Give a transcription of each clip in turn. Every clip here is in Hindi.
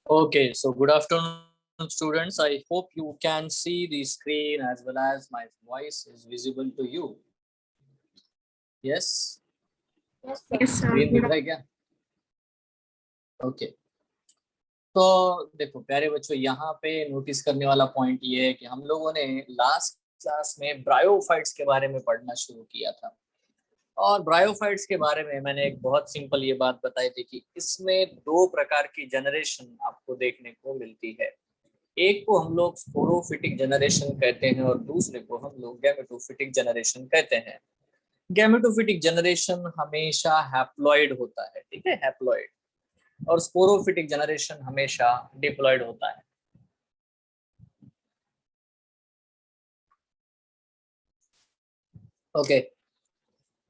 Okay, so good afternoon, students. I hope you can see the screen as well as my voice is visible to you. Yes? Yes, sir. Screen दिख रहा है क्या? ओके, तो देखो प्यारे बच्चों, यहाँ पे नोटिस करने वाला पॉइंट ये है कि हम लोगों ने लास्ट क्लास में ब्रायोफाइट्स के बारे में पढ़ना शुरू किया था। और ब्रायोफाइट्स के बारे में मैंने एक बहुत सिंपल ये बात बताई थी कि इसमें दो प्रकार की जनरेशन आपको देखने को मिलती है। एक को हम लोग स्पोरोफिटिक जनरेशन कहते हैं और दूसरे को हम लोग गैमेटोफिटिक जनरेशन कहते हैं। गैमेटोफिटिक जनरेशन हमेशा हैप्लॉइड होता है, ठीक है, हैप्लॉइड, और स्पोरोफिटिक जनरेशन हमेशा डिप्लॉइड होता है। ओके,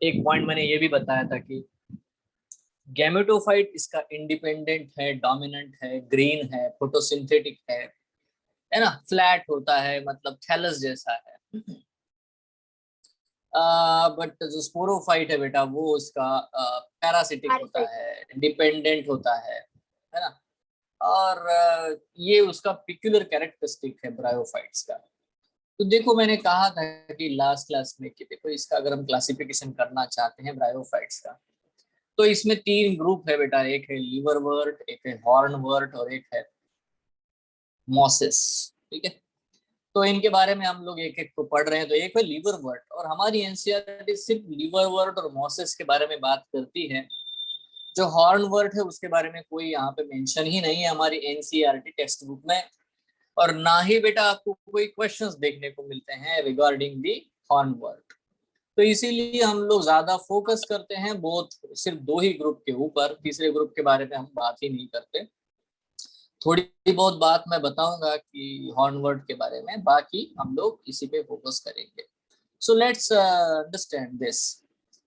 एक पॉइंट मैंने ये भी बताया था कि गैमेटोफाइट इसका इंडिपेंडेंट है, डोमिनेंट है, ग्रीन है, फोटोसिंथेटिक है ना, फ्लैट होता है, मतलब थैलस जैसा है। बट जो स्पोरोफाइट है बेटा, वो उसका पैरासिटिक होता है, डिपेंडेंट होता है ना। और ये उसका पिक्यूलर कैरेक्टरिस्टिक है ब्रायोफाइट्स का। तो देखो, मैंने कहा था कि लास्ट क्लास में कि देखो, इसका अगर हम क्लासिफिकेशन करना चाहते हैं ब्रायोफाइट्स का, तो इसमें तीन ग्रुप है बेटा। एक है लीवरवर्ट, एक है हॉर्नवर्ट और एक है मॉसिस, ठीक है। तो इनके बारे में हम लोग एक एक को पढ़ रहे हैं। तो एक है लीवरवर्ट, और हमारी एनसीईआरटी सिर्फ लीवरवर्ट और मॉसिस के बारे में बात करती है। जो हॉर्नवर्ट है उसके बारे में कोई यहाँ पे मेंशन ही नहीं है हमारी एनसीईआरटी टेक्स्ट बुक में, और ना ही बेटा आपको कोई क्वेश्चंस देखने को मिलते हैं रिगार्डिंग दी हॉर्नवर्ट। तो इसीलिए हम लोग ज्यादा फोकस करते हैं बोथ सिर्फ दो ही ग्रुप के ऊपर, तीसरे ग्रुप के बारे में हम बात ही नहीं करते। थोड़ी बहुत बात मैं बताऊंगा कि हॉर्नवर्ट के बारे में, बाकी हम लोग इसी पे फोकस करेंगे। So let's understand this.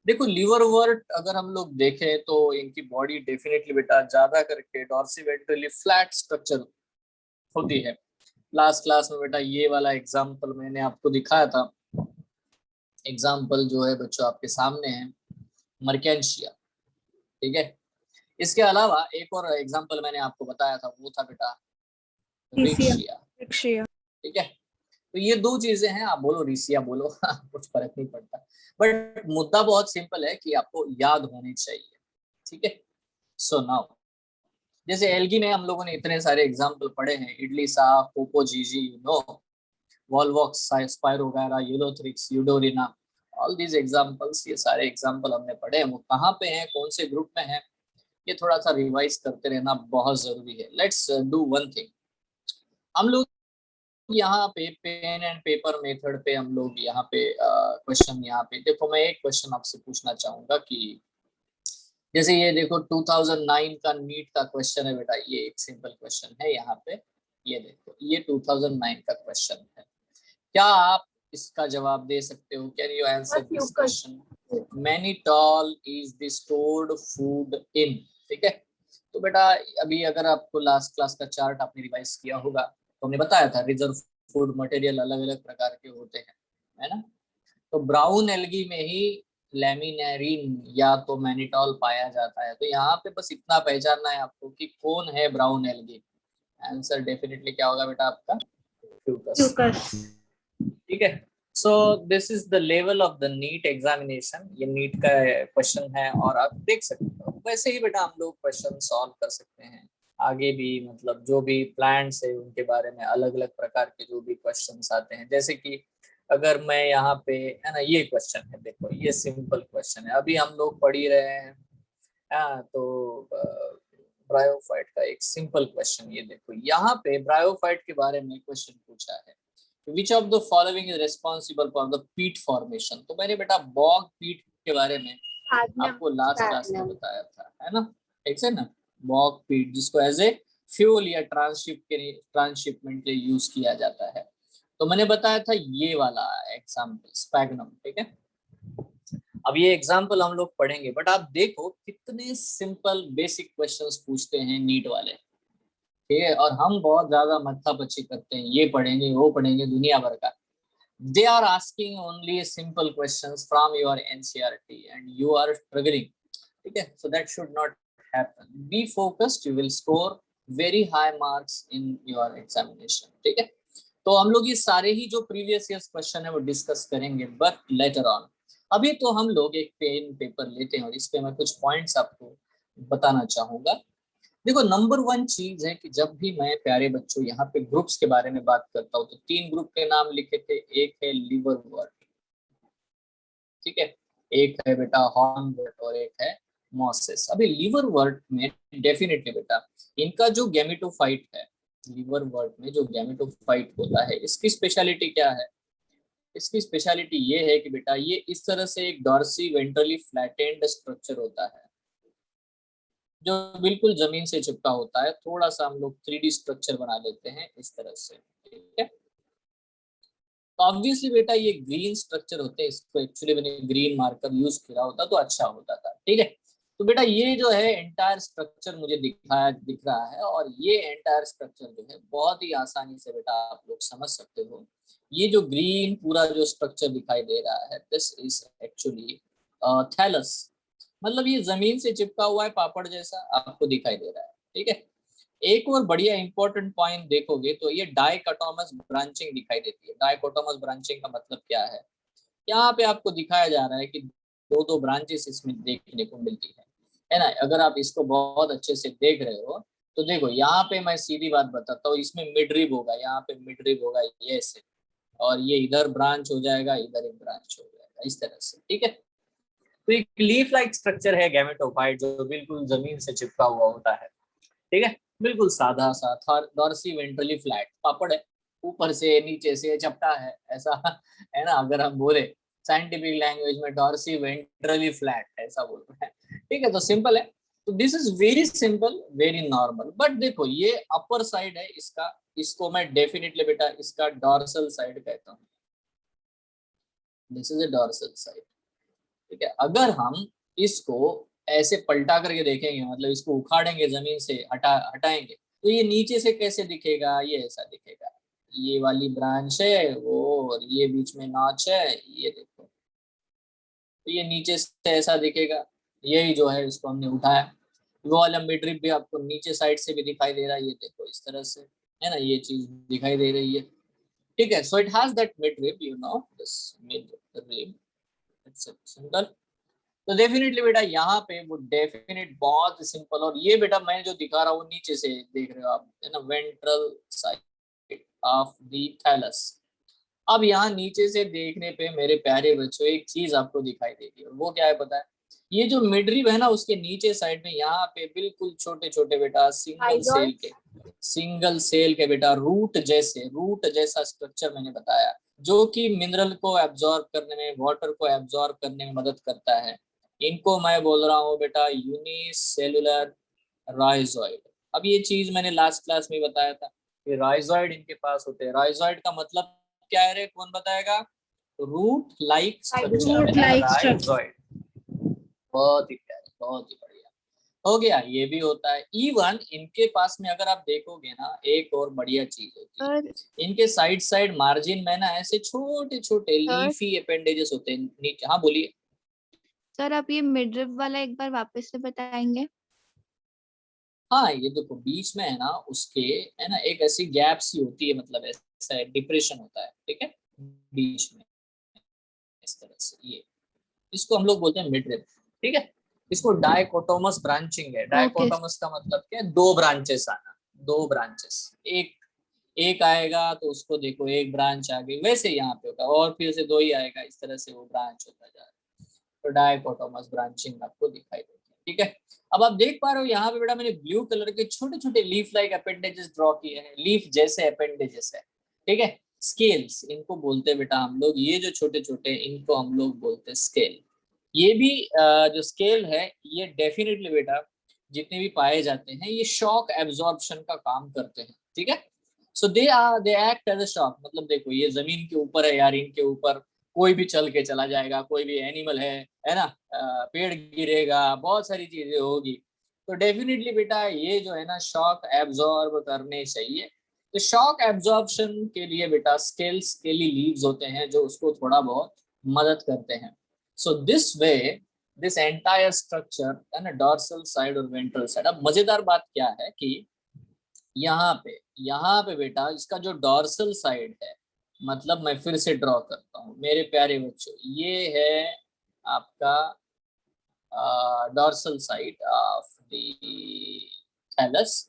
देखो, लीवरवर्ट अगर हम लोग देखें तो इनकी बॉडी डेफिनेटली बेटा ज्यादा करके डॉर्सिवेंट्रली फ्लैट स्ट्रक्चर होती है। लास्ट क्लास में बेटा ये वाला एग्जांपल मैंने आपको दिखाया था। एग्जांपल जो है बच्चों आपके सामने है, मर्केंशिया, ठीक है। इसके अलावा एक और एग्जांपल मैंने आपको बताया था, वो था बेटा रिक्शिया, ठीक है। तो ये दो चीजें हैं, आप बोलो रिसिया बोलो कुछ फर्क नहीं पड़ता, बट मुद्दा बहुत सिंपल है कि आपको याद होनी चाहिए, ठीक है। सो नाउ, जैसे एल्गी में हम लोगों ने इतने सारे एग्जांपल पढ़े हैं, इडली सा, पोपोजीजी, you know, volvox, spirogyra, ulothrix, eudorina, all these examples, ये सारे एग्जांपल हमने पढ़े हैं। वो कहाँ पे हैं, कौन से ग्रुप में हैं, ये थोड़ा सा रिवाइज करते रहना बहुत जरूरी है। Let's do one thing. हम लोग यहाँ पे पेन एंड पेपर मेथड पे हम लोग यहाँ पे क्वेश्चन, यहाँ पे देखो, मैं एक क्वेश्चन आपसे पूछना चाहूंगा कि जैसे ये देखो 2009 का नीट का क्वेश्चन है बेटा, ये एक सिंपल क्वेश्चन है यहाँ पे। ये देखो, ये 2009 का क्वेश्चन है। क्या आप इसका जवाब दे सकते हो? Can you answer this question? Mannitol is the stored food in, ठीक है। तो बेटा अभी अगर आपको लास्ट क्लास का चार्ट आपने रिवाइज किया होगा, तो हमने बताया था रिजर्व फूड मटेरियल अलग अलग प्रकार के होते हैं, है ना। तो ब्राउन एल्गी में ही लैमिनेरिन या तो मैनिटॉल पाया जाता है। तो यहाँ पे बस इतना पहचानना है आपको कि कौन है ब्राउन एल्गी। आंसर डेफिनेटली क्या होगा बेटा आपका? फ्यूकस, ठीक है। So this is the level of the NEET examination. ये नीट का क्वेश्चन है और आप देख सकते हो। वैसे ही बेटा हम लोग क्वेश्चन सॉल्व कर सकते हैं आगे भी, मतलब जो भी प्लांट्स है उनके बारे में अलग अलग प्रकार के जो भी क्वेश्चंस आते हैं। जैसे कि अगर मैं यहाँ पे, है ना, ये क्वेश्चन है, देखो ये सिंपल क्वेश्चन है, अभी हम लोग पढ़ ही रहे हैं। हाँ, तो ब्रायोफाइट का एक सिंपल क्वेश्चन, ये देखो यहाँ पे ब्रायोफाइट के बारे में क्वेश्चन पूछा है। Which of the following is responsible for the peat formation? तो मैंने बेटा बॉग पीट के बारे में आपको लास्ट क्लास में बताया था, है ना, ठीक है ना। बॉग पीट जिसको एज ए फ्यूल या ट्रांसशिपमेंट के यूज किया जाता है। तो मैंने बताया था ये वाला एग्जाम्पल स्पैगनम, ठीक है। अब ये एग्जाम्पल हम लोग पढ़ेंगे, बट आप देखो कितने सिंपल बेसिक क्वेश्चंस पूछते हैं नीट वाले, ठीक है। और हम बहुत ज्यादा मत्थापच्ची करते हैं, ये पढ़ेंगे वो पढ़ेंगे दुनिया भर का। They are asking only simple questions from your NCERT and you are struggling, ठीक है। So that should not happen. Be focused, you will score very high marks in your examination. ठीक है, तो हम लोग ये सारे ही जो प्रीवियस ईयर क्वेश्चन है वो डिस्कस करेंगे बट लेटर ऑन। अभी तो हम लोग एक पेन पेपर लेते हैं और इस पे मैं कुछ पॉइंट्स आपको बताना चाहूंगा। देखो, नंबर वन चीज है कि जब भी मैं प्यारे बच्चों यहाँ पे ग्रुप्स के बारे में बात करता हूँ तो 3 ग्रुप के नाम लिखे थे। एक है लिवरवर्ट, ठीक है, एक है बेटा हॉर्नवर्ट और एक है मॉसेस। अभी लिवरवर्ट में डेफिनेटली बेटा इनका जो गैमेटोफाइट है, लिवरवर्ट में जो गैमेटोफाइट होता है, इसकी स्पेशलिटी क्या है? इसकी स्पेशलिटी ये है कि बेटा ये इस तरह से एक डॉर्सी वेंट्रली फ्लैटेंड स्ट्रक्चर होता है जो बिल्कुल जमीन से चिपका होता है। थोड़ा सा हम लोग 3D स्ट्रक्चर बना लेते हैं इस तरह से, ठीक है। तो ऑब्वियसली बेटा ये ग्रीन स्ट्रक्चर होते हैं, इसको एक्चुअली मैंने ग्रीन मार्कर यूज किया होता तो अच्छा होता था, ठीक है। तो बेटा ये जो है एंटायर स्ट्रक्चर मुझे दिख रहा है और ये एंटायर स्ट्रक्चर जो है बहुत ही आसानी से बेटा आप लोग समझ सकते हो। ये जो ग्रीन पूरा जो स्ट्रक्चर दिखाई दे रहा है, दिस इज एक्चुअली थैलस। मतलब ये जमीन से चिपका हुआ है पापड़ जैसा आपको दिखाई दे रहा है, ठीक है। एक और बढ़िया इंपॉर्टेंट पॉइंट देखोगे तो ये डाइकोटोमस ब्रांचिंग दिखाई देती है। डाइकोटोमस ब्रांचिंग का मतलब क्या है? यहाँ पे आपको दिखाया जा रहा है कि दो दो ब्रांचेस इसमें देखने को मिलती है ना। अगर आप इसको बहुत अच्छे से देख रहे हो तो देखो, यहाँ पे मैं सीधी बात बताता हूँ, इसमें मिडरिब होगा, यहाँ पे मिडरिब होगा ये ऐसे, और ये इधर ब्रांच हो जाएगा, इधर एक ब्रांच हो जाएगा इस तरह से, ठीक है। तो एक लीफ लाइक स्ट्रक्चर है गैमेटोफाइट जो बिल्कुल जमीन से चिपका हुआ होता है, ठीक है। बिल्कुल साधा सा था, डॉर्सी वेंट्रली फ्लैट पापड़ है, ऊपर से नीचे से चपटा है ऐसा है ना। अगर हम बोले साइंटिफिक लैंग्वेज में डॉर्सी वेंट्रली फ्लैट ऐसा बोल रहे हैं, ठीक है। तो सिंपल है, तो this is very simple, very normal. But देखो ये अपर साइड है इसका, इसको मैं डेफिनेटली बेटा इसका डॉर्सल साइड कहता हूँ। This is a dorsal side, ठीक है। अगर हम इसको ऐसे पलटा करके देखेंगे, मतलब इसको उखाड़ेंगे जमीन से हटाएंगे तो ये नीचे से कैसे दिखेगा? ये ऐसा दिखेगा, ये वाली ब्रांच है वो, और ये बीच में नॉच है, ये देखो। तो ये नीचे से ऐसा दिखेगा, यही जो है इसको हमने उठाया। वो वाला मिड रिब भी आपको नीचे साइड से भी दिखाई दे रहा है, ये देखो इस तरह से, है ना, ये चीज दिखाई दे रही है, ठीक है। So it has that mid rib, you know this mid rib, it's single. तो डेफिनेटली बेटा यहाँ पे वो डेफिनेट बहुत सिंपल। और ये बेटा मैं जो दिखा रहा हूँ नीचे से देख रहे हो आप, है ना, ventral side of the thallus. अब यहाँ नीचे से देखने पे मेरे प्यारे बच्चों एक चीज आपको दिखाई देगी, और वो क्या है पता है? ये जो मिडरिब है ना उसके नीचे साइड में यहाँ पे बिल्कुल छोटे छोटे बेटा सिंगल सेल के बेटा रूट जैसा स्ट्रक्चर मैंने बताया, जो कि मिनरल को एब्जॉर्ब करने में, वाटर को एब्जॉर्ब करने में मदद करता है। इनको मैं बोल रहा हूँ बेटा यूनिसेलुलर राइजोइड। अब ये चीज मैंने लास्ट क्लास में बताया था कि राइजोइड इनके पास होते हैं। राइजोइड का मतलब क्या है रे, कौन बताएगा? रूट लाइक स्ट्रक्चर है ना, राइजोइड। बहुत ही प्यारे, बहुत ही बढ़िया, हो गया, ये भी होता है। इवन इनके पास में अगर आप देखोगे ना, एक और बढ़िया चीज होती है, सर इनके साइड साइड मार्जिन में ना ऐसे छोटे छोटे सर लीफी अपेंडेजेस होते हैं नीचे। हाँ बोलिए। सर आप ये मिडरिप वाला एक बार वापस से बताएंगे? हाँ ये देखो बीच में है ना उसके, है ना, एक ऐसी गैप सी होती है, मतलब ऐसा डिप्रेशन होता है, ठीक है, बीच में इस तरह से। ये इसको हम लोग बोलते हैं मिड रिब, ठीक है। इसको डाइकोटोमस ब्रांचिंग है। ओके डाइकोटोमस का मतलब क्या है? दो ब्रांचेस आना, दो ब्रांचेस, एक एक आएगा तो उसको देखो एक ब्रांच आ गई, वैसे यहाँ पे होगा, और फिर से दो ही आएगा, इस तरह से वो ब्रांच होता जा रहा है। तो डाइकोटोमस ब्रांचिंग आपको दिखाई देती है, ठीक है। अब आप देख पा रहे हो यहाँ पे बेटा मैंने ब्लू कलर के छोटे छोटे लीफ लाइक अपेंडेजेस ड्रॉ किए हैं, लीफ जैसे अपेंडेजेस है, ठीक है। स्केल्स इनको बोलते हैं बेटा हम लोग, ये जो छोटे छोटे इनको हम लोग बोलते हैं स्केल। ये भी जो स्केल है ये डेफिनेटली बेटा जितने भी पाए जाते हैं ये शॉक एब्जॉर्प्शन का काम करते हैं, ठीक है। So they act as a shock. मतलब देखो ये जमीन के ऊपर है यार, इनके ऊपर कोई भी चल के चला जाएगा, कोई भी एनिमल है ना, पेड़ गिरेगा, बहुत सारी चीजें होगी, तो डेफिनेटली बेटा ये जो है ना शॉक एब्जॉर्ब करने चाहिए। तो शॉक एब्जॉर्प्शन के लिए बेटा स्केल्स स्केली लीव्स होते हैं जो उसको थोड़ा बहुत मदद करते हैं। So this way this entire structure है ना, डॉर्सल साइड और वेंट्रल साइड। अब मजेदार बात क्या है कि यहाँ पे बेटा इसका जो डॉर्सल साइड है, मतलब मैं फिर से ड्रॉ करता हूँ मेरे प्यारे बच्चों, ये है आपका dorsal side of the thallus.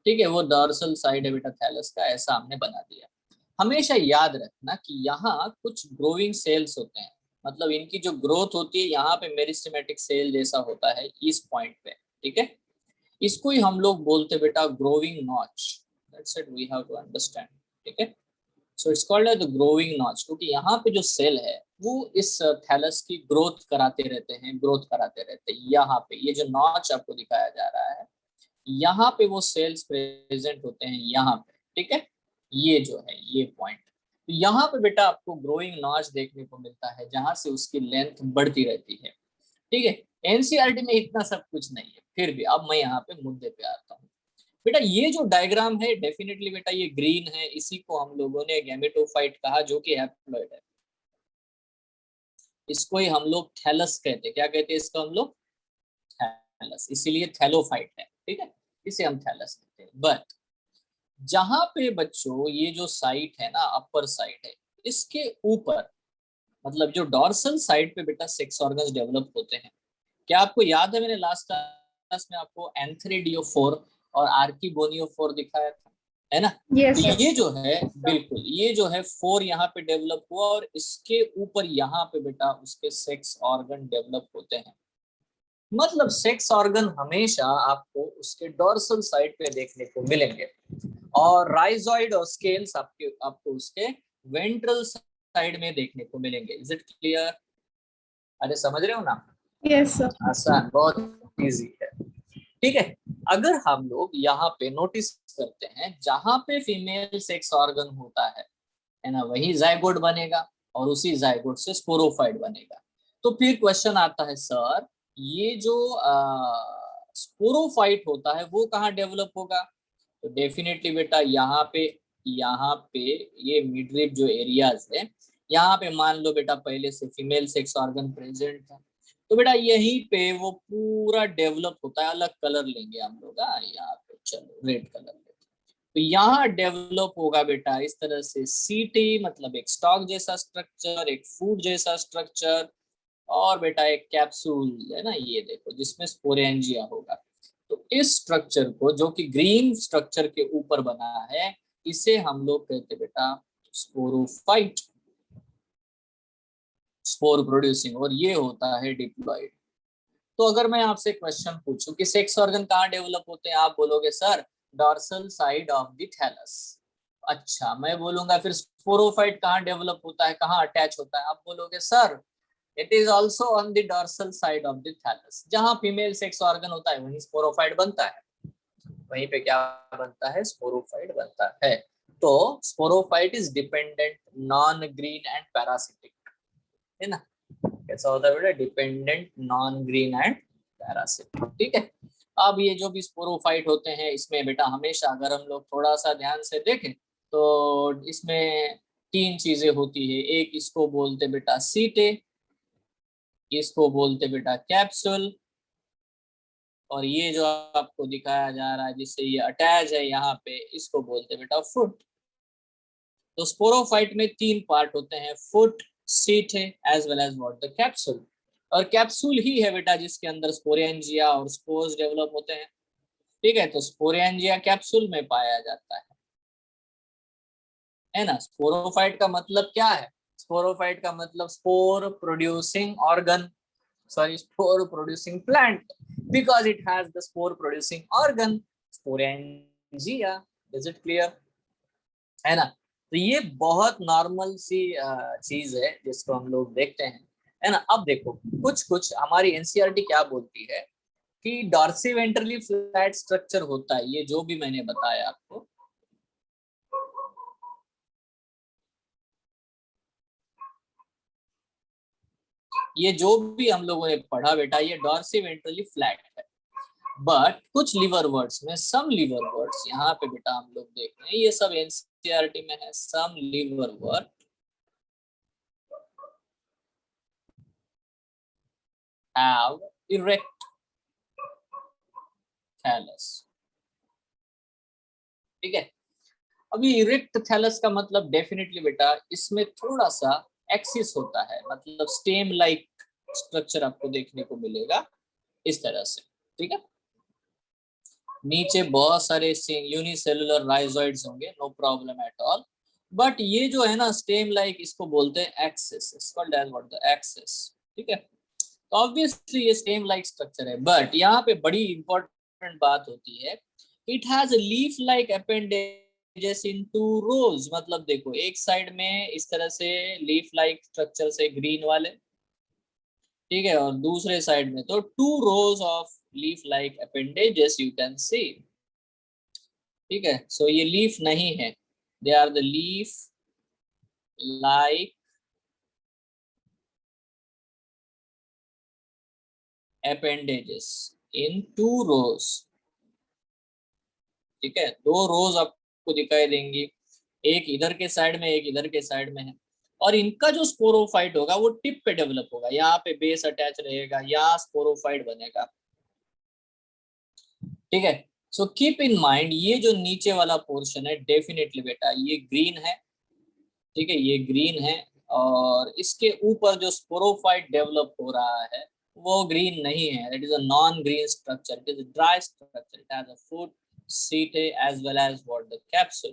ठीक है, वो डॉर्सल साइड है बेटा थैलस का, ऐसा हमने बना दिया। हमेशा याद रखना कि यहाँ कुछ ग्रोइंग सेल्स होते हैं, मतलब इनकी जो ग्रोथ होती है यहाँ पे मेरिस्टेमेटिक सेल जैसा होता है इस पॉइंट पे। ठीक है, इसको ही हम लोग बोलते बेटा growing notch. That's it, we have to understand. ठीक है, so it's called the growing notch, क्योंकि यहाँ पे जो सेल है वो इस थैलस की ग्रोथ कराते रहते हैं, ग्रोथ कराते रहते हैं। यहाँ पे ये जो नॉच आपको दिखाया जा रहा है, यहाँ पे वो सेल्स प्रेजेंट होते हैं यहाँ पे। ठीक है, ये जो है ये पॉइंट, तो यहाँ पे बेटा आपको ग्रोइंग नॉच देखने को मिलता है, जहां से उसकी लेंथ बढ़ती रहती है। ठीक है, एनसीईआरटी में इतना सब कुछ नहीं है, फिर भी अब मैं यहाँ पे मुद्दे पे आता हूँ। बेटा ये जो डायग्राम है डेफिनेटली बेटा ये ग्रीन है, इसी को हम लोगों ने गैमेटोफाइट कहा, जो कि हैप्लॉइड है। इसको ही हम लोग थैलस कहते हैं। क्या कहते हैं इसको हम लोग? थैलस, इसीलिए थैलोफाइट है। ठीक है, इसे हम थैलस कहते हैं। बट जहां पे बच्चों ये जो साइट है ना, अपर साइड है, इसके ऊपर मतलब जो डॉर्सल साइड पे बेटा सेक्स ऑर्गन्स डेवलप होते हैं। क्या आपको याद है मैंने लास्ट क्लास में आपको एंथ्रेडियोफोर और आर्किबोनियोफोर दिखाया था, है ना? तो Yes, ये sir. जो है बिल्कुल, ये जो है फोर यहाँ पे डेवलप हुआ और इसके ऊपर यहाँ पे बेटा उसके सेक्स ऑर्गन डेवलप होते हैं। मतलब सेक्स ऑर्गन हमेशा आपको उसके डॉर्सल साइड पे देखने को मिलेंगे, और राइजॉइड और स्केल्स आपको उसके वेंट्रल साइड में देखने को मिलेंगे। Is it clear? अरे समझ रहे हो ना? Yes, sir. आसान, बहुत इजी है। ठीक है, अगर हम लोग यहाँ पे नोटिस करते हैं जहां पे फीमेल सेक्स ऑर्गन होता है ना, वही जाइगोट बनेगा और उसी जाइगोट से स्पोरोफाइट बनेगा। तो फिर क्वेश्चन आता है सर, ये जो स्पोरोफाइट होता है वो कहाँ डेवलप होगा? तो डेफिनेटली बेटा यहाँ पे ये मिडरिप जो एरियाज है, यहाँ पे मान लो बेटा पहले से फीमेल सेक्स ऑर्गन प्रेजेंट था, तो बेटा यहीं पे वो पूरा डेवलप होता है। अलग कलर लेंगे हम लोग, यहाँ पे चलो रेड कलर लेते हैं। तो यहाँ डेवलप होगा बेटा इस तरह से सीटी, मतलब एक स्टॉक जैसा स्ट्रक्चर, एक फूड जैसा स्ट्रक्चर, और बेटा एक कैप्सूल है ना, ये देखो जिसमें स्पोरेंजिया होगा। तो इस स्ट्रक्चर को, जो कि ग्रीन स्ट्रक्चर के ऊपर बना है, इसे हम लोग कहते बेटा स्पोरोफाइट, स्पोर प्रोड्यूसिंग, और ये होता है डिप्लॉइड। तो अगर मैं आपसे क्वेश्चन पूछूं कि सेक्स ऑर्गन कहाँ डेवलप होते हैं, आप बोलोगे sir dorsal side of the thallus. अच्छा, मैं बोलूंगा फिर स्पोरोफाइट कहाँ डेवलप होता है, कहाँ अटैच होता है, आप बोलोगे sir it is also on the dorsal side of the thallus. जहां फीमेल सेक्स ऑर्गन होता है वहीं स्पोरोफाइट बनता है, वहीं पे क्या बनता है? स्पोरोफाइट बनता है। तो sporophyte is dependent, non green and parasitic, है ना? कैसा होता है बेटा? Dependent, non green and parasitic. ठीक है, अब ये जो भी स्पोरोफाइट होते हैं इसमें बेटा हमेशा अगर हम लोग थोड़ा सा ध्यान से देखें तो इसमें तीन चीजें होती है। एक इसको बोलते बेटा सीटे, इसको बोलते बेटा कैप्सूल, और ये जो आपको दिखाया जा रहा है जिससे ये अटैच है यहाँ पे, इसको बोलते बेटा फुट। तो स्पोरोफाइट में तीन पार्ट होते हैं, फुट, सीट है, as well as what the capsule. और कैप्सूल ही है बेटा जिसके अंदर स्पोरेंजिया और स्पोर्स डेवलप होते हैं। ठीक है, तो स्पोरेंजिया कैप्सूल में पाया जाता है ना? स्पोरोफाइट का मतलब क्या है? स्पोरोफाइट का मतलब spore producing organ, sorry, spore producing plant, because it has the spore producing organ, sporangia. Is it clear? है ना? तो ये बहुत नॉर्मल सी चीज है जिसको हम लोग देखते हैं, है ना? अब देखो कुछ कुछ हमारी एनसीईआरटी क्या बोलती है कि डॉर्सी वेंट्रली फ्लैट स्ट्रक्चर होता है, ये जो भी मैंने बताया आपको, ये जो भी हम लोगों ने पढ़ा बेटा, ये डॉर्सी वेंट्रली फ्लैट है। बट कुछ लीवर वर्ड्स में, सम लीवर वर्ड्स यहाँ पे बेटा हम लोग देख रहे हैं, ये सब एनसीईआरटी में है। Some liverwort have erect thallus, ठीक है। अभी इरेक्ट थैलस का मतलब डेफिनेटली बेटा इसमें थोड़ा सा एक्सिस होता है, मतलब स्टेम लाइक स्ट्रक्चर आपको देखने को मिलेगा इस तरह से, ठीक है। नीचे बहुत सारे यूनिसेलुलर राइजोइड्स होंगे, no problem at all. But ये जो है ना स्टेम लाइक, इसको बोलते हैं axis, it's called as what, the axis, ठीक है। तो ऑब्वियसली ये स्टेम लाइक स्ट्रक्चर है, बट यहाँ पे बड़ी इंपॉर्टेंट बात होती है, it has leaf like appendages in two rows. मतलब देखो एक साइड में इस तरह से लीफ लाइक स्ट्रक्चर से ग्रीन वाले, ठीक है, और दूसरे साइड में तो 2 rows of leaf like appendages you can see, ठीक है। सो ये लीफ नहीं है, they are the leaf like appendages in 2 rows, ठीक है। 2 rows आपको दिखाई देंगी, एक इधर के साइड में एक इधर के साइड में है, और इनका जो स्पोरोफाइट होगा वो टिप पे डेवलप होगा, यहाँ पे बेस अटैच रहेगा, यहाँ स्पोरोफाइट बनेगा, ठीक है। सो कीप इन माइंड ये जो नीचे वाला पोर्शन है डेफिनेटली बेटा ये ग्रीन है, ठीक है, ये ग्रीन है, और इसके ऊपर जो स्पोरोफाइट डेवलप हो रहा है वो ग्रीन नहीं है, it is a non green structure, it is a dry structure, it has a foot seta as well as what the capsule,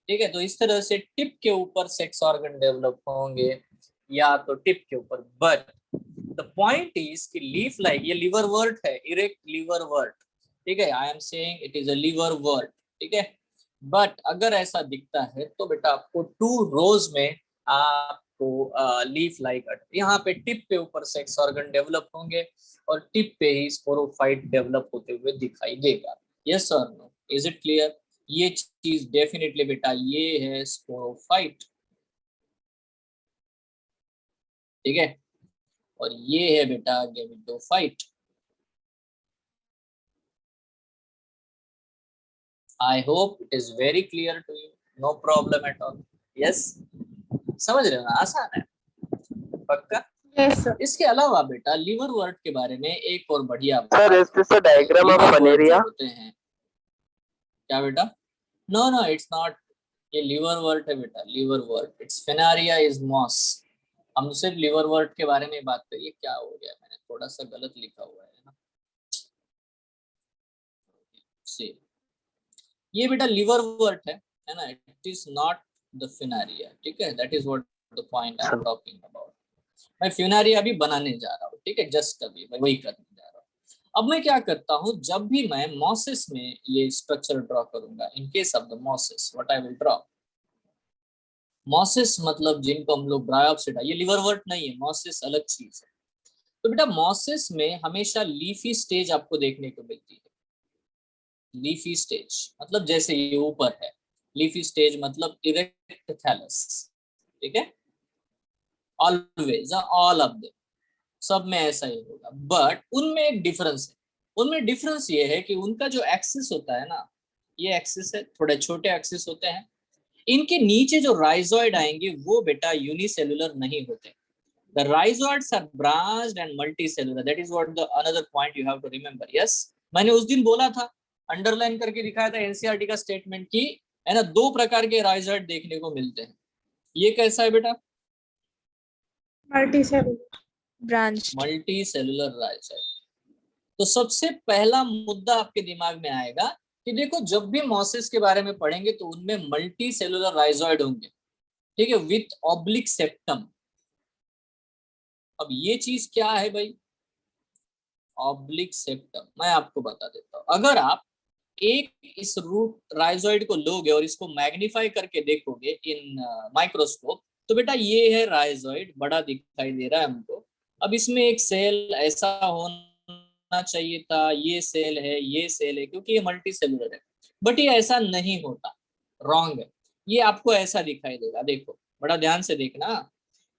ठीक है। तो इस तरह से टिप के ऊपर सेक्स ऑर्गन डेवलप होंगे या तो टिप के ऊपर, बट द पॉइंट इज कि लीफ लाइक, ये लिवर वर्ट है, इरेक्ट लिवर वर्ट, ठीक है, I am saying it is a liverwort, ठीक है। बट अगर ऐसा दिखता है तो बेटा आपको 2 rows में आपको लीफ लाइक, यहाँ पे टिप पे ऊपर सेक्स ऑर्गन डेवलप होंगे और टिप पे ही स्पोरोफाइट डेवलप होते हुए दिखाई देगा। यस और नो, इज इट क्लियर? ये चीज डेफिनेटली बेटा ये है स्पोरोफाइट, ठीक है, और ये है बेटा gametophyte. I hope it is very clear to you, no problem at all. Yes, समझ रहे हो ना, आसान है पक्का। Yes, sir. इसके अलावा बेटा लिवर वर्ट के बारे में एक और बढ़िया Sir, बात, is this a diagram of liverwort जो Paneria? होते हैं, क्या बेटा? नो नो इट्स नॉट, ये लिवर वर्ट है बेटा, liverwort, it's funaria is moss. हम सिर्फ लिवर वर्ट के बारे में बात करिए, क्या हो गया, मैंने थोड़ा सा गलत लिखा हुआ है ना, सी ये बेटा लिवर वर्ट है ना, इट इज नॉट द फिनारिया, ठीक है, that is what the point I am talking about. मैं फिनारिया अभी बनाने जा रहा हूँ, ठीक है, जस्ट अभी मैं वही करने जा रहा हूँ। अब मैं क्या करता हूँ, जब भी मैं मॉसिस में ये स्ट्रक्चर ड्रॉ करूंगा, इन case of the mosses what I will draw, mosses मतलब जिनको हम लोग ब्रायोप्सिडा, ये लिवर वर्ट नहीं है, मॉसिस अलग चीज है। तो बेटा मॉसिस में हमेशा लीफी स्टेज आपको देखने को मिलती है, लीफी स्टेज मतलब जैसे ये ऊपर है, लीफी स्टेज मतलब इरेक्ट थैलस, ठीक है, ऑलवेज ऑल ऑफ देम, सब में ऐसा ही होगा, बट उनमें एक डिफरेंस है। उनमें डिफरेंस ये है कि उनका जो एक्सिस होता है ना, ये एक्सिस है, थोड़े छोटे एक्सिस होते हैं, इनके नीचे जो राइजोइड आएंगे वो बेटा यूनिसेलुलर नहीं होते, the rhizoids are branched and multicellular, that is what the another point you have to remember। yes, मैंने उस दिन बोला था, अंडरलाइन करके दिखाया था एनसीईआरटी का स्टेटमेंट की, है ना, 2 प्रकार के राइजोइड देखने को मिलते हैं। ये कैसा है बेटा? Multicellular. Branch. Multi cellular rhizoid. तो सबसे पहला मुद्दा आपके दिमाग में आएगा कि देखो जब भी मॉसिस के बारे में पढ़ेंगे तो उनमें मल्टी सेलुलर राइजोइड होंगे, ठीक है, विथ ऑब्लिक सेप्टम। अब ये चीज क्या है भाई, ऑब्लिक सेप्टम, मैं आपको बता देता हूँ। अगर आप एक इस रूट राइजोइड को लोगे और इसको मैग्नीफाई करके देखोगे इन माइक्रोस्कोप, तो बेटा ये है राइजोइड, बड़ा दिखाई दे रहा है हमको। अब इसमें एक सेल ऐसा होना चाहिए था, ये सेल है, ये सेल है, क्योंकि ये मल्टी सेलुलर है, बट ये ऐसा नहीं होता, रॉन्ग है। ये आपको ऐसा दिखाई देगा, देखो बड़ा ध्यान से देखना,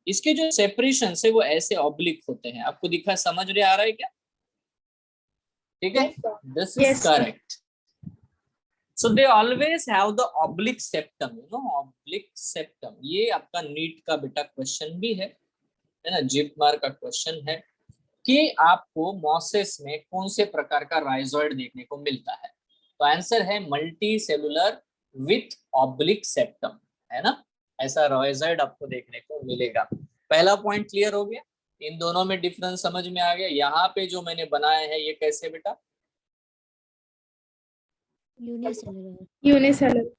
इसके जो सेपरेशन है वो ऐसे ऑब्लिक होते हैं, आपको दिखा, समझ रहे आ रहा है क्या? ठीक है, Yes, sir. This is Yes, sir. Correct. So they always have the oblique septum, you know, oblique septum। ये आपका नीट का बेटा क्वेश्चन भी है ना, जिप मार का क्वेश्चन है कि आपको मॉसिस में कौन से प्रकार का राइजोइड देखने को मिलता है। तो तो आंसर है multi cellular with oblique septum, है ना। ऐसा रॉयजॉइड आपको देखने को मिलेगा। पहला पॉइंट क्लियर हो गया, इन दोनों में डिफरेंस समझ में आ गया। यहाँ पे जो मैंने बनाया है ये कैसे बेटा, यूनिसेलुलर। यूनिसेलुलर।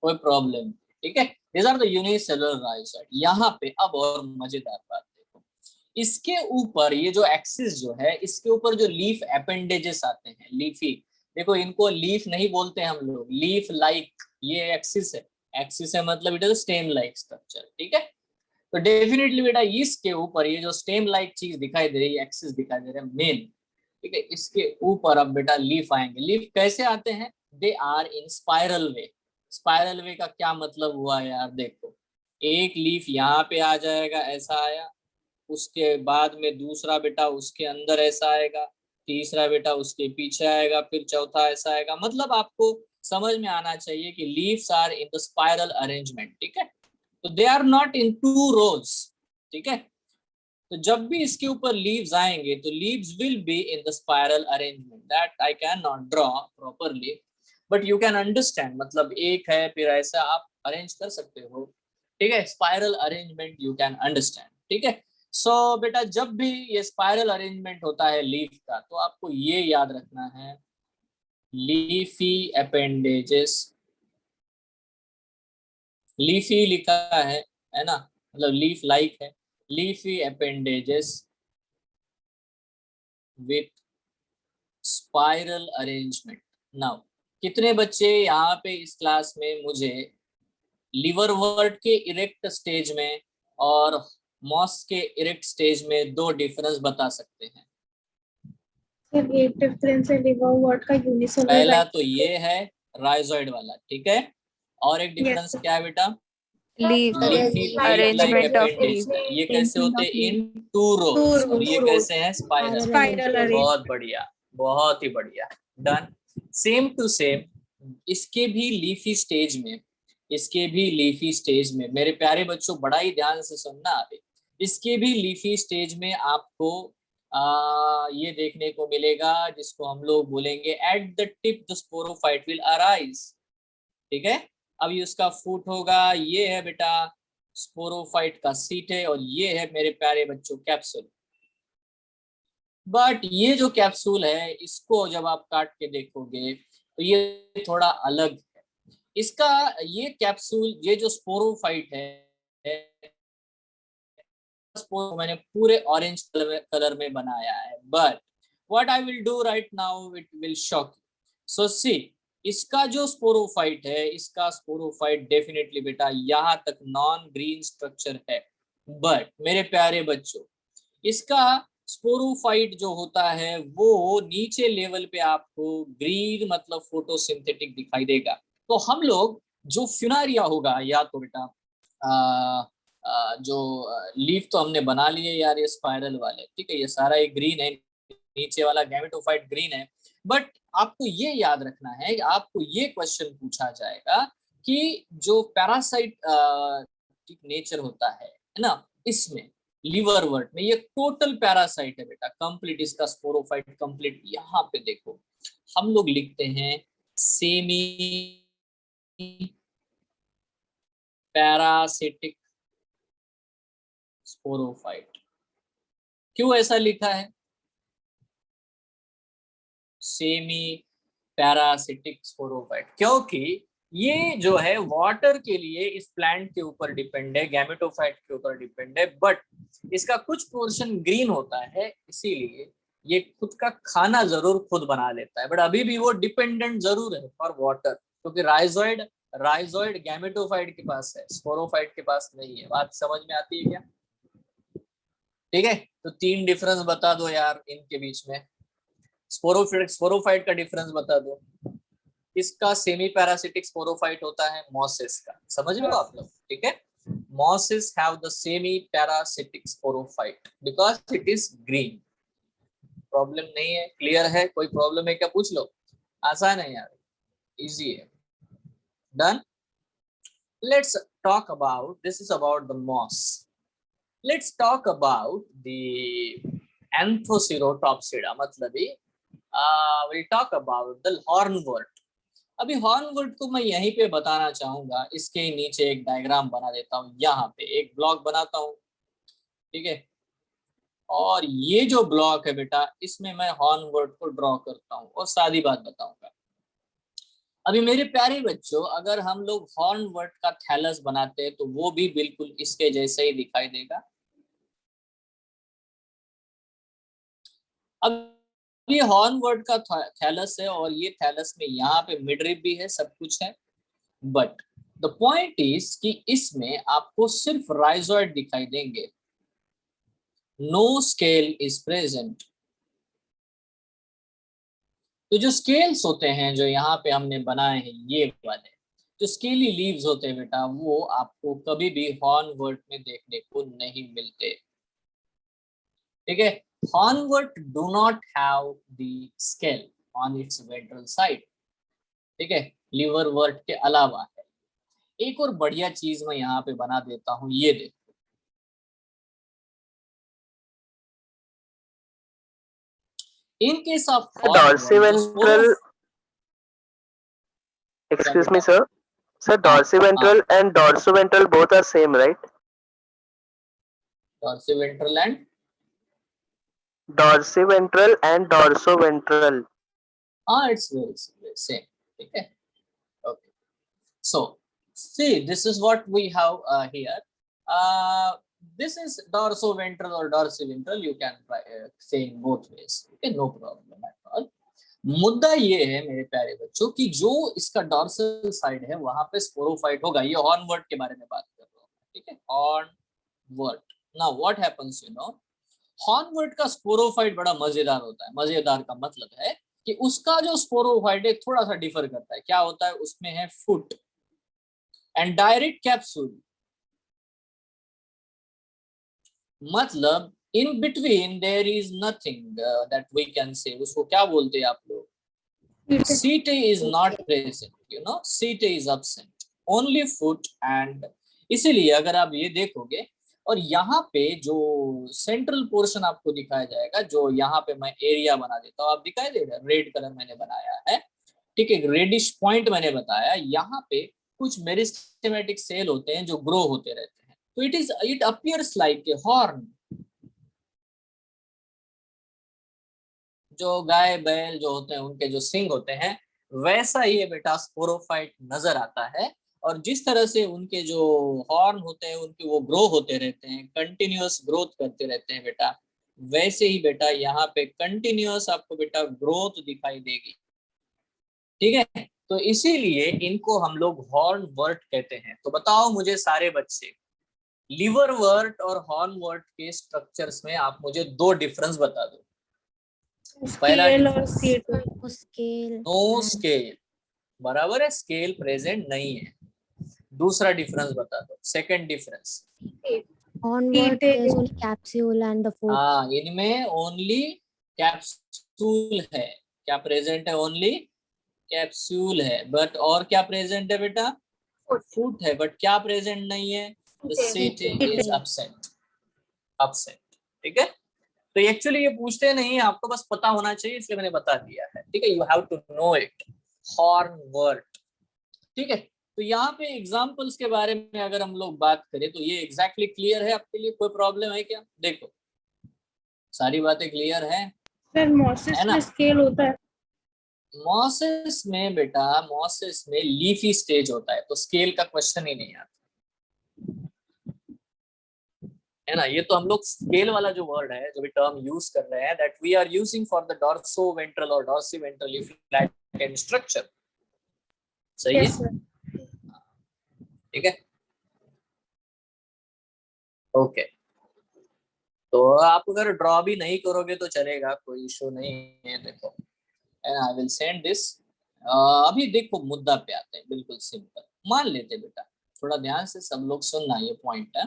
कोई प्रॉब्लम, ठीक है। This are the unicellular rhizoid. यहाँ पे अब और मजेदार बात देखो, इसके ऊपर ये जो एक्सिस जो है, इसके ऊपर जो लीफ अपेंडेजेस आते हैं, लीफी, देखो इनको लीफ नहीं बोलते हम लोग, लीफ लाइक, ये एक्सिस है। एक्सिस है मतलब it is stem like structure, ठीक है। तो डेफिनेटली बेटा इसके ऊपर ये जो स्टेम लाइक चीज दिखाई दे रही है, एक्सिस दिखाई दे रहा है मेन, ठीक है, इसके ऊपर अब बेटा लीफ आएंगे। लीफ कैसे आते हैं, they are in spiral way. Spiral way का क्या मतलब हुआ यार, देखो एक लीफ यहाँ पे आ जाएगा, ऐसा आया, उसके बाद में दूसरा बेटा उसके अंदर ऐसा आएगा, तीसरा बेटा उसके पीछे आएगा, फिर चौथा ऐसा आएगा। मतलब आपको समझ में आना चाहिए कि leaves are in the spiral arrangement, ठीक है। तो they are not in two rows, ठीक है। तो जब भी इसके ऊपर लीव्स आएंगे तो leaves will be in the spiral arrangement, that I can not draw properly but you can understand. मतलब एक है, फिर ऐसा आप अरेंज कर सकते हो, ठीक है। Spiral arrangement you can understand, ठीक है। सो बेटा जब भी ये स्पाइरल अरेंजमेंट होता है लीफ का, तो आपको ये याद रखना है, लीफी अपेंडेजेस, लीफी लिखा है ना, मतलब लीफ लाइक है, leafy appendages with spiral arrangement. Now कितने बच्चे यहाँ पे इस क्लास में मुझे लिवरवर्ट के इरेक्ट स्टेज में और मॉस के इरेक्ट स्टेज में दो डिफरेंस बता सकते हैं? सर एक डिफरेंस है लिवरवर्ट का यूनिसेलुलर। पहला तो ये है राइजोइड वाला, ठीक है, और एक डिफरेंस क्या है बेटा, leaf leafy arrangement of appendage. Leaf. ये कैसे होते हैं, इन टू रोज, और ये कैसे हैं, स्पाइरल। स्पाइरल बहुत बढ़िया, बहुत ही बढ़िया, डन। सेम टू सेम इसके भी लीफी स्टेज में, इसके भी लीफी स्टेज में, मेरे प्यारे बच्चों बड़ा ही ध्यान से सुनना अभी, इसके भी लीफी स्टेज में आपको ये देखने को मिलेगा जिसको हम लोग बोलेंगे at the tip the sporophyte will arise, ठीक है। अभी उसका फूट होगा, ये है बेटा स्पोरोफाइट का सीट है, और ये है मेरे प्यारे बच्चों कैप्सूल। बट ये जो कैप्सूल है इसको जब आप काट के देखोगे तो ये थोड़ा अलग है। इसका ये कैप्सूल, ये जो स्पोरोफाइट है, मैंने पूरे ऑरेंज कलर में बनाया है, but what I will do right now, it will shock. So see, इसका जो स्पोरोफाइट है, इसका स्पोरोफाइट डेफिनेटली बेटा यहाँ तक नॉन ग्रीन स्ट्रक्चर है, बट मेरे प्यारे बच्चों इसका स्पोरोफाइट जो होता है वो नीचे लेवल पे आपको ग्रीन मतलब फोटोसिंथेटिक दिखाई देगा। तो हम लोग जो फ्यूनारिया होगा, या तो बेटा जो लीफ तो हमने बना लिए यार ये स्पाइरल वाले, ठीक है, ये सारा एक ग्रीन है, नीचे वाला गैमेटोफाइट ग्रीन है। बट आपको ये याद रखना है, आपको ये क्वेश्चन पूछा जाएगा कि जो पैरासाइट नेचर होता है ना, इसमें लिवरवर्ट में ये टोटल पैरासाइट है बेटा, कंप्लीट इसका स्पोरोफाइट कंप्लीट। यहाँ पे देखो हम लोग लिखते हैं सेमी पैरासिटिक स्पोरोफाइट। क्यों ऐसा लिखा है, सेमी पैरासिटिक स्पोरोफाइट? क्योंकि ये जो है वाटर के लिए इस प्लांट के ऊपर डिपेंड है, गैमेटोफाइट के ऊपर डिपेंड है, बट इसका कुछ पोर्शन ग्रीन होता है, इसीलिए ये खुद का खाना जरूर खुद बना लेता है, बट अभी भी वो डिपेंडेंट जरूर है फॉर वाटर, क्योंकि राइजोइड गैमेटोफाइट के पास है, स्पोरोफाइट के पास नहीं है। बात समझ में आती है क्या? ठीक है, तो तीन डिफरेंस बता दो यार इनके बीच में। स्पोरोफाइट का डिफरेंस बता दो। इसका सेमी पैरासिटिक स्पोरोफाइट होता है मॉसेस का, समझ लो आप लोग, ठीक है। Mosses have the semi parasitic sporophyte because it is green. Problem नहीं है, क्लियर है? कोई प्रॉब्लम है क्या, पूछ लो, आसान है यार, इजी है। Done. Let's talk about, this is about the moss. Let's talk about the anthocerotopsida, मतलब will talk about the hornwort. अभी हॉर्न वर्ड को मैं यहीं पे बताना चाहूंगा, इसके नीचे एक डायग्राम बना देता हूँ, यहाँ पे एक ब्लॉक बनाता हूँ, ठीक है। और ये जो ब्लॉक है बेटा, इसमें मैं हॉर्न वर्ड को ड्रॉ करता हूँ और सादी बात बताऊंगा। अभी मेरे प्यारे बच्चों, अगर हम लोग हॉर्न वर्ड का थैलस बनाते हैं तो वो भी बिल्कुल इसके जैसे ही दिखाई देगा। अब ये हॉर्न वर्ड का थैलस है और ये थैलस में यहाँ पे मिडरिब भी है, सब कुछ है। बट द पॉइंट इज कि इसमें आपको सिर्फ राइजॉइड दिखाई देंगे, नो स्केल इज प्रेजेंट। तो जो स्केल्स होते हैं जो यहाँ पे हमने बनाए हैं, ये वाले जो स्केली लीव्स होते हैं बेटा, वो आपको कभी भी हॉर्न वर्ड में देखने को नहीं मिलते, ठीक है। Horn word do not have the scale on it's ventral side, ठीक है, लिवर वर्ड के अलावा है। एक और बढ़िया चीज मैं यहाँ पे बना देता हूँ, ये देखो, इन case of dorsiventral, excuse me sir, dorsiventral and dorsoventral both are same, right? dorsiventral and Dorsiventral and dorsoventral. it's very same, ठीक है। Okay, so see, this is what we have here. This is dorsoventral or dorsiventral, you can say in both ways, okay, no problem at all. मुद्दा ये है मेरे प्यारे बच्चों कि जो इसका डॉर्सल साइड है वहां पे स्पोरोफाइट होगा। ये हॉर्न वर्ड के बारे में बात कर रहा हूँ, ठीक है, horn word. Now what happens, you know, horn word का स्पोरोफाइट बड़ा मजेदार होता है। मजेदार का मतलब है कि उसका जो स्पोरोफाइट है थोड़ा सा डिफर करता है। क्या होता है, उसमें है फुट एंड डायरेक्ट कैप्सूल, मतलब in between there is nothing that we can say. उसको क्या बोलते हैं आप लोग, seta is not present, you know, seta is absent, only foot and. इसीलिए अगर आप ये देखोगे और यहाँ पे जो सेंट्रल पोर्शन आपको दिखाया जाएगा, जो यहाँ पे मैं एरिया बना देता हूँ, आप दिखाई दे रहा है, रेड कलर मैंने बनाया है, ठीक है, रेडिश पॉइंट मैंने बताया। यहाँ पे कुछ मेरिस्टेमेटिक सेल होते हैं जो ग्रो होते रहते हैं, तो it appears like a horn. जो गाय बैल जो होते हैं उनके जो सिंग होते हैं, वैसा ये बेटा स्पोरोफाइट नजर आता है। और जिस तरह से उनके जो हॉर्न होते हैं उनके वो ग्रो होते रहते हैं, कंटिन्यूअस ग्रोथ करते रहते हैं बेटा, वैसे ही बेटा यहाँ पे कंटिन्यूअस आपको बेटा ग्रोथ दिखाई देगी, ठीक है। तो इसीलिए इनको हम लोग हॉर्न वर्ट कहते हैं। तो बताओ मुझे सारे बच्चे, लिवर वर्ट और हॉर्न वर्ट के स्ट्रक्चर्स में आप मुझे दो डिफरेंस बता दो। पहला स्केल और difference, seta. No scale. No scale, बराबर है, स्केल प्रेजेंट नहीं है। दूसरा डिफरेंस बता दो, second difference. Onward, there's only capsule and the foot. हाँ, इनमें ओनली कैप्सूल है। क्या प्रेजेंट है, ओनली कैप्सूल है। बट और क्या प्रेजेंट है बेटा, फुट है, बट क्या प्रेजेंट नहीं है, the seat is absent, absent, ठीक है। तो एक्चुअली ये पूछते नहीं है, आपको बस पता होना चाहिए, इसलिए मैंने बता दिया है, ठीक है। You have to know it, hornwort, ठीक है। तो यहाँ पे एग्जाम्पल्स के बारे में अगर हम लोग बात करें तो ये एग्जैक्टली क्लियर है आपके लिए, कोई प्रॉब्लम है क्या? देखो सारी बातें क्लियर है, सर मोसिस है ना। में स्केल होता है। मॉसिस में बेटा, मॉसिस में लीफी स्टेज होता है, तो स्केल का क्वेश्चन ही नहीं आता, है ना। ये तो हम लोग स्केल वाला जो वर्ड है, जो भी टर्म यूज कर रहे हैं, that we are using for the dorsoventral और डॉर्सिवेंट्रल लीफी फ्लैटेंड स्ट्रक्चर, सही है, यस सर। ठीक है, ओके। तो आप अगर ड्रॉ भी नहीं करोगे तो चलेगा, कोई इशू नहीं है। देखो and I will send this. अभी देखो मुद्दा पे आते हैं, बिल्कुल सिंपल मान लेते बेटा, थोड़ा ध्यान से सब लोग सुनना, ये पॉइंट है,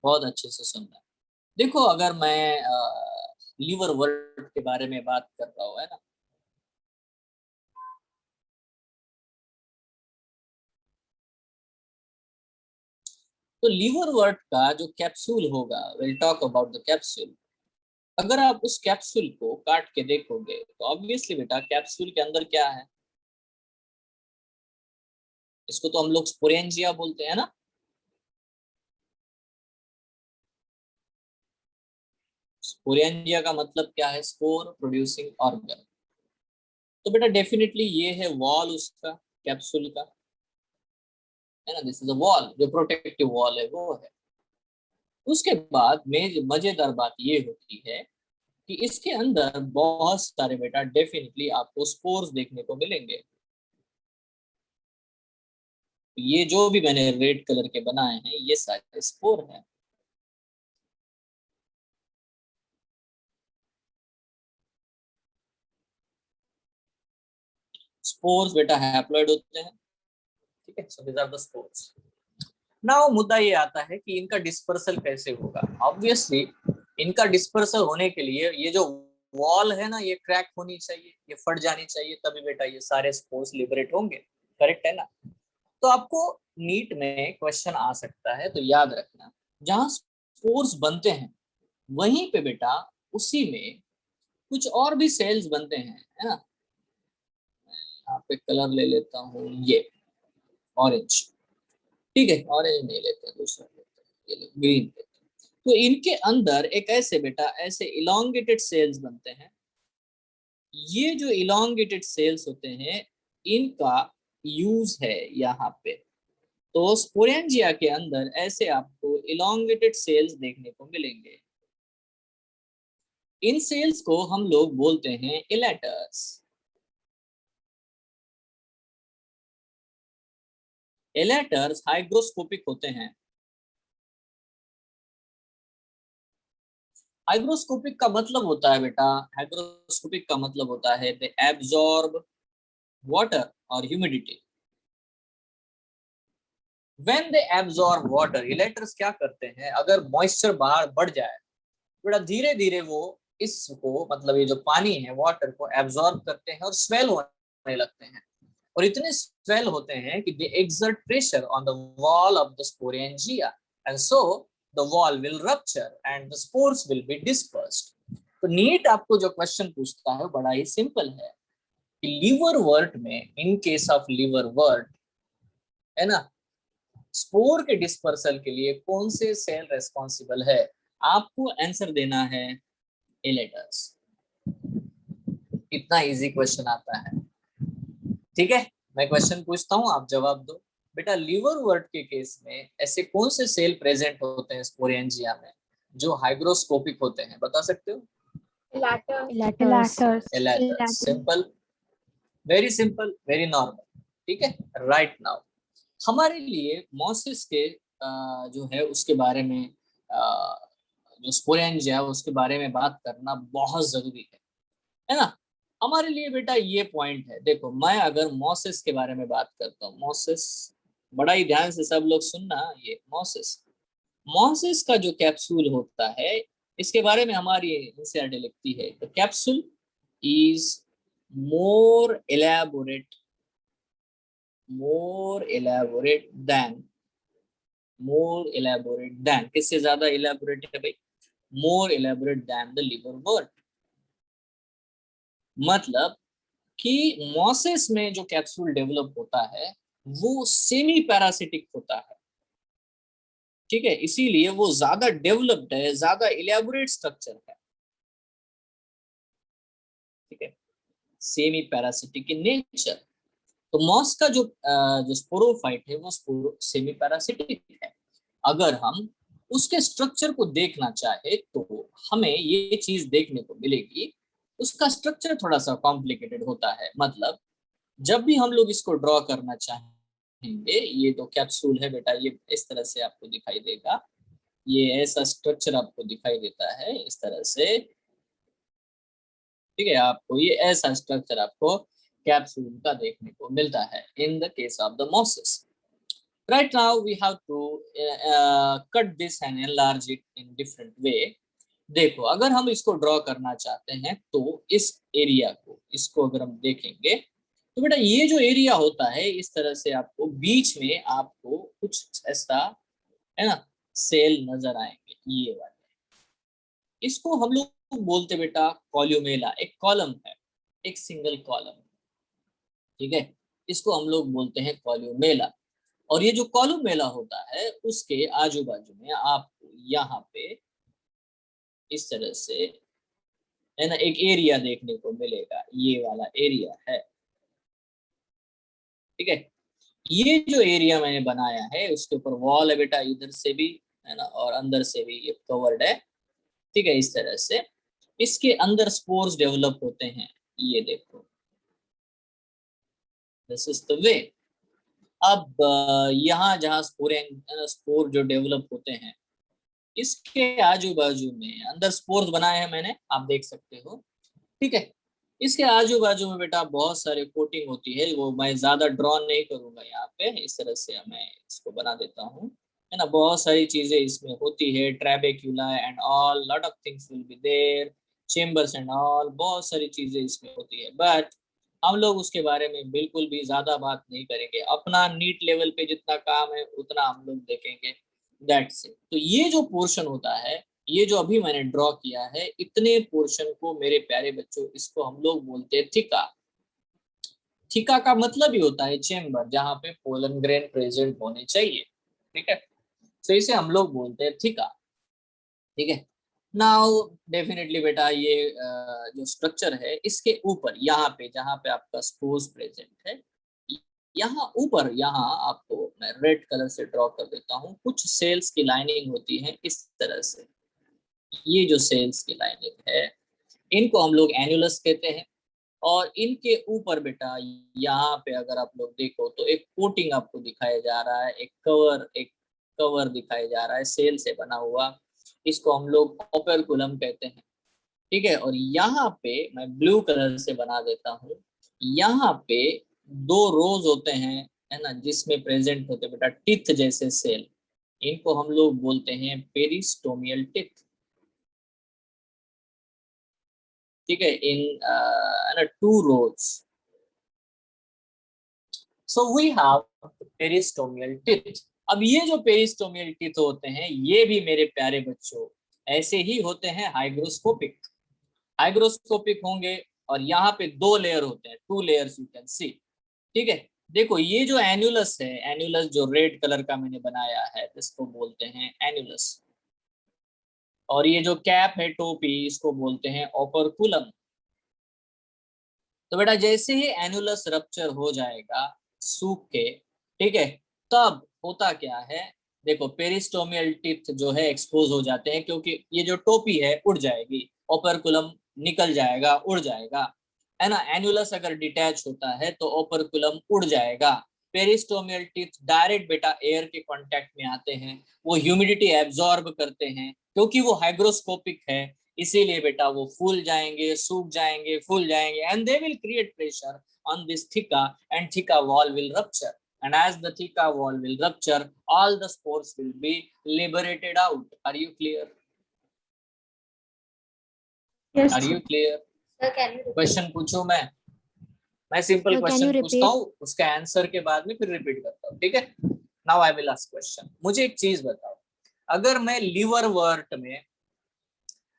बहुत अच्छे से सुनना। देखो अगर मैं लीवर वर्ड के बारे में बात कर रहा हूँ, है ना, तो लीवर वर्ड का जो कैप्सूल होगा, will talk about the capsule. अगर आप उस कैप्सूल को काट के देखोगे तो ऑब्वियसली बेटा कैप्सूल के अंदर क्या है, इसको तो हम लोग स्पोरेंजिया बोलते हैं ना। स्पोरेंजिया का मतलब क्या है, स्पोर प्रोड्यूसिंग ऑर्गन। तो बेटा डेफिनेटली ये है वॉल उसका, कैप्सूल का, है ना। दिस इज अ वॉल, जो प्रोटेक्टिव वॉल है वो है। उसके बाद में मजेदार बात ये होती है कि इसके अंदर बहुत सारे बेटा डेफिनेटली आपको स्पोर्स देखने को मिलेंगे। ये जो भी मैंने रेड कलर के बनाए हैं ये सारे स्पोर हैं। स्पोर्स बेटा हैप्लॉइड होते हैं, ठीक है। So these are the spores. Now मुद्दा ये आता है कि इनका डिस्पर्सल कैसे होगा। ऑब्वियसली इनका डिस्पर्सल होने के लिए ये जो वॉल है ना ये क्रैक होनी चाहिए, ये फट जानी चाहिए, तभी बेटा ये सारे स्पोर्स लिबरेट होंगे, करेक्ट है ना। तो आपको नीट में क्वेश्चन आ सकता है, तो याद रखना जहां स्पोर्स बनते हैं वहीं पे बेटा उसी में कुछ और भी सेल्स बनते हैं, है ना। यहाँ पे कलर ले लेता हूँ, ये ऑरेंज, ठीक है। ऑरेंज नहीं लेते हैं, दूसरा लेते हैं, ये ग्रीन लेते हैं। तो इनके अंदर एक ऐसे बेटा ऐसे इलोंगेटेड सेल्स बनते हैं। ये जो इलोंगेटेड सेल्स होते हैं इनका यूज है यहाँ पे। तो स्पोरेंजिया के अंदर ऐसे आपको इलोंगेटेड सेल्स देखने को मिलेंगे। इन सेल्स को हम लोग बोलते हैं इलेटर्स। इलेटर्स हाइग्रोस्कोपिक होते हैं। हाइग्रोस्कोपिक का मतलब होता है बेटा, हाइग्रोस्कोपिक का मतलब होता है दे एब्जॉर्ब वाटर और humidity. When they absorb water, electors क्या करते हैं, अगर मॉइस्चर बाहर बढ़ जाए बड़ा धीरे धीरे वो इसको मतलब ये जो पानी है वाटर को एब्जॉर्ब करते हैं और स्वेल होने लगते हैं। और इतने स्वेल होते हैं कि they exert pressure on the wall of the sporangia and so the wall will rupture and the spores will be dispersed. तो नीट आपको जो क्वेश्चन पूछता है बड़ा ही सिंपल है कि लीवरवर्ट में, इन केस ऑफ लीवरवर्ट, है ना, स्पोर के डिस्पर्सल के लिए कौन से सेल रेस्पॉन्सिबल है, आपको आंसर देना है इलेटर्स। इतना इजी क्वेश्चन आता है, ठीक है। मैं क्वेश्चन पूछता हूँ, आप जवाब दो। बेटा लीवरवर्ट के केस में ऐसे कौन से सेल प्रेजेंट होते हैं स्पोरेंजिया में जो हाइग्रोस्कोपिक होते हैं, बता सकते हो? इलेटर्स। इलेटर्स, simple, very simple, very normal, ठीक है। राइट नाउ हमारे लिए मॉसिस के जो है उसके बारे में जो स्पोरेंजिया है उसके बारे में बात करना बहुत जरूरी है ना। हमारे लिए बेटा ये पॉइंट है, देखो मैं अगर मॉसिस के बारे में बात करता हूँ, मॉसिस बड़ा ही ध्यान से सब लोग सुनना, ये मॉसिस, मॉसिस का जो कैप्सूल होता है इसके बारे में हमारी एनसीईआरटी लिखती है, the capsule is more elaborate than, किससे ज्यादा elaborate है भाई, more elaborate than the liverwort। मतलब कि मॉसिस में जो कैप्सूल डेवलप होता है वो सेमी पैरासिटिक होता है, ठीक है। इसीलिए वो ज्यादा डेवलप्ड है, ज्यादा इलेबोरेट स्ट्रक्चर है, ठीक है, सेमी पैरासिटिक इन नेचर। तो मॉस का जो स्पोरोफाइट है वो सेमी पैरासिटिक है। अगर हम उसके स्ट्रक्चर को देखना चाहे तो हमें ये चीज देखने को मिलेगी, उसका स्ट्रक्चर थोड़ा सा कॉम्प्लिकेटेड होता है। मतलब जब भी हम लोग इसको ड्रॉ करना चाहेंगे, ये तो कैप्सूल है बेटा, ये इस तरह से आपको दिखाई देगा, ये ऐसा स्ट्रक्चर आपको दिखाई देता है इस तरह से, ठीक है। आपको ये ऐसा स्ट्रक्चर आपको कैप्सूल का देखने को मिलता है in the case of the mosses. Right now we have to cut this and enlarge it in different way। देखो अगर हम इसको ड्रॉ करना चाहते हैं तो इस एरिया को, इसको अगर हम देखेंगे तो बेटा ये जो एरिया होता है इस तरह से आपको बीच में आपको कुछ ऐसा, है ना, सेल नजर आएंगे, ये वाले, इसको हम लोग बोलते बेटा कॉल्यूमेला, एक कॉलम है, एक सिंगल कॉलम, ठीक है, इसको हम लोग बोलते हैं कॉल्यूमेला। और ये जो कॉल्यूमेला होता है उसके आजू बाजू में आपको यहाँ पे इस तरह से, है ना, एक एरिया देखने को मिलेगा, ये वाला एरिया है, ठीक है। ये जो एरिया मैंने बनाया है उसके ऊपर वॉल है बेटा, इधर से भी, है ना, और अंदर से भी ये कवर्ड है, ठीक है, इस तरह से। इसके अंदर स्पोर्स डेवलप होते हैं, ये देखो, दिस इज द वे। अब यहाँ जहाँ स्पोर जो डेवलप होते हैं, इसके आजू बाजू में अंदर स्पोर्स बनाए हैं मैंने, आप देख सकते हो, ठीक है। इसके आजू बाजू में बेटा बहुत सारे कोटिंग होती है, वो मैं ज्यादा ड्रॉ नहीं करूंगा यहाँ पे, इस तरह से मैं इसको बना देता हूँ, है ना। बहुत सारी चीजें इसमें होती है, trabecula and all, lot of things will be there, chambers and all, बहुत सारी चीजें इसमें होती है। बट हम लोग उसके बारे में बिल्कुल भी ज्यादा बात नहीं करेंगे, अपना नीट लेवल पे जितना काम है उतना हम लोग देखेंगे, दैट्स इट। तो ये जो पोर्शन होता है, ये जो अभी मैंने ड्रॉ किया है, इतने पोर्शन को मेरे प्यारे बच्चों, इसको हम लोग बोलते हैं थिका। थिका का मतलब ही होता है चेम्बर, जहां पे पोलन ग्रेन प्रेजेंट होने चाहिए, ठीक है। तो इसे हम लोग बोलते हैं थिका, ठीक है। नाउ डेफिनेटली बेटा ये जो स्ट्रक्चर है, इसके ऊपर यहाँ पे जहाँ पे आपका स्पोर्स प्रेजेंट है, यहाँ ऊपर, यहाँ आपको मैं रेड कलर से ड्रॉ कर देता हूँ, कुछ सेल्स की लाइनिंग होती है इस तरह से। ये जो सेल्स की लाइनिंग है, इनको हम लोग एन्युलस कहते हैं। और इनके ऊपर बेटा यहाँ पे अगर आप लोग देखो तो एक कोटिंग आपको दिखाया जा रहा है, एक कवर दिखाया जा रहा है सेल से बना हुआ, इसको हम लोग ओपेरकुलम कहते हैं, ठीक है। और यहाँ पे मैं ब्लू कलर से बना देता हूँ, यहाँ पे दो रोज होते हैं, है ना, जिसमें प्रेजेंट होते बेटा टिथ जैसे सेल, इनको हम लोग बोलते हैं पेरिस्टोमियल टिथ, ठीक है, in two rows. So we have peristomial teeth. अब ये जो पेरिस्टोमियल टिथ होते हैं, ये भी मेरे प्यारे बच्चों ऐसे ही होते हैं हाइग्रोस्कोपिक, हाइग्रोस्कोपिक होंगे। और यहाँ पे दो लेयर होते हैं, two layers you can see, ठीक है। देखो ये जो एन्युलस है, एन्युलस जो रेड कलर का मैंने बनाया है, इसको बोलते हैं एन्युलस। और ये जो कैप है, टोपी, इसको बोलते हैं ओपर्कुलम। तो बेटा जैसे ही एन्युलस रप्चर हो जाएगा सूख के, ठीक है, तब होता क्या है, देखो पेरिस्टोमियल टिथ जो है एक्सपोज हो जाते हैं, क्योंकि ये जो टोपी है उड़ जाएगी, ओपर्कुलम निकल जाएगा, उड़ जाएगा, है ना। एन्युलस अगर डिटैच होता है तो ओपर्कुलम उड़ जाएगा। पेरिस्टोमियल टिथ डायरेक्ट बेटा एयर के कांटेक्ट में आते हैं, वो ह्यूमिडिटी एब्जॉर्ब करते हैं, क्योंकि वो हाइग्रोस्कोपिक है, इसीलिए बेटा वो फूल जाएंगे, सूख जाएंगे, फूल जाएंगे, and they will create pressure on this theca, and theca wall will rupture, and as the theca wall will rupture, all the spores will be liberated out. Are you clear? Yes. Are you clear? Sir, can you repeat? Question पूछूं मैं simple Sir, can question you पूछता repeat? हूँ, उसका आंसर के बाद में फिर रिपीट करता हूँ, ठीक है। Now I will ask question. मुझे एक चीज बताओ, अगर मैं लिवरवर्ट में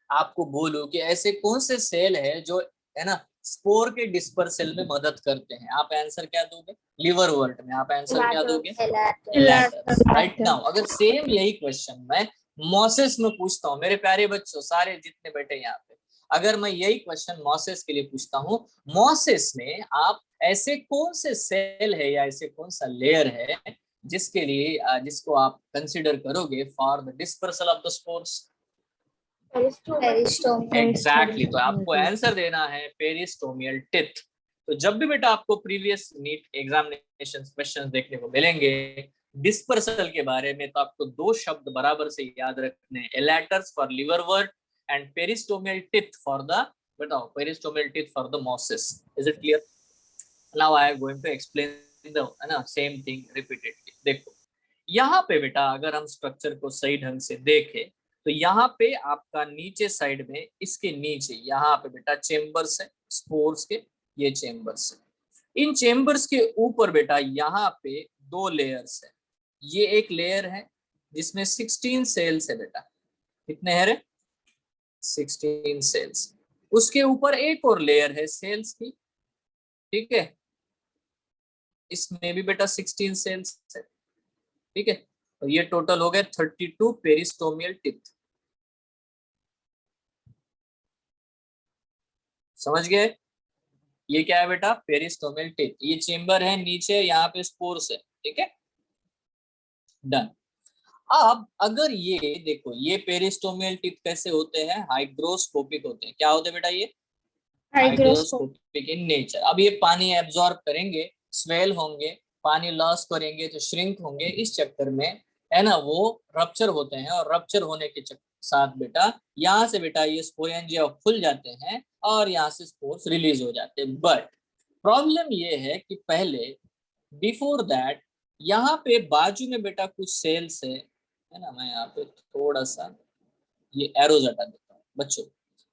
आपको बोलूं कि ऐसे कौन से सेल है जो, है ना, स्पोर के डिस्पर्सल में मदद करते हैं, आप आंसर क्या दोगे? लिवरवर्ट में आप आंसर क्या दोगे? इलेटर्स, राइट। नाउ अगर सेम यही क्वेश्चन मैं मॉसेस में पूछता हूँ, मेरे प्यारे बच्चों सारे जितने बैठे यहाँ पे, अगर मैं यही क्वेश्चन मॉसेस के लिए पूछता हूँ, मॉसेस में आप ऐसे कौन से सेल है या ऐसे कौन सा लेयर है जिसके लिए जिसको आप कंसिडर करोगे for the dispersal of the spores? Exactly, तो आपको आंसर देना है पेरिस्टोमियल टिथ। तो जब भी बेटा आपको प्रीवियस नीट एग्जामिनेशन क्वेश्चंस देखने को मिलेंगे डिस्पर्सल के बारे में, तो आपको दो शब्द बराबर से याद रखने हैं, elaters for liverwort and peristomial teeth for the, बताओ, peristomial teeth for the mosses. Is it clear? Now I am going to explain the same thing repeatedly. देखो यहाँ पे बेटा अगर हम स्ट्रक्चर को सही ढंग से देखें तो यहाँ पे आपका नीचे साइड में, इसके नीचे यहाँ पे बेटा चेम्बर्स है स्पोर्स के, ये चेम्बर्स है। इन चेम्बर्स के ऊपर बेटा यहाँ पे दो लेयर्स है। ये एक लेयर है जिसमें 16 सेल्स है बेटा, कितने हैं रे? 16 सेल्स, उसके ऊपर एक और लेयर है सेल्स की, ठीक है, इसमें भी बेटा 16 सेल्स है, ठीक है, तो ये टोटल हो गए 32 पेरिस्टोमियल टिप। समझ गए? ये क्या है बेटा? पेरिस्टोमियल टिप। ये चेम्बर है नीचे, यहाँ पे स्पोर्स है, ठीक है, डन। अब अगर ये देखो, ये पेरिस्टोमियल टिप कैसे होते हैं? हाइग्रोस्कोपिक होते हैं। क्या होते हैं बेटा? ये हाइग्रोस्कोप। Hygroscopic in nature. अब ये पानी एब्जॉर्ब करेंगे, स्वेल होंगे, पानी लॉस करेंगे तो श्रिंक होंगे, इस चक्कर में है ना वो रप्चर होते हैं, और रप्चर होने के साथ बेटा यहाँ से बेटा ये स्पोरेंजिया खुल जाते हैं और यहाँ से स्पोर्स रिलीज हो जाते हैं। बट प्रॉब्लम ये है कि पहले बिफोर दैट यहाँ पे बाजू में बेटा कुछ सेल्स है ना, मैं यहाँ पे थोड़ा सा ये एरोज हटा देता हूँ बच्चों।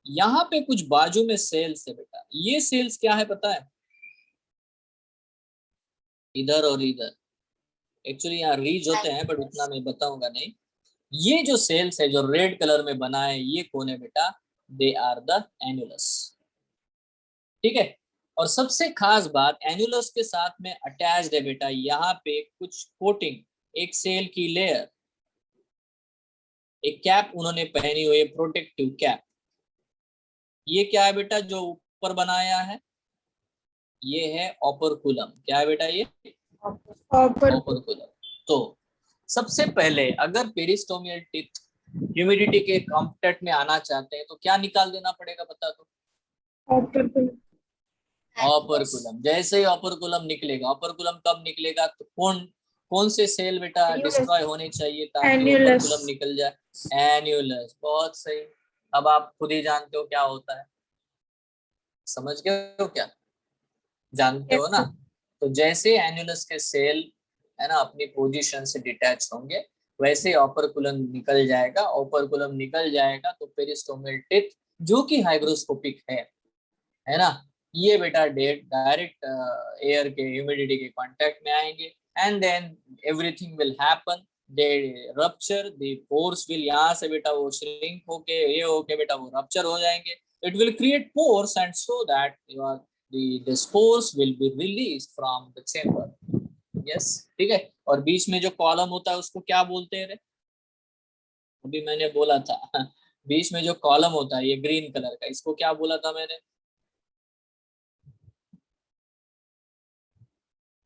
यहाँ पे कुछ बाजू में सेल्स है बेटा, ये सेल्स क्या है पता है? इधर और इधर, एक्चुअली यहाँ रीज होते हैं बट उतना मैं बताऊंगा नहीं। ये जो सेल्स है जो रेड कलर में बना है, ये कौन है बेटा? दे आर द एन्युलस, ठीक है। और सबसे खास बात, एन्युलस के साथ में अटैच्ड है बेटा यहाँ पे कुछ कोटिंग, एक सेल की लेयर, एक कैप उन्होंने पहनी हुई है, प्रोटेक्टिव कैप। ये क्या है बेटा जो ऊपर बनाया है? ये है ओपरकुलम। क्या है बेटा ये? ओपरकुलम। तो सबसे पहले अगर पेरिस्टोमियल टिप ह्यूमिडिटी के कांटेक्ट में आना चाहते हैं तो क्या निकाल देना पड़ेगा बता दो? ओपरकुलम। जैसे ही ओपरकुलम निकलेगा, ओपरकुलम कब निकलेगा? तो कौन से सेल बेटा डिस्ट्रॉय होने चाहिए ताकि ओपरकुलम निकल जाए? एन्युलस। बहुत सही। अब आप खुद ही जानते हो क्या होता है, समझ गए हो क्या? जानते हो ना? तो जैसे एन्युलस के सेल है ना अपनी पोजीशन से डिटैच होंगे, वैसे ओपरकुलम निकल जाएगा। ओपरकुलम निकल जाएगा तो पेरिस्टोमियल टिप जो कि हाइग्रोस्कोपिक है ना, ये बेटा डायरेक्ट एयर के ह्यूमिडिटी के कांटेक्ट में आएंगे, and then everything will happen, they rupture, the pores will, यहाँ से बेटा वो श्रिंक होके ये होके बेटा वो रप्चर हो जाएंगे। It will create pores and so that your the spores will be released from the chamber. yes, ठीक है। और बीच में जो कॉलम होता है उसको क्या बोलते हैं रे? अभी मैंने बोला था बीच में जो कॉलम होता है ये ग्रीन कलर का, इसको क्या बोला था मैंने?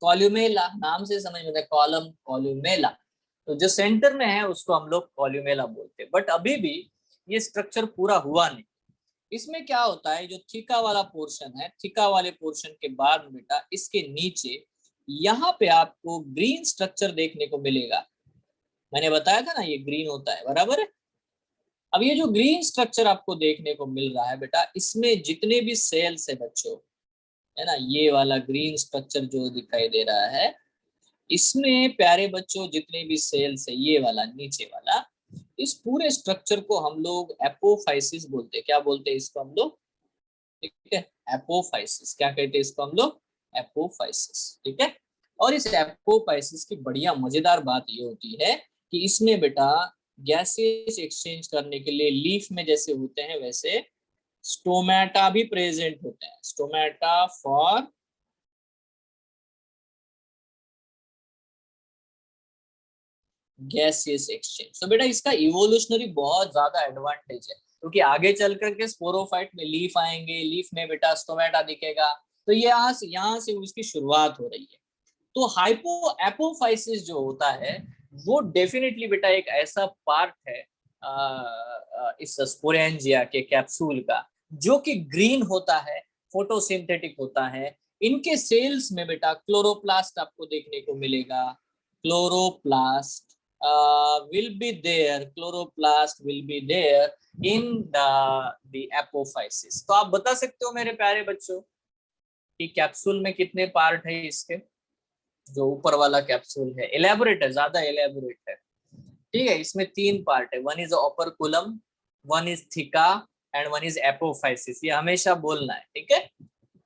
कॉल्यूमेला। नाम से समझ में कॉलम, कॉल्यूमेला। तो जो सेंटर में है उसको हम लोग कॉल्यूमेला बोलते हैं। बट अभी भी ये स्ट्रक्चर पूरा हुआ नहीं। इसमें क्या होता है, जो थीका वाला पोर्शन है, थीका वाले पोर्शन के बाद बेटा इसके नीचे यहाँ पे आपको ग्रीन स्ट्रक्चर देखने को मिलेगा। मैंने बताया था ना ये ग्रीन होता है, बराबर है। अब ये जो ग्रीन स्ट्रक्चर आपको देखने को मिल रहा है बेटा, इसमें जितने भी सेल्स है बच्चों, है ना, ये वाला ग्रीन स्ट्रक्चर जो दिखाई दे रहा है, इसमें प्यारे बच्चों जितने भी सेल्स है, ये वाला नीचे वाला, इस पूरे स्ट्रक्चर को हम लोग एपोफाइसिस बोलते हैं। क्या बोलते हैं इसको हम लोग? ठीक है, एपोफाइसिस। क्या कहते हैं इसको हम लोग? एपोफाइसिस, ठीक है। और इस एपोफाइसिस की बढ़िया मजेदार बात ये होती है कि इसमें बेटा गैसेस एक्सचेंज करने के लिए लीफ में जैसे होते हैं वैसे स्टोमेटा भी प्रेजेंट होते हैं। Stomata for gaseous exchange. तो बेटा इसका इवोल्यूशनरी बहुत ज्यादा एडवांटेज है, क्योंकि आगे चल करके स्पोरोफाइट में लीफ आएंगे, लीफ में बेटा स्टोमेटा दिखेगा, तो ये यहाँ से उसकी शुरुआत हो रही है। तो हाइपो एपोफाइसिस जो होता है वो डेफिनेटली बेटा एक ऐसा पार्ट है इस स्पोरेंजिया के कैप्सूल का जो कि ग्रीन होता है, फोटोसिंथेटिक होता है। इनके सेल्स में बेटा क्लोरोप्लास्ट आपको देखने को मिलेगा। Chloroplast will be there, chloroplast will be there in the apophysis। तो आप बता सकते हो मेरे प्यारे बच्चों कि कैप्सूल में कितने पार्ट है इसके? जो ऊपर वाला कैप्सूल है एलेबोरेट है, ज्यादा एलेबोरेट है, ठीक है। इसमें 3 पार्ट है, one is operculum, one is theca and one is apophysis. ये हमेशा बोलना है, ठीक है।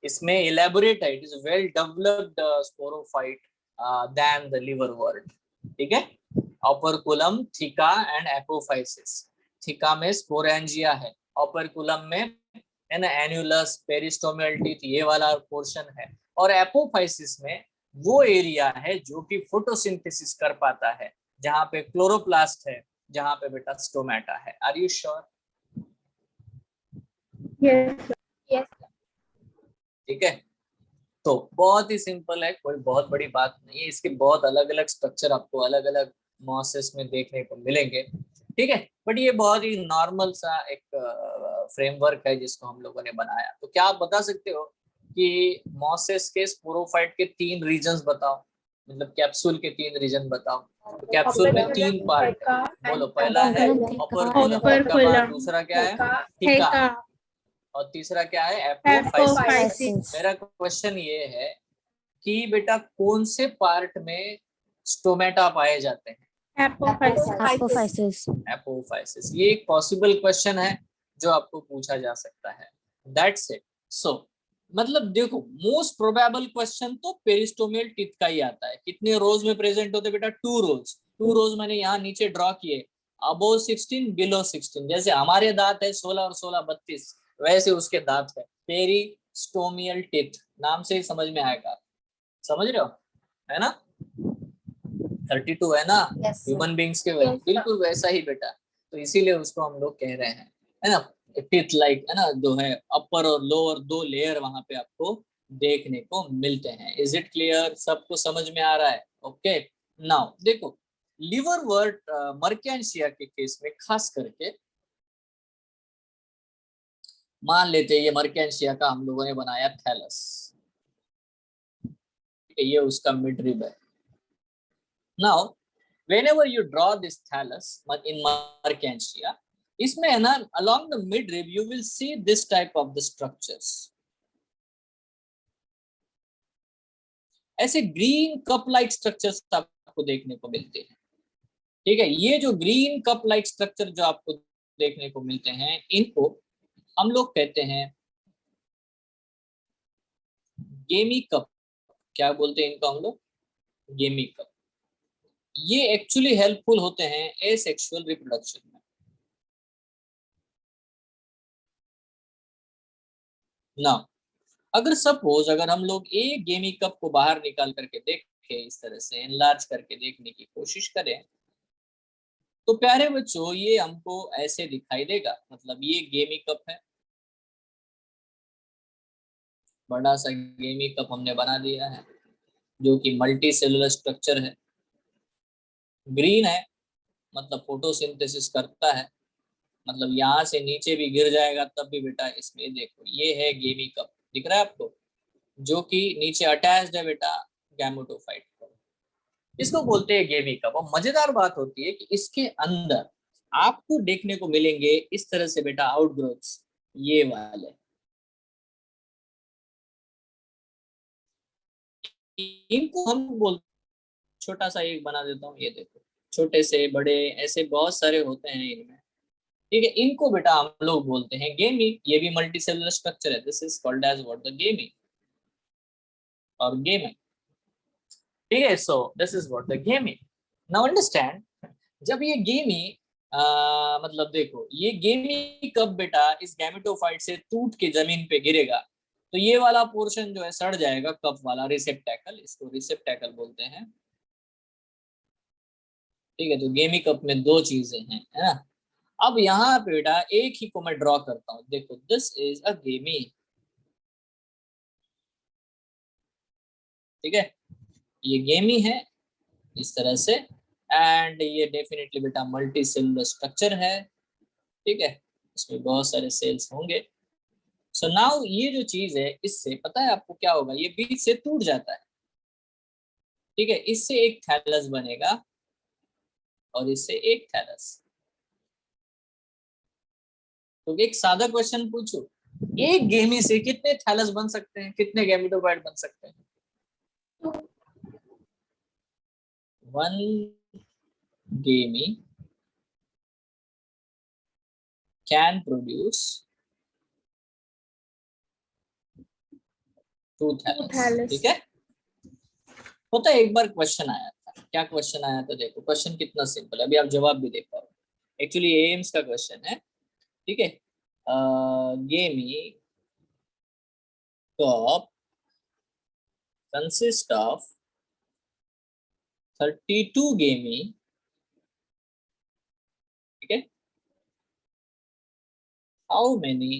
इसमें एलेबोरेट है, it is well developed sporophyte than the liverwort, ठीक है। ओपरकुलम, थिका एंड एपोफाइसिस। थिका में स्पोरेंजिया है, ऑपरकुलम में है ना एन्युलस, पेरिस्टोमियल टीथ ये वाला पोर्शन है, और एपोफाइसिस में वो एरिया है जो कि फोटोसिंथेसिस कर पाता है, जहां पे क्लोरोप्लास्ट है, जहां पे बेटा स्टोमेटा है। Are you sure? Yes. Yes. ठीक है, तो बहुत ही सिंपल है, कोई बहुत बड़ी बात नहीं है। इसके बहुत अलग अलग स्ट्रक्चर आपको अलग अलग मॉसेस में देखने को मिलेंगे, ठीक है, बट ये बहुत ही नॉर्मल सा एक फ्रेमवर्क है जिसको हम लोगों ने बनाया। तो क्या आप बता सकते हो कि मॉसेस के स्पोरोफाइट के 3 रीजन्स बताओ, मतलब कैप्सूल के 3 रीजन बताओ। तो कैप्सूल में 3 पार्ट है, बोलो। पहला है ओपरकुलम, उसके बाद दूसरा क्या है थिका, और तीसरा क्या है एपोफाइसिस। मेरा क्वेश्चन ये है कि बेटा कौन से पार्ट में स्टोमेटा पाए जाते हैं? एपोफाइसिस। एपोफाइसिस। ये एक पॉसिबल क्वेश्चन है जो आपको पूछा जा सकता है। That's it. सो मतलब देखो, मोस्ट प्रोबेबल क्वेश्चन तो पेरिस्टोमियल टीथ का ही आता है। कितने रोज में प्रेजेंट होते बेटा? 2 रोज। 2 रोज मैंने यहाँ नीचे ड्रॉ किए, अबोव 16 बिलो 16। जैसे हमारे दांत है 16 और 16 32, वैसे उसके दांत है। पेरिस्टोमियल टीथ नाम से ही समझ में आएगा, समझ रहे हो, है ना? 32 है ना ह्यूमन बींग्स के Yes, बिल्कुल वैसा ही बेटा। तो इसीलिए उसको हम लोग कह रहे हैं, है ना, टीथ लाइक, है ना, जो है अपर और लोअर 2 लेयर वहां पे आपको देखने को मिलते हैं। Is it clear? सबको समझ में आ रहा है? ओके। नाउ देखो, लिवर वर्ट मर्केंशिया के केस में खास करके मान लेते हैं ये मर्केंशिया का हम लोगों ने बनाया थैलस, ये उसका मिड रिब है। Now whenever you draw this thallus in Mercantia, इसमें है ना along the midrib you will see this type of the structures, ऐसे ग्रीन कप लाइक स्ट्रक्चर्स आपको देखने को मिलते हैं, ठीक है। ये जो ग्रीन कप लाइक स्ट्रक्चर जो आपको देखने को मिलते हैं, इनको हम लोग कहते हैं गेमी कप। क्या बोलते हैं इनको हम लोग? गेमी कप। ये एक्चुअली हेल्पफुल होते हैं एसेक्सुअल रिप्रोडक्शन में। ना अगर सपोज अगर हम लोग एक गेमी कप को बाहर निकाल करके देखें, इस तरह से एनलार्ज करके देखने की कोशिश करें, तो प्यारे बच्चों ये हमको ऐसे दिखाई देगा। मतलब ये गेमी कप है, बड़ा सा गेमी कप हमने बना दिया है जो कि मल्टी सेलुलर स्ट्रक्चर है, ग्रीन है, मतलब फोटोसिंथेसिस करता है, मतलब यहाँ से नीचे भी गिर जाएगा तब भी बेटा इसमें देखो ये है गेमी कप, दिख रहा है आपको, जो कि नीचे अटैच्ड है बेटा गैमेटोफाइट को, इसको बोलते हैं गेमी कप। और मजेदार बात होती है कि इसके अंदर आपको देखने को मिलेंगे इस तरह से बेटा आउटग्रोथ्स, ये वाले। इनको हम बोलते, छोटा सा एक बना देता हूँ, ये देखो, छोटे से बड़े ऐसे बहुत सारे होते हैं इनमें, ठीक है। इनको बेटा हम लोग बोलते हैं गेमी। ये भी मल्टी सेलुलर स्ट्रक्चर है, this is called as what? The gemmae और गेमी, ठीक है। So this is what? The gemmae. Now understand, जब ये गेमी मतलब देखो, ये गेमी कब बेटा इस गैमेटोफाइट से टूट के जमीन पे गिरेगा, तो ये वाला पोर्शन जो है सड़ जाएगा, कप वाला रिसेप्टैकल, इसको रिसेप्टैकल बोलते हैं, ठीक है। तो गेमी कप में 2 चीजें हैं, है ना। अब यहाँ पे बेटा एक ही को मैं ड्रॉ करता हूँ, देखो दिस इज अ गेमी, ठीक है, ये गेमी है इस तरह से, एंड ये डेफिनेटली बेटा मल्टी सेलुलर स्ट्रक्चर है, ठीक है, इसमें बहुत सारे सेल्स होंगे। सो नाउ ये जो चीज है, इससे पता है आपको क्या होगा, ये बीच से टूट जाता है, ठीक है, इससे एक थैलस बनेगा और इससे एक थैलस। तो एक सादा क्वेश्चन पूछूं, एक गेमी से कितने थैलस बन सकते हैं, कितने गैमेटोफाइट बन सकते हैं? 1 गेमी can produce 2 थैलस, ठीक है। होता है, एक बार क्वेश्चन आया था, क्या क्वेश्चन आया था देखो, क्वेश्चन कितना सिंपल है, अभी आप जवाब भी देख पाओ। एक्चुअली एम्स का क्वेश्चन है, ठीक है। gamete cup consists of 32 gamete, ठीक है, how many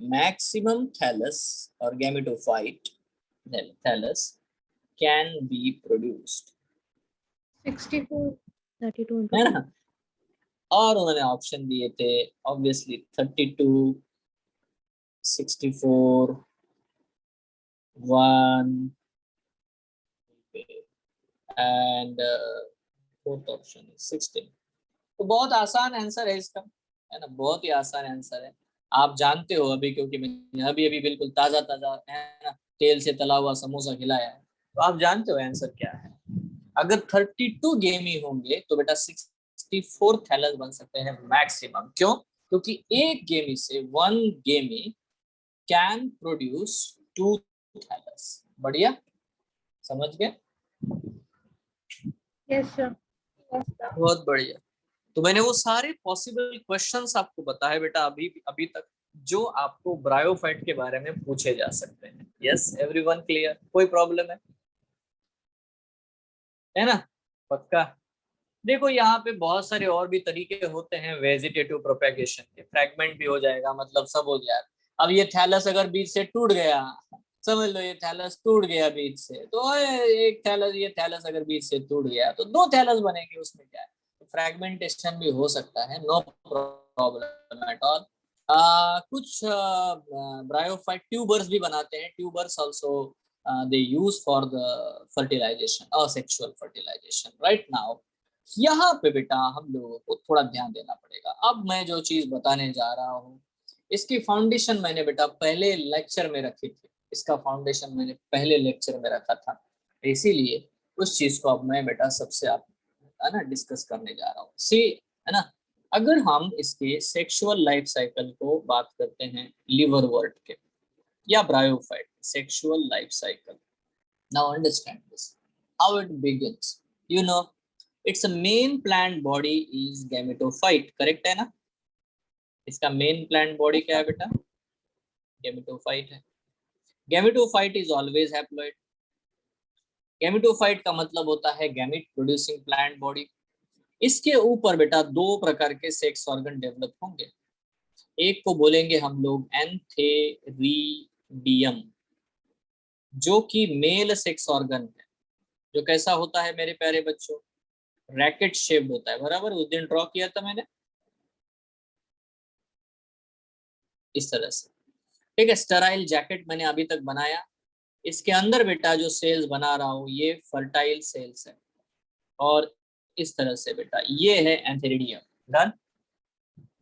maximum thallus or gametophyte thallus can be produced, 64. 32 है into ना। और उन्होंने ऑप्शन दिए थे ऑब्वियसली 32, 64, 1 एंड फोर्थ ऑप्शन है 16। तो बहुत आसान आंसर है इसका, है ना, बहुत ही आसान आंसर है। आप जानते हो अभी, क्योंकि मैंने अभी अभी बिल्कुल ताजा ताजा, है ना, तेल से तला हुआ समोसा खिलाया है, तो आप जानते हो आंसर क्या है। अगर 32 गेमी होंगे तो बेटा 64 थैलस बन सकते हैं मैक्सिमम। क्यों? क्योंकि एक गेमी से 1 गेमी कैन प्रोड्यूस 2 थैलस। बढ़िया, समझ गए? Yes, sir. बहुत बढ़िया। तो मैंने वो सारे पॉसिबल क्वेश्चंस आपको बताए बेटा अभी तक, जो आपको ब्रायोफाइट के बारे में पूछे जा सकते हैं। Yes, everyone clear? कोई प्रॉब्लम है ना? पक्का। देखो यहाँ पे बहुत सारे और भी तरीके होते हैं वेजिटेटिव प्रोपेगेशन के, फ्रैगमेंट भी हो जाएगा, मतलब सब हो गया। अब ये थैलस अगर बीच से टूट गया, समझ लो ये थैलस टूट गया बीच से, तो एक थैलस, ये थैलस अगर बीच से टूट गया तो 2 थैलस बनेंगे, उसमें क्या है। फ्रैगमेंटेशन भी हो सकता है, नो प्रॉब्लम एट ऑल। कुछ ब्रायोफाइट ट्यूबर्स भी बनाते हैं, tubers also they use for the fertilization, asexual fertilization right now। यहाँ पे बेटा हम लोगों को थोड़ा ध्यान देना पड़ेगा। अब मैं जो चीज बताने जा रहा हूँ, इसकी फाउंडेशन मैंने बेटा पहले लेक्चर में रखी थी, इसका फाउंडेशन मैंने पहले लेक्चर में रखा था, इसीलिए उस चीज को अब मैं बेटा सबसे आप, है ना, डिस्कस करने जा रहा हूँ। सी, है ना, अगर हम इसके सेक्सुअल लाइफ साइकिल को बात करते हैं लिवर वर्ट के या bryophyte sexual life cycle, now understand this how it begins, you know, its main plant body is gametophyte, correct है ना। इसका मेन प्लांट बॉडी क्या है बेटा? गैमेटोफाइट है। Gametophyte is always haploid. Gametophyte का मतलब होता है गैमेट प्रोड्यूसिंग प्लांट बॉडी। इसके ऊपर बेटा 2 प्रकार के सेक्स ऑर्गन डेवलप होंगे। एक को बोलेंगे हम लोग एंथेरिडियम, जो कि मेल सेक्स ऑर्गन है, जो कैसा होता है मेरे प्यारे बच्चों? रैकेट शेप्ड होता है, बराबर, उस दिन ड्रॉ किया था मैंने इस तरह से, ठीक है। स्टेराइल जैकेट मैंने अभी तक बनाया, इसके अंदर बेटा जो सेल्स बना रहा हूँ ये फर्टाइल सेल्स है, और इस तरह से बेटा ये है एंथेरिडियम। डन?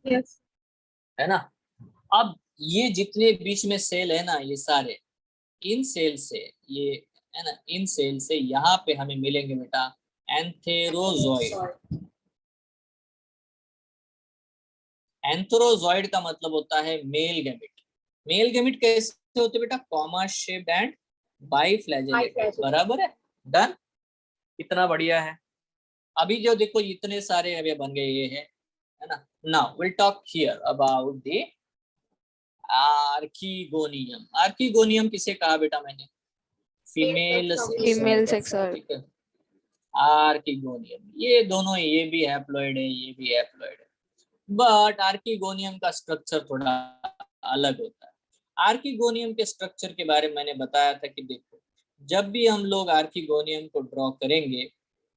Yes. है ना। अब ये जितने बीच में सेल है ना, ये सारे, इन सेल से ये, है ना, इन सेल से यहाँ पे हमें मिलेंगे बेटा एंथेरोजॉइड। एंथेरोजॉइड का मतलब होता है मेल गैमेट। मेल गैमेट कैसे होते बेटा? कॉमा शेप्ड एंड बाइफ्लैजेलेटेड, बराबर है। डन? कितना बढ़िया है। अभी जो देखो इतने सारे अभी बन गए, ये है ना। Now will talk here about the archegonium. Archegonium किसे कहा बेटा मैंने? फीमेल सेक्स, ठीक है। आर्किगोनियम, ये दोनों, ये भी हैप्लॉइड है, ये भी हैप्लॉइड है, बट आर्किगोनियम का स्ट्रक्चर थोड़ा अलग होता है। आर्किगोनियम के स्ट्रक्चर के बारे में मैंने बताया था कि देखो, जब भी हम लोग आर्किगोनियम को ड्रॉ करेंगे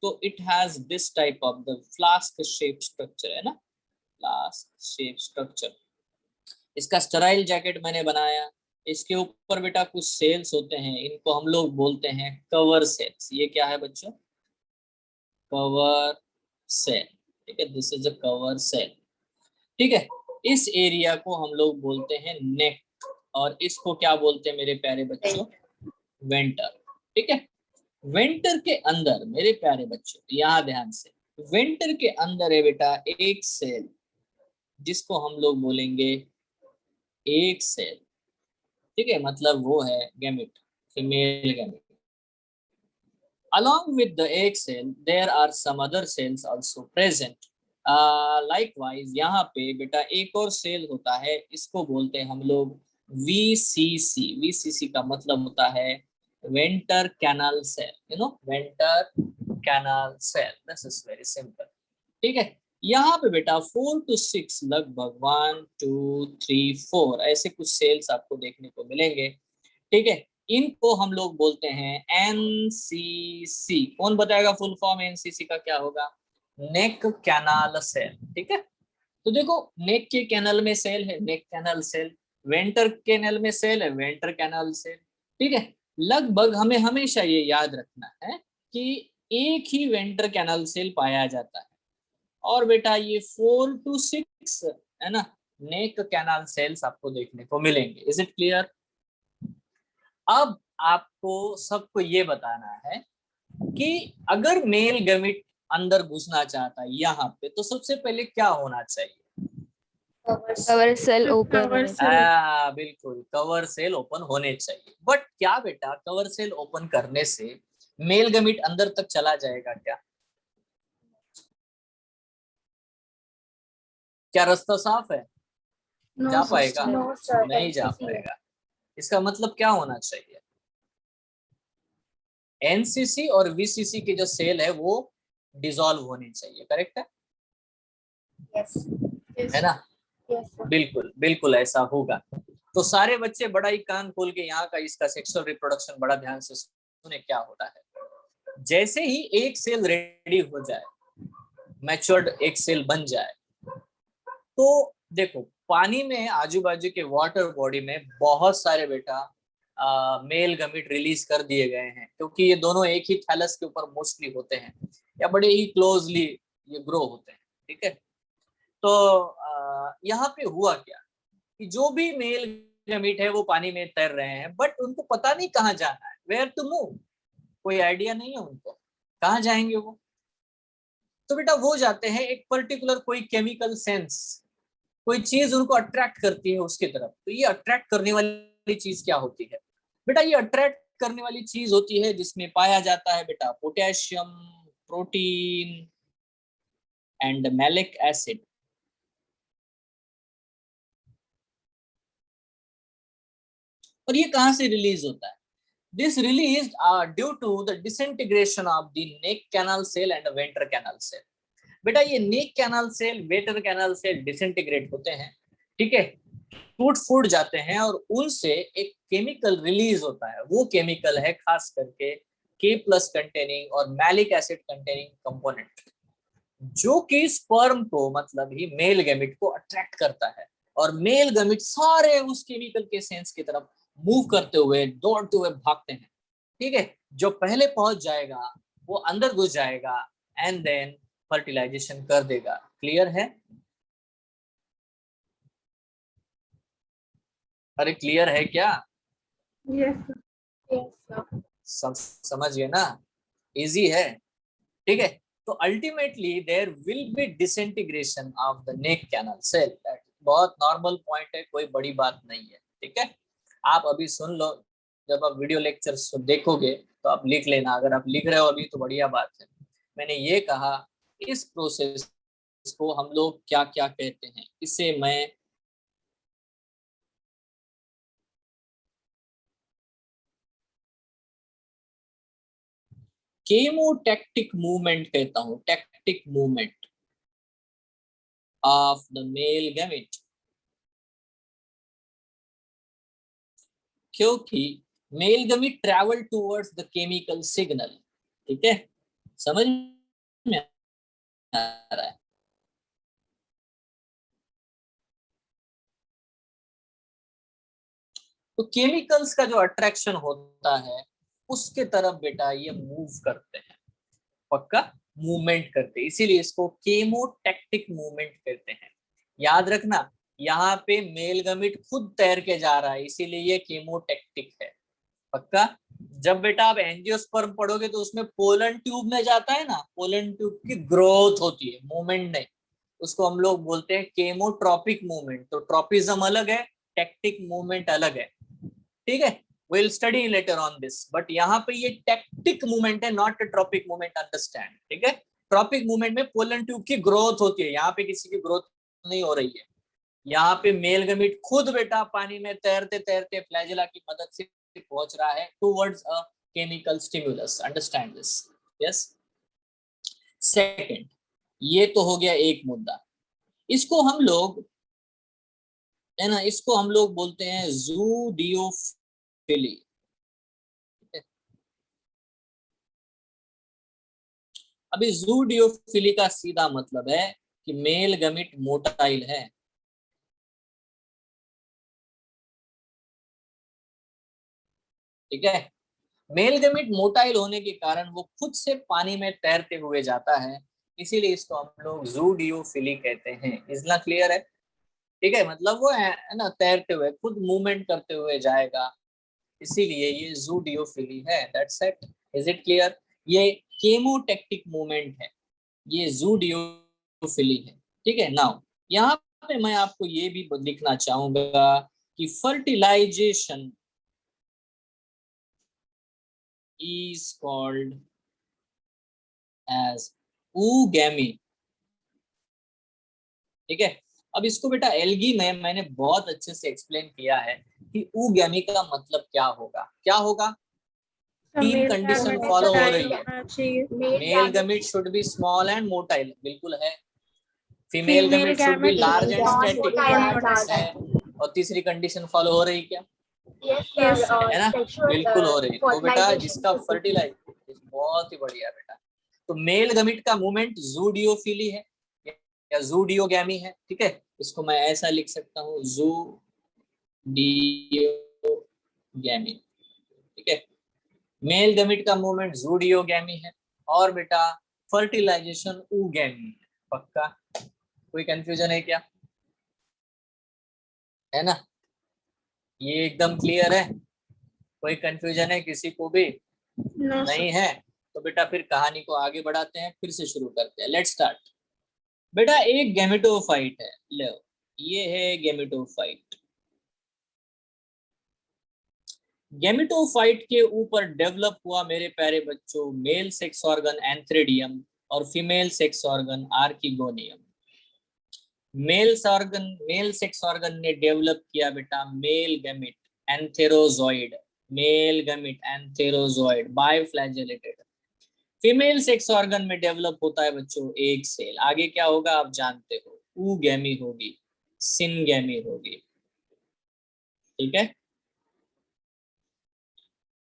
तो it has this type of the flask shape structure, है ना, फ्लास्क शेप स्ट्रक्चर। इसका स्टेराइल जैकेट मैंने बनाया, इसके ऊपर बेटा कुछ सेल्स होते हैं, इनको हम लोग बोलते हैं कवर सेल्स। ये क्या है बच्चों? कवर सेल, ठीक है, this is a cover cell, ठीक है। इस एरिया को हम लोग बोलते हैं नेक, और इसको क्या बोलते हैं मेरे प्यारे बच्चों? वेंटर, ठीक है। वेंटर के अंदर मेरे प्यारे बच्चों, यहाँ ध्यान से, वेंटर के अंदर है बेटा एक सेल, जिसको हम लोग बोलेंगे एक सेल, ठीक है, मतलब वो है gamete, female gamete. Along with the egg cell, there are some other cells also present. Likewise यहाँ पे बेटा एक और सेल होता है, इसको बोलते हैं हम लोग VCC। VCC का मतलब होता है venter canal cell, you know, venter canal cell. This is very simple. ठीक है, यहाँ पे बेटा 4 to 6 लगभग 1 2 3 4 ऐसे कुछ सेल्स आपको देखने को मिलेंगे। ठीक है, इनको हम लोग बोलते हैं NCC। कौन बताएगा फुल फॉर्म NCC का क्या होगा? नेक कैनाल सेल। ठीक है, तो देखो नेक के कैनल में सेल है, नेक कैनाल सेल, वेंटर कैनल में सेल है, वेंटर कैनाल सेल। ठीक है, लगभग हमें हमेशा ये याद रखना है कि एक ही वेंटर कैनाल सेल पाया जाता है, और बेटा ये 4 to 6 है ना, नेक कैनाल सेल्स आपको देखने को मिलेंगे। Is it clear? अब आपको सबको ये बताना है कि अगर मेल गैमेट अंदर घुसना चाहता है यहाँ पे, तो सबसे पहले क्या होना चाहिए? Cover cell open Cover cell. बिल्कुल, कवर सेल ओपन होने चाहिए। बट क्या बेटा कवर सेल ओपन करने से मेल गैमेट अंदर तक चला जाएगा क्या? क्या रास्ता साफ है? No, जा sir. पाएगा? No, sir. नहीं जा NCC. पाएगा। इसका मतलब क्या होना चाहिए? NCC और VCC के जो सेल है वो डिसॉल्व होनी चाहिए। करेक्ट है? Yes. Yes. है ना? Yes, sir. बिल्कुल बिल्कुल ऐसा होगा। तो सारे बच्चे बड़ा ही कान खोल के यहाँ का इसका सेक्सुअल रिप्रोडक्शन बड़ा ध्यान से सुने क्या होता है। जैसे ही एक सेल रेडी हो जाए, मैच्योर्ड एक सेल बन जाए, तो देखो पानी में आजू बाजू के वाटर बॉडी में बहुत सारे बेटा मेल गैमेट रिलीज कर दिए गए हैं, क्योंकि ये दोनों एक ही थैलस के ऊपर मोस्टली होते हैं या बड़े ही क्लोजली ये ग्रो होते हैं। ठीक है, तो यहाँ पे हुआ क्या कि जो भी मेल गैमेट है वो पानी में तैर रहे हैं, बट उनको पता नहीं कहाँ जाना है, वेयर टू मूव, कोई आइडिया नहीं है उनको कहाँ जाएंगे वो। तो बेटा वो जाते हैं एक पर्टिकुलर कोई केमिकल सेंस, कोई चीज उनको अट्रैक्ट करती है उसकी तरफ। तो ये अट्रैक्ट करने वाली चीज क्या होती है बेटा? ये अट्रैक्ट करने वाली चीज होती है जिसमें पाया जाता है बेटा potassium, protein and malic acid. और ये कहां से रिलीज होता है? This released due to the disintegration of the neck canal cell and the venter canal cell. बेटा ये neck canal cell, venter canal cell disintegrate होते हैं, ठीक है, फूट जाते हैं, और उनसे एक केमिकल रिलीज होता है। वो केमिकल है खास करके K+ कंटेनिंग और मैलिक एसिड कंटेनिंग कंपोनेंट, जो कि स्पर्म को मतलब ही मेल गैमेट को अट्रैक्ट करता है, और मेल गैमेट सारे उस केमिकल के सेंस की तरफ मूव करते हुए दौड़ते हुए भागते हैं। ठीक है, जो पहले पहुंच जाएगा वो अंदर घुस जाएगा एंड देन फर्टिलाइजेशन कर देगा। क्लियर है? अरे क्लियर है क्या? Yes, sir. Yes, sir. समझ गए ना? इजी है। ठीक है, तो ultimately there will be disintegration of the neck canal cell. बहुत नॉर्मल पॉइंट है, कोई बड़ी बात नहीं है। ठीक है, आप अभी सुन लो, जब आप वीडियो लेक्चर्स देखोगे तो आप लिख लेना। अगर आप लिख रहे हो अभी तो बढ़िया बात है। मैंने ये कहा इस प्रोसेस को हम लोग क्या क्या कहते हैं, इसे मैं केमोटैक्टिक मूवमेंट कहता हूं, tactic movement of the male gamete. क्योंकि male gamete travel towards the chemical signal. ठीक है, समझ में आ रहा है? तो केमिकल्स का जो अट्रैक्शन होता है उसके तरफ बेटा ये मूव करते हैं, पक्का मूवमेंट करते हैं, इसीलिए इसको केमोटैक्टिक मूवमेंट कहते हैं। याद रखना, यहाँ पे मेल गैमेट खुद तैर के जा रहा है, इसीलिए ये केमोटैक्टिक है, पक्का। जब बेटा आप एंजियोस्पर्म पढ़ोगे तो उसमें पोलन ट्यूब में जाता है ना, पोलन ट्यूब की ग्रोथ होती है, मूवमेंट नहीं। उसको हम लोग बोलते हैं केमोट्रॉपिक मूवमेंट। तो ट्रॉपिज्म अलग है, टैक्टिक मूवमेंट अलग है। ठीक है, we'll study later on this, but यहाँ पे ये टैक्टिक मूवमेंट है, नॉट ट्रॉपिक मूवमेंट, अंडरस्टैंड? ठीक है, ट्रॉपिक मूवमेंट में पोलन ट्यूब की ग्रोथ होती है, यहाँ पे किसी की ग्रोथ नहीं हो रही है। यहाँ पे मेल गमीट खुद बेटा पानी में तैरते तैरते फ्लैजेला की मदद से पहुंच रहा है towards a chemical stimulus. Understand this? Yes. Second, ये तो हो गया एक मुद्दा। इसको हम लोग, है ना, इसको हम लोग बोलते हैं ज़ूडियोफिली। अभी ज़ूडियोफिली का सीधा मतलब है कि मेल गमीट मोटाइल है। ठीक है, मेल गमीट मोटाइल होने के कारण वो खुद से पानी में तैरते हुए जाता है, इसीलिए इसको हम लोग ज़ूडियोफिली कहते हैं। इज ना क्लियर है? ठीक है, मतलब वो है ना, तैरते हुए खुद मूवमेंट करते हुए जाएगा, इसीलिए ये ज़ूडियोफिली है। That's it. Is it clear? ये केमोटेक्टिक मूवमेंट है, ये ज़ूडियोफिली है। ठीक है, नाउ यहाँ पे मैं आपको ये भी लिखना चाहूंगा कि fertilisation is called as oogammy। ठीक है, अब इसको बेटा एल्गी में मैंने बहुत अच्छे से एक्सप्लेन किया है कि oogammy का मतलब क्या होगा। क्या होगा? तीन कंडीशन फॉलो हो रही है। Male gamete should be small and motile, बिल्कुल है। Female gamete should be large and static है। और तीसरी कंडीशन फॉलो हो रही क्या? है ना, बिल्कुल हो रही। तो बेटा जिसका फर्टिलाइज, बहुत ही बढ़िया बेटा। तो मेल गमीट का मूवमेंट ज़ूडियोफिली है या ज़ूडियोगैमी है। ठीक है, इसको मैं ऐसा लिख सकता हूँ, ज़ूडियोगैमी। ठीक है, मेल गमीट का मूवमेंट ज़ूडियोगैमी है और बेटा फर्टिलाइजेशन oogammy है। पक्का? कोई कंफ्यूजन है क्या? है ना, ये एकदम क्लियर है? कोई कंफ्यूजन है किसी को भी? नहीं है तो बेटा फिर कहानी को आगे बढ़ाते हैं, फिर से शुरू करते हैं। Let's start. बेटा एक गैमेटोफाइट है, लो ये है गैमेटोफाइट। गैमेटोफाइट के ऊपर डेवलप हुआ मेरे प्यारे बच्चों मेल सेक्स ऑर्गन एंथ्रेडियम और female sex organ archegonium. Male sex organ ने डेवलप किया बेटा male gamete antherozoid, male gamete antherozoid biflagellated. Female sex organ में डेवलप होता है बच्चों एक सेल। आगे क्या होगा आप जानते हो, oogammy होगी, syngamy होगी। ठीक है,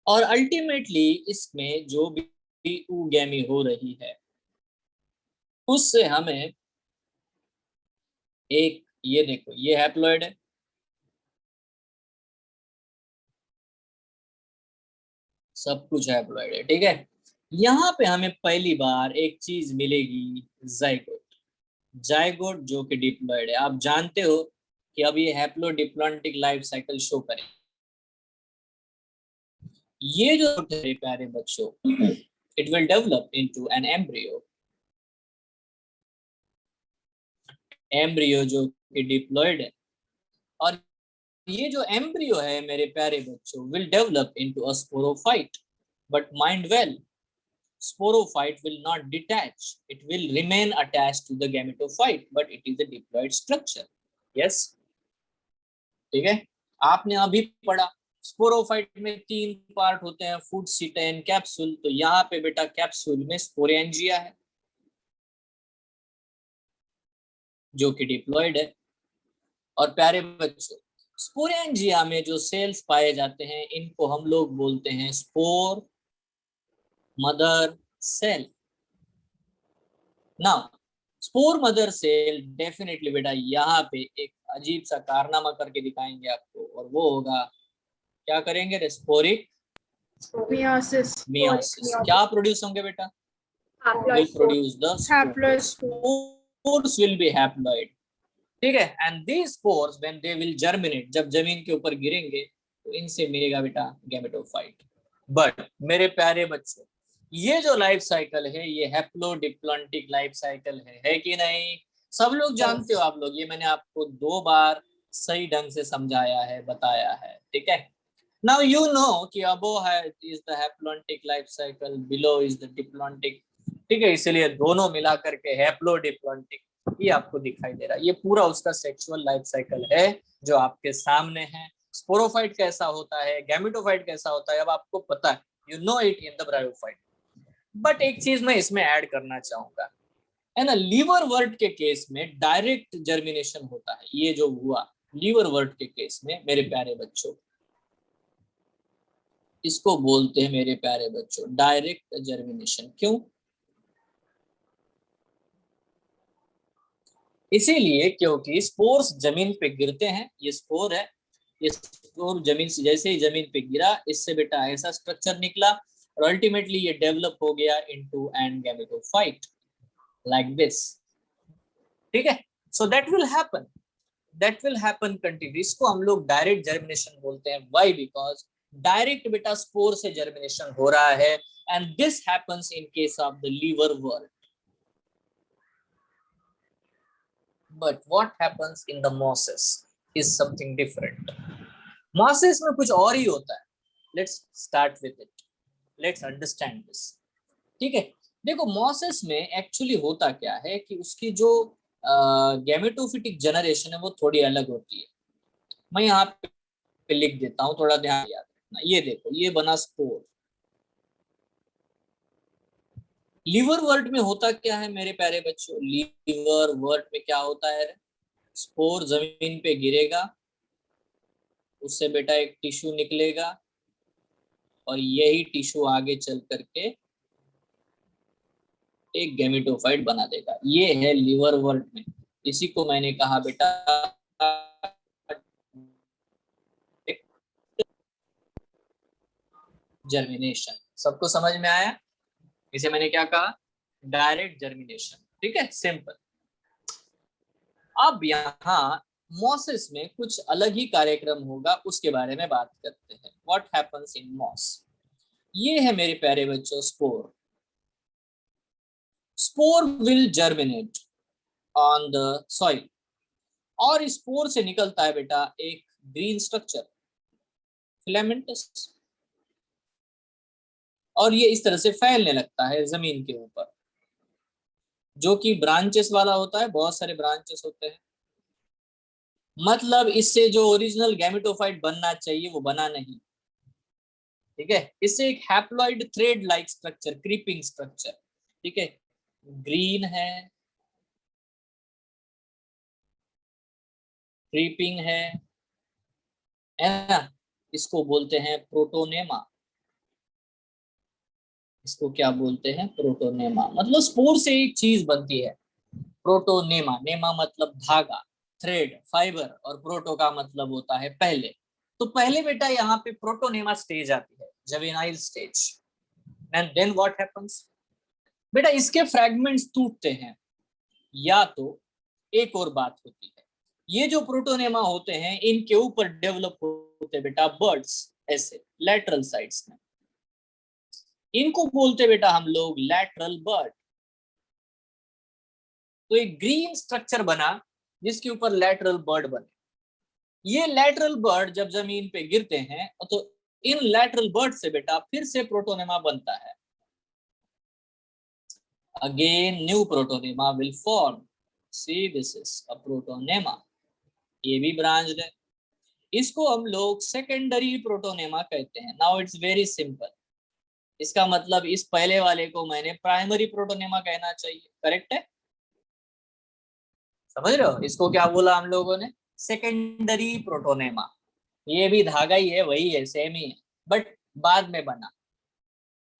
और अल्टीमेटली इसमें जो भी oogammy हो रही है उससे हमें एक, ये देखो ये हैप्लॉइड है, सब कुछ हैप्लॉइड है। ठीक है, यहाँ पे हमें पहली बार एक चीज मिलेगी, जाइगोट। जाइगोट जो कि डिप्लॉइड है। आप जानते हो कि अब ये हैप्लोडिप्लॉन्टिक लाइफ साइकिल शो करें। ये जो है प्यारे बच्चों, it will develop into an embryo. Embryo जो कि डिप्लॉइड है, और ये जो एम्ब्रियो है मेरे प्यारे बच्चों will develop into a sporophyte. But mind well, sporophyte will not detach, it will remain attached to the gametophyte, but it is a diploid structure। yes, ठीक है, आपने अभी पढ़ा स्पोरोफाइट में 3 पार्ट होते हैं, फूड, सीटेन, कैप्सूल। तो यहाँ पे बेटा कैप्सूल में स्पोरेंजिया है जो कि डिप्लॉइड है। और प्यारे बच्चों स्पोरेंजिया में जो सेल्स पाए जाते हैं इनको हम लोग बोलते हैं spore mother cell. Now spore mother cell definitely बेटा यहाँ पे एक अजीब सा कारनामा करके दिखाएंगे आपको, और वो होगा, क्या करेंगे, रेस्पोरिक मियोसिस। क्या प्रोड्यूस होंगे बेटा? will produce the spores will be haploid। ठीक है, and these spores when they will germinate, जब जमीन के ऊपर गिरेंगे तो इनसे मिलेगा बेटा गैमेटोफाइट। बट मेरे प्यारे बच्चों ये जो लाइफ साइकिल है ये हैप्लोडिप्लॉन्टिक लाइफ साइकिल है कि नहीं? सब लोग जानते हो आप लोग, ये मैंने आपको 2 बार सही ढंग से समझाया है, बताया है। ठीक है, now you know कि above is the haplontic life cycle, below is the diplontic ठीक है, इसलिए दोनों मिला करके हैप्लोडिप्लॉन्टिक ये आपको दिखाई दे रहा है। ये पूरा उसका सेक्सुअल लाइफ साइकिल है जो आपके सामने है। स्पोरोफाइट कैसा होता है, गैमेटोफाइट कैसा होता है, अब आपको पता है, you know it in the bryophyte. But एक चीज मैं इसमें ऐड करना चाहूंगा, है ना, लीवर वर्ट के केस में डायरेक्ट जर्मिनेशन होता है। ये जो हुआ लीवर वर्ट के केस में मेरे प्यारे बच्चों, इसको बोलते हैं मेरे प्यारे बच्चों डायरेक्ट जर्मिनेशन। क्यों? इसीलिए क्योंकि स्पोर्स जमीन पे गिरते हैं, ये स्पोर है, ये स्पोर जमीन से जैसे ही जमीन पे गिरा, इससे बेटा ऐसा स्ट्रक्चर निकला और अल्टीमेटली ये डेवलप हो गया into an gametophyte like this. ठीक है, so that will happen continue. इसको हम लोग डायरेक्ट जर्मिनेशन बोलते हैं। व्हाई? बिकॉज डायरेक्ट बेटा स्पोर से जर्मिनेशन हो रहा है and this happens in case of the liverwort. But what happens in the mosses is something different. Mosses में कुछ और ही होता है। Let's start with it. Let's understand this. ठीक है, देखो मॉसेस में एक्चुअली होता क्या है कि उसकी जो गैमेटोफिटिक जनरेशन है वो थोड़ी अलग होती है। मैं यहाँ पे लिख देता हूँ, थोड़ा ध्यान याद रखना। ये देखो, ये बना स्पोर। लीवर वर्ट में होता क्या है मेरे प्यारे बच्चों? लीवर वर्ट में क्या होता है? स्पोर जमीन पे गिरेगा, उससे बेटा एक टिश्यू निकलेगा और यही टिश्यू आगे चल करके एक गैमेटोफाइट बना देगा। ये है लीवर वर्ट में। इसी को मैंने कहा बेटा जर्मिनेशन। सबको समझ में आया? इसे मैंने क्या कहा? Direct germination. ठीक है, सिंपल। अब यहाँ मॉसेस में कुछ अलग ही कार्यक्रम होगा, उसके बारे में बात करते हैं। What happens in moss? ये है मेरे प्यारे बच्चों spore. Spore will germinate on the soil और स्पोर से निकलता है बेटा एक ग्रीन स्ट्रक्चर, फिलामेंटस, और ये इस तरह से फैलने लगता है जमीन के ऊपर, जो कि ब्रांचेस वाला होता है। बहुत सारे ब्रांचेस होते हैं। मतलब इससे जो ओरिजिनल गैमेटोफाइट बनना चाहिए वो बना नहीं। ठीक है, इससे एक haploid thread like structure, creeping structure, ठीक है, ग्रीन है, क्रीपिंग है ना, इसको बोलते हैं प्रोटोनेमा। इसको क्या बोलते हैं? प्रोटोनेमा। मतलब स्पोर से एक चीज बनती है, प्रोटोनेमा। नेमा मतलब धागा, थ्रेड, फाइबर, और प्रोटो का मतलब होता है पहले। तो पहले बेटा यहाँ पे प्रोटोनेमा स्टेज आती है, juvenile stage. And then what happens? बेटा इसके फ्रैगमेंट्स टूटते हैं, या तो एक और बात होती है, ये जो प्रोटोनेमा होते हैं इनके ऊपर डेवलप होते बेटा बर्ड्स, ऐसे लैटरल साइड्स में। इनको बोलते बेटा हम लोग लैटरल बर्ड। तो एक ग्रीन स्ट्रक्चर बना जिसके ऊपर लैटरल बर्ड बने। ये लैटरल बर्ड जब जमीन पे गिरते हैं तो इन लैटरल बर्ड से बेटा फिर से प्रोटोनेमा बनता है। Again new protonema will form. See this is a protonema. ये भी ब्रांच्ड है। इसको हम लोग सेकेंडरी प्रोटोनेमा कहते हैं। Now it's very simple. इसका मतलब इस पहले वाले को मैंने प्राइमरी प्रोटोनेमा कहना चाहिए। करेक्ट है? समझ रहे हो? इसको क्या बोला हम लोगों ने? Secondary protonema. ये भी धागा ही है, वही है, सेम ही है, बट बाद में बना।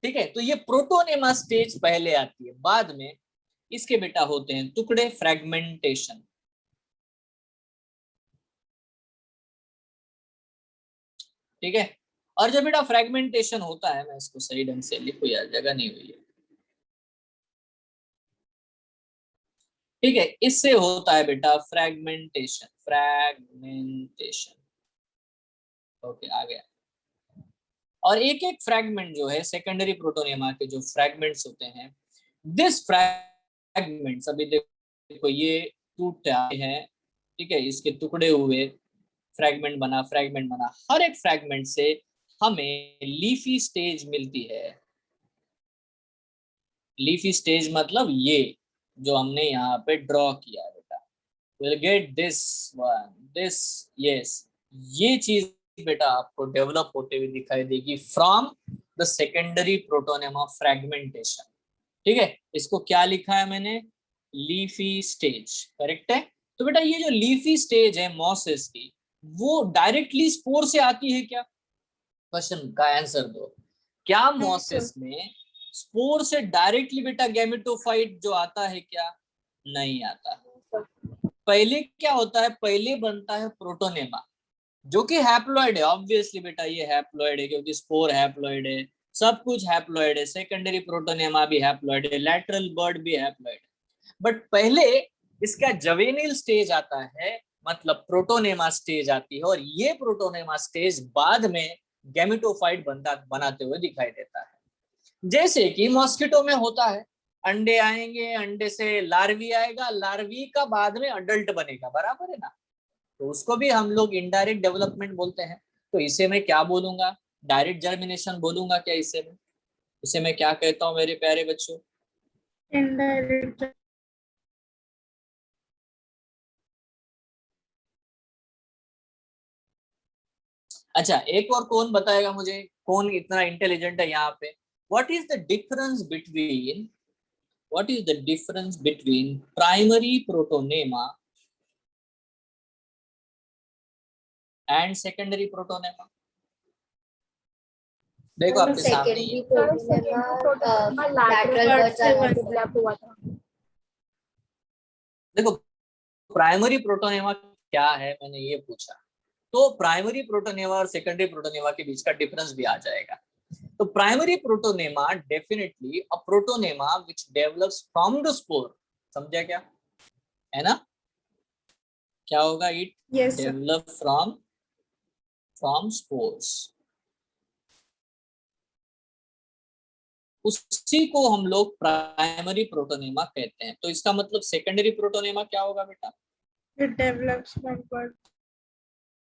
ठीक है, तो ये प्रोटोनेमा स्टेज पहले आती है, बाद में इसके बेटा होते हैं टुकड़े, फ्रैगमेंटेशन। ठीक है, और जब बेटा फ्रैगमेंटेशन होता है, मैं इसको सही ढंग से लिखूं यार, जगह नहीं हुई है। ठीक है, इससे होता है बेटा फ्रैगमेंटेशन। ओके, आ गया। और एक एक फ्रैगमेंट जो है सेकेंडरी प्रोटोनेमा के जो फ्रैगमेंट्स होते हैं, दिस फ्रैगमेंट्स, अभी देखो ये टूटते हैं, ठीक है, इसके टुकड़े हुए, फ्रैगमेंट बना। हर एक फ्रैगमेंट से हमें लीफी स्टेज मिलती है। लीफी स्टेज मतलब ये जो हमने यहाँ पे ड्रॉ किया बेटा, will get this one, this, yes, ये चीज बेटा आपको डेवलप होते हुए दिखाई देगी from the secondary protonema fragmentation. ठीक है, इसको क्या लिखा है मैंने, लीफी स्टेज, करेक्ट है। तो बेटा ये जो लीफी स्टेज है मॉसेस की, वो डायरेक्टली स्पोर से आती है क्या, क्वेश्चन का आंसर दो। क्या मॉसेस में स्पोर से डायरेक्टली बेटा गैमेटोफाइट जो आता है क्या, नहीं आता। पहले क्या होता है, पहले बनता है प्रोटोनेमा जो कि हैप्लॉइड है, ऑब्वियसली बेटा ये हैप्लॉइड है क्योंकि स्पोर हैप्लॉइड है, सब कुछ हैप्लॉइड है, सेकेंडरी प्रोटोनेमा भी हैप्लॉइड है, लैटरल बर्ड भी हैप्लॉइड है। बट पहले इसका जवेनिल स्टेज आता है, मतलब प्रोटोनेमा स्टेज आती है, और ये प्रोटोनेमा स्टेज बाद में गैमेटोफाइट बनाते हुए दिखाई देता है। जैसे कि मॉस्किटो में होता है, अंडे आएंगे, अंडे से लार्वी आएगा, लार्वी का बाद में अडल्ट बनेगा, बराबर है ना, तो उसको भी हम लोग इनडायरेक्ट डेवलपमेंट बोलते हैं। तो इसे मैं क्या बोलूंगा, डायरेक्ट जर्मिनेशन बोलूंगा क्या, इसे मैं क्या कहता हूँ मेरे प्यारे बच्चों, Indirect. अच्छा एक और कौन बताएगा मुझे, कौन इतना इंटेलिजेंट है यहाँ पे, what is the difference between primary protonema and secondary protonema. देखो आपके सामने ही देखो प्राइमरी प्रोटोनेमा क्या है, मैंने ये पूछा, तो प्राइमरी प्रोटोनेमा और सेकेंडरी प्रोटोनेमा के बीच का डिफरेंस भी आ जाएगा। तो primary protonema definitely a protonema which develops from the spore, समझा क्या, है ना, क्या होगा, it Yes, sir. Develop from spores, उसी को हम लोग प्राइमरी प्रोटोनेमा कहते हैं। तो इसका मतलब सेकेंडरी प्रोटोनेमा क्या होगा बेटा, It develops from birth.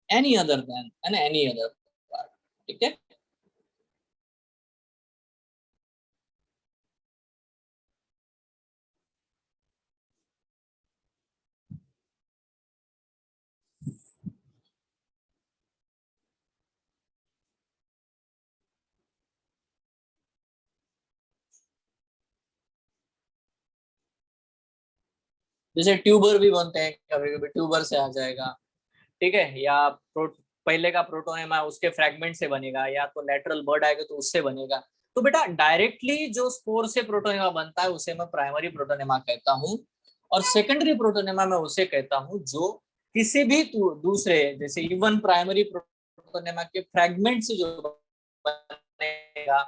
Any other part, ठीक है। जैसे ट्यूबर भी बनते हैं, कभी कभी ट्यूबर से आ जाएगा, ठीक है, या पहले का प्रोटोनेमा उसके फ्रैगमेंट से बनेगा, या तो लेटरल बर्ड आएगा तो उससे बनेगा। तो बेटा डायरेक्टली जो स्पोर से प्रोटोनेमा बनता है उसे मैं प्राइमरी प्रोटोनेमा कहता हूँ, और सेकेंडरी प्रोटोनेमा मैं उसे कहता हूँ जो किसी भी दूसरे, जैसे इवन प्राइमरी प्रोटोनेमा के फ्रैगमेंट से जो बनेगा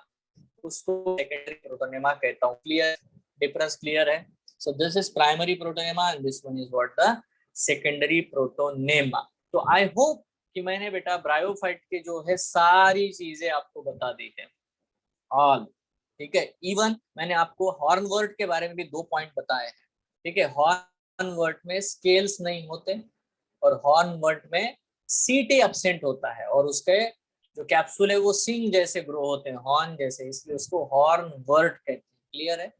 उसको सेकेंडरी प्रोटोनेमा कहता हूँ। क्लियर, डिफरेंस क्लियर है। So this is primary protonema and this one is what the secondary protonema. तो I hope कि मैंने बेटा ब्रायोफाइट के जो है सारी चीजें आपको बता दी है, ऑल, ठीक है। इवन मैंने आपको हॉर्नवर्ट के बारे में भी 2 पॉइंट बताए हैं, ठीक है। हॉर्नवर्ट में स्केल्स नहीं होते और हॉर्नवर्ट में सीटे एब्सेंट होता है, और उसके जो कैप्सूल है वो सिंग जैसे ग्रो होते हैं, हॉर्न जैसे, इसलिए उसको हॉर्नवर्ट कहते हैं। क्लियर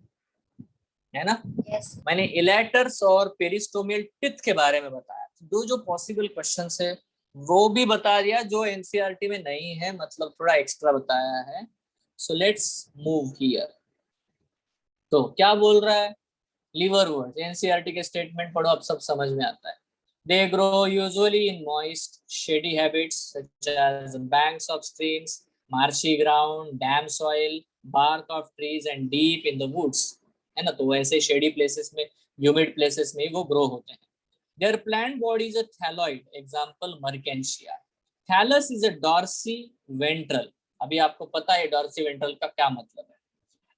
है ना। Yes. मैंने इलेटर्स और पेरिस्टोमियल टिथ के बारे में बताया, दो जो पॉसिबल क्वेश्चंस है वो भी बता दिया, जो एनसीईआरटी में नहीं है, मतलब थोड़ा एक्स्ट्रा बताया है। So let's move here. तो क्या बोल रहा है, लीवरवर्ट, एनसीईआरटी के स्टेटमेंट पढ़ो, अब सब समझ में आता है। They grow usually in moist, shady habitats such as banks of streams, marshy ground, damp soil, bark of trees and deep in the woods, है ना। तो वैसे शेडी प्लेसेस में, ह्यूमिड प्लेसेस में वो ग्रो होते हैं। Their plant body is a thalloid, example Mercantia. Thallus is a dorsiventral, अभी आपको पता है dorsiventral का क्या मतलब है,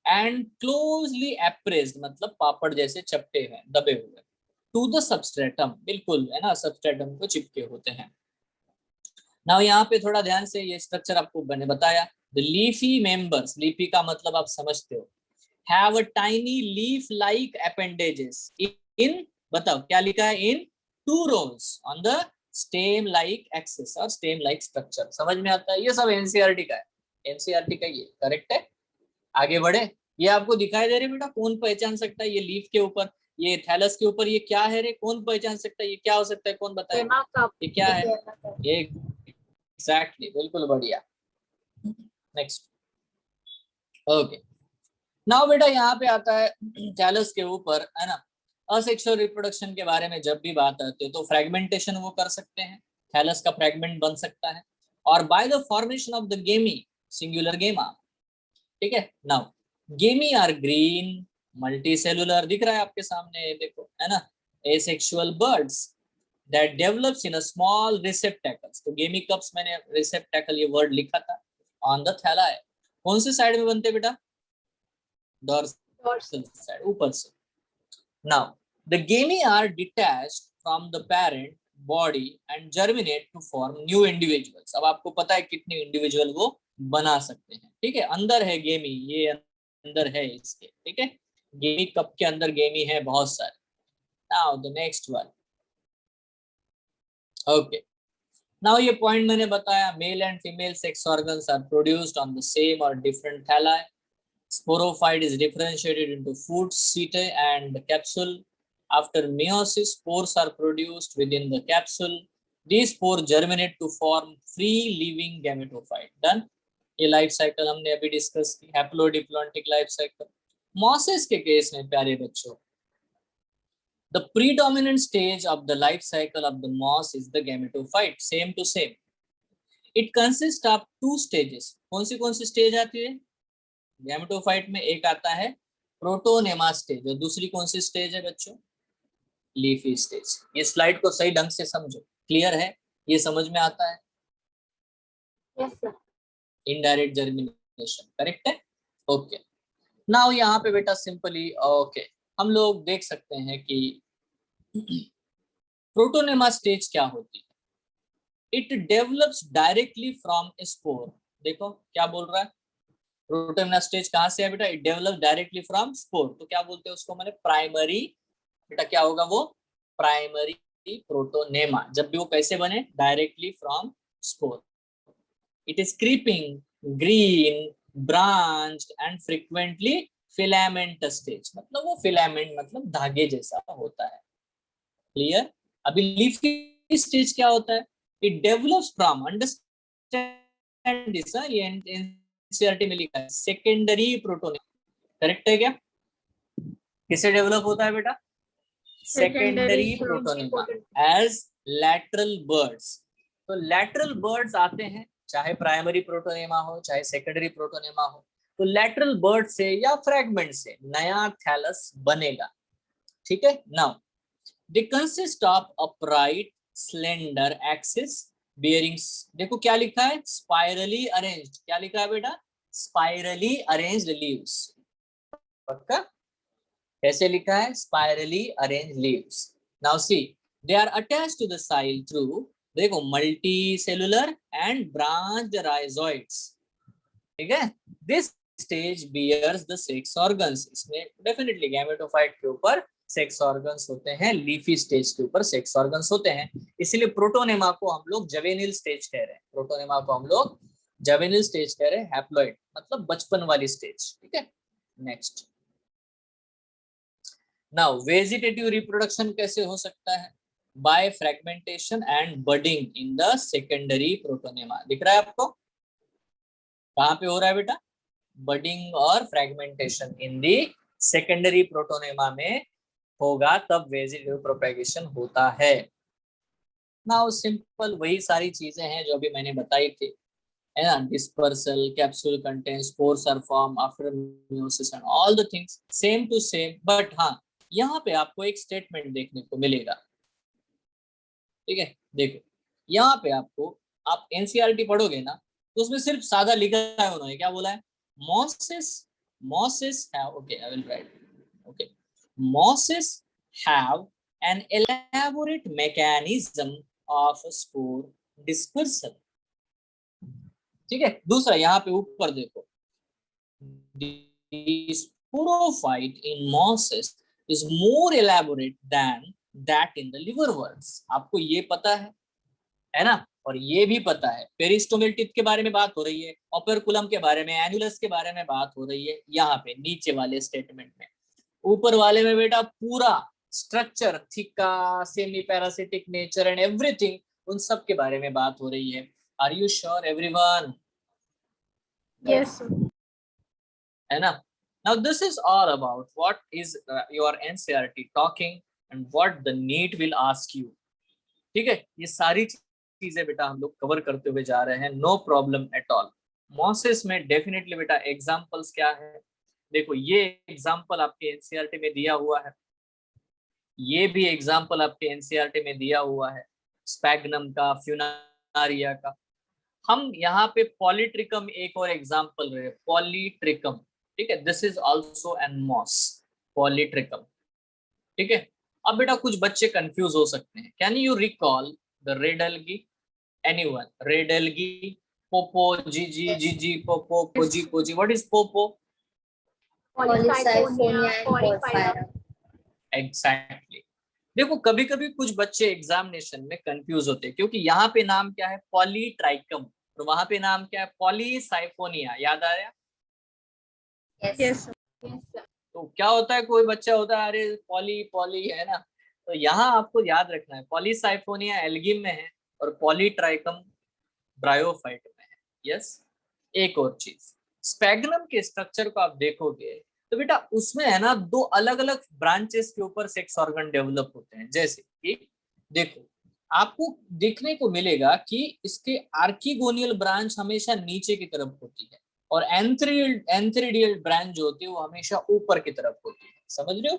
and closely appraised मतलब पापड़ जैसे चपटे हैं, दबे हुए, to the substratum, बिल्कुल है ना, substratum को चिपके होते हैं। नाउ यहाँ पे थोड़ा ध्यान से ये स्ट्रक्चर आपको मैंने बताया। The leafy members, leafy का मतलब आप समझते हो, have a tiny leaf-like appendages in, बताओ क्या लिखा है, in 2 rows on the stem-like axis और stem-like structure। समझ में आता है, ये सब एनसीईआरटी का है, एनसीईआरटी का ये करेक्ट है। आगे बढ़े, ये आपको दिखाई दे रहे बेटा? कौन पहचान सकता है? ये लीफ के ऊपर, ये थैलस के ऊपर, ये क्या है रे? कौन पहचान सकता है? ये क्या हो सकता है? कौन बताए? ये क्या है? ये एग्जैक्टली, बिल्कुल बढ़िया। Next, okay. नाउ बेटा यहाँ पे आता है थैलस के ऊपर, है ना, असेक्सुअल रिप्रोडक्शन के बारे में जब भी बात आती है तो फ्रेगमेंटेशन वो कर सकते हैं, थैलस का फ्रेगमेंट बन सकता है, और by the formation of the गेमी, सिंगुलर गेमा। ठीक है। नाउ गेमी आर ग्रीन, मल्टीसेलुलर, दिख रहा है आपके सामने, देखो, है ना, asexual buds that develops in a small receptacles. तो गेमी कप्स, मैंने रिसेप्टेकल ये वर्ड लिखा था, ऑन द थैला है। कौन सी साइड में बनते बेटा? डॉर्सल साइड, ऊपर से। Now, the gamete are detached from the parent body and germinate to form new individuals. अब आपको पता है कितने इंडिविजुअल वो बना सकते हैं। ठीक है, अंदर है गेमी, ये अंदर है इसके। ठीक है, गेमी कप के अंदर गेमी है बहुत सारे। Now the next one. Okay. Now ये पॉइंट मैंने बताया, male and female sex organs are produced on the same और different thalli. Sporophyte is differentiated into food, setae, and capsule. After meiosis, spores are produced within the capsule. These spores germinate to form free-living gametophyte. Done. ये लाइफ साइकिल हमने अभी डिस्कस की, हैप्लोडिप्लॉन्टिक लाइफ साइकिल। मॉसेस के केस में प्यारे बच्चों, the predominant stage of the life cycle of the moss is the gametophyte. Same to same. It consists of two stages. कौन सी स्टेज आती है गैमेटोफाइट में? एक आता है प्रोटोनेमा स्टेज, और दूसरी कौन सी स्टेज है बच्चों? Leafy stage. ये स्लाइड को सही ढंग से समझो, क्लियर है? ये समझ में आता है? Yes sir. Indirect germination, correct है? ओके। नाउ यहाँ पे बेटा सिंपली, ओके, हम लोग देख सकते हैं कि प्रोटोनेमा स्टेज क्या होती है। It develops directly from A spore. देखो क्या बोल रहा है, प्रोटोनेमा स्टेज कहां से है बेटा? It develop directly from spore. तो क्या बोलते हैं उसको? मैंने प्राइमरी, बेटा क्या होगा वो? Primary protonema. जब भी वो कैसे बने? Directly from spore. It is creeping, green, branched and frequently filamentous stage. मतलब वो फिलामेंट मतलब धागे जैसा होता है। क्लियर? अभी लीफी स्टेज क्या होता है? It develops from, understand this, ये एनसीईआरटी में लिखा है, सेकेंडरी प्रोटोनेमा। करेक्ट है क्या? किसे डेवलप होता है बेटा? Secondary protonema as lateral buds. तो लैटरल बर्ड्स आते हैं, चाहे प्राइमरी प्रोटोनेमा हो चाहे सेकेंडरी प्रोटोनेमा हो, तो लैटरल बर्ड से या फ्रैगमेंट से नया थैलस बनेगा। ठीक है। Now they consist of upright slender axis bearings. देखो क्या लिखा है? Spirally arranged. क्या लिखा है बेटा? Spirally arranged leaves. पक्का? कैसे लिखा है? Spirally arranged leaves. Now see, they are attached to the soil through, देखो, multi cellular and branched rhizoids. ठीक है। This stage bears the sex organs. इसमें डेफिनेटली गैमेटोफाइट के ऊपर सेक्स ऑर्गन्स होते हैं, लीफी स्टेज के ऊपर सेक्स ऑर्गन्स होते हैं। इसलिए प्रोटोनेमा को हम लोग जवेनिल स्टेज कह रहे हैं। प्रोटोनेमा को हम लोग जवेनिल स्टेज कह रहे हैं, हैप्लॉइड मतलब बचपन वाली स्टेज। ठीक है। नेक्स्ट, नाउ वेजिटेटिव रिप्रोडक्शन कैसे हो सकता है? By fragmentation and budding in the secondary protonema. दिख रहा है आपको? कहां पे हो रहा है बेटा? बडिंग और फ्रेगमेंटेशन इन दी सेकेंडरी प्रोटोनेमा में होगा, तब वेजिटेटिव प्रोपेगेशन होता है। नाउ सिंपल वही सारी चीजें हैं जो अभी मैंने बताई थी, है ना? Dispersal, capsule contain, spores are form after meiosis and all the things same to same. But हाँ, यहाँ पे आपको एक स्टेटमेंट देखने को मिलेगा। ठीक है, देखो यहाँ पे आपको, आप एनसीईआरटी पढ़ोगे ना तो उसमें सिर्फ सादा लिखा है उन्होंने, क्या बोला है? mosses have, okay, I will write, okay, mosses have an elaborate mechanism of spore dispersal. ठीक है। दूसरा यहाँ पे ऊपर देखो, the sporophyte in mosses is more elaborate than that in the liverworts. आपको ये पता है ना? और ये भी पता है पेरिस्टोमियल टिप के बारे में बात हो रही है, ओपेरकुलम के बारे में, एनुलस के बारे में बात हो रही है यहाँ पे नीचे वाले स्टेटमेंट में। ऊपर वाले में बेटा पूरा structure, theca, semi parasitic nature and everything, उन सब के बारे में बात हो रही है। Are you sure everyone? Yes, sir. है ना? Now this is all about what is your NCERT talking and what the NEET will ask you. ठीक है, ये सारी चीजें बेटा हम लोग कवर करते हुए जा रहे हैं, no problem at all. Mosses में डेफिनेटली बेटा एग्जांपल्स क्या है, देखो ये एग्जांपल आपके एनसीईआरटी में दिया हुआ है, ये भी एग्जांपल आपके एनसीईआरटी में दिया हुआ है, स्पैग्नम का, फ्यूनारिया का। हम यहाँ पे पॉलीट्रिकम एक और एग्जांपल रहे, पॉलीट्रिकम, ठीक है, this is also an moss, polytrichum, ठीक है। अब बेटा कुछ बच्चे कंफ्यूज हो सकते हैं, can you recall the red algae? Anyone? Red algae, पोपो, जीजी, जीजी, पोपो, पोजी, पोजी, व्हाट इज पोपो? Polycyphonia and porphyra. एग्जैक्टली। देखो कभी कभी कुछ बच्चे एग्जामिनेशन में कंफ्यूज होते हैं, क्योंकि यहाँ पे नाम क्या है, पॉलीट्राइकम, और वहां पे नाम क्या है, पॉलीसाइफोनिया। याद आया? Yes, sir. तो क्या होता है, कोई बच्चा होता है अरे पॉली पॉली है ना, तो यहाँ आपको याद रखना है पॉलीसाइफोनिया एल्गी में है और पॉलीट्राइकम ब्रायोफाइट में है। यस। एक और चीज, स्पैग्नम के स्ट्रक्चर को आप देखोगे तो बेटा उसमें है ना दो अलग अलग ब्रांचेस के ऊपर सेक्स ऑर्गन डेवलप होते हैं। जैसे कि देखो आपको देखने को मिलेगा कि इसके आर्किगोनियल ब्रांच हमेशा नीचे की तरफ होती है और एंथ्रीडियल ब्रांच जो होती है वो हमेशा ऊपर की तरफ होती है। समझ रहे हो?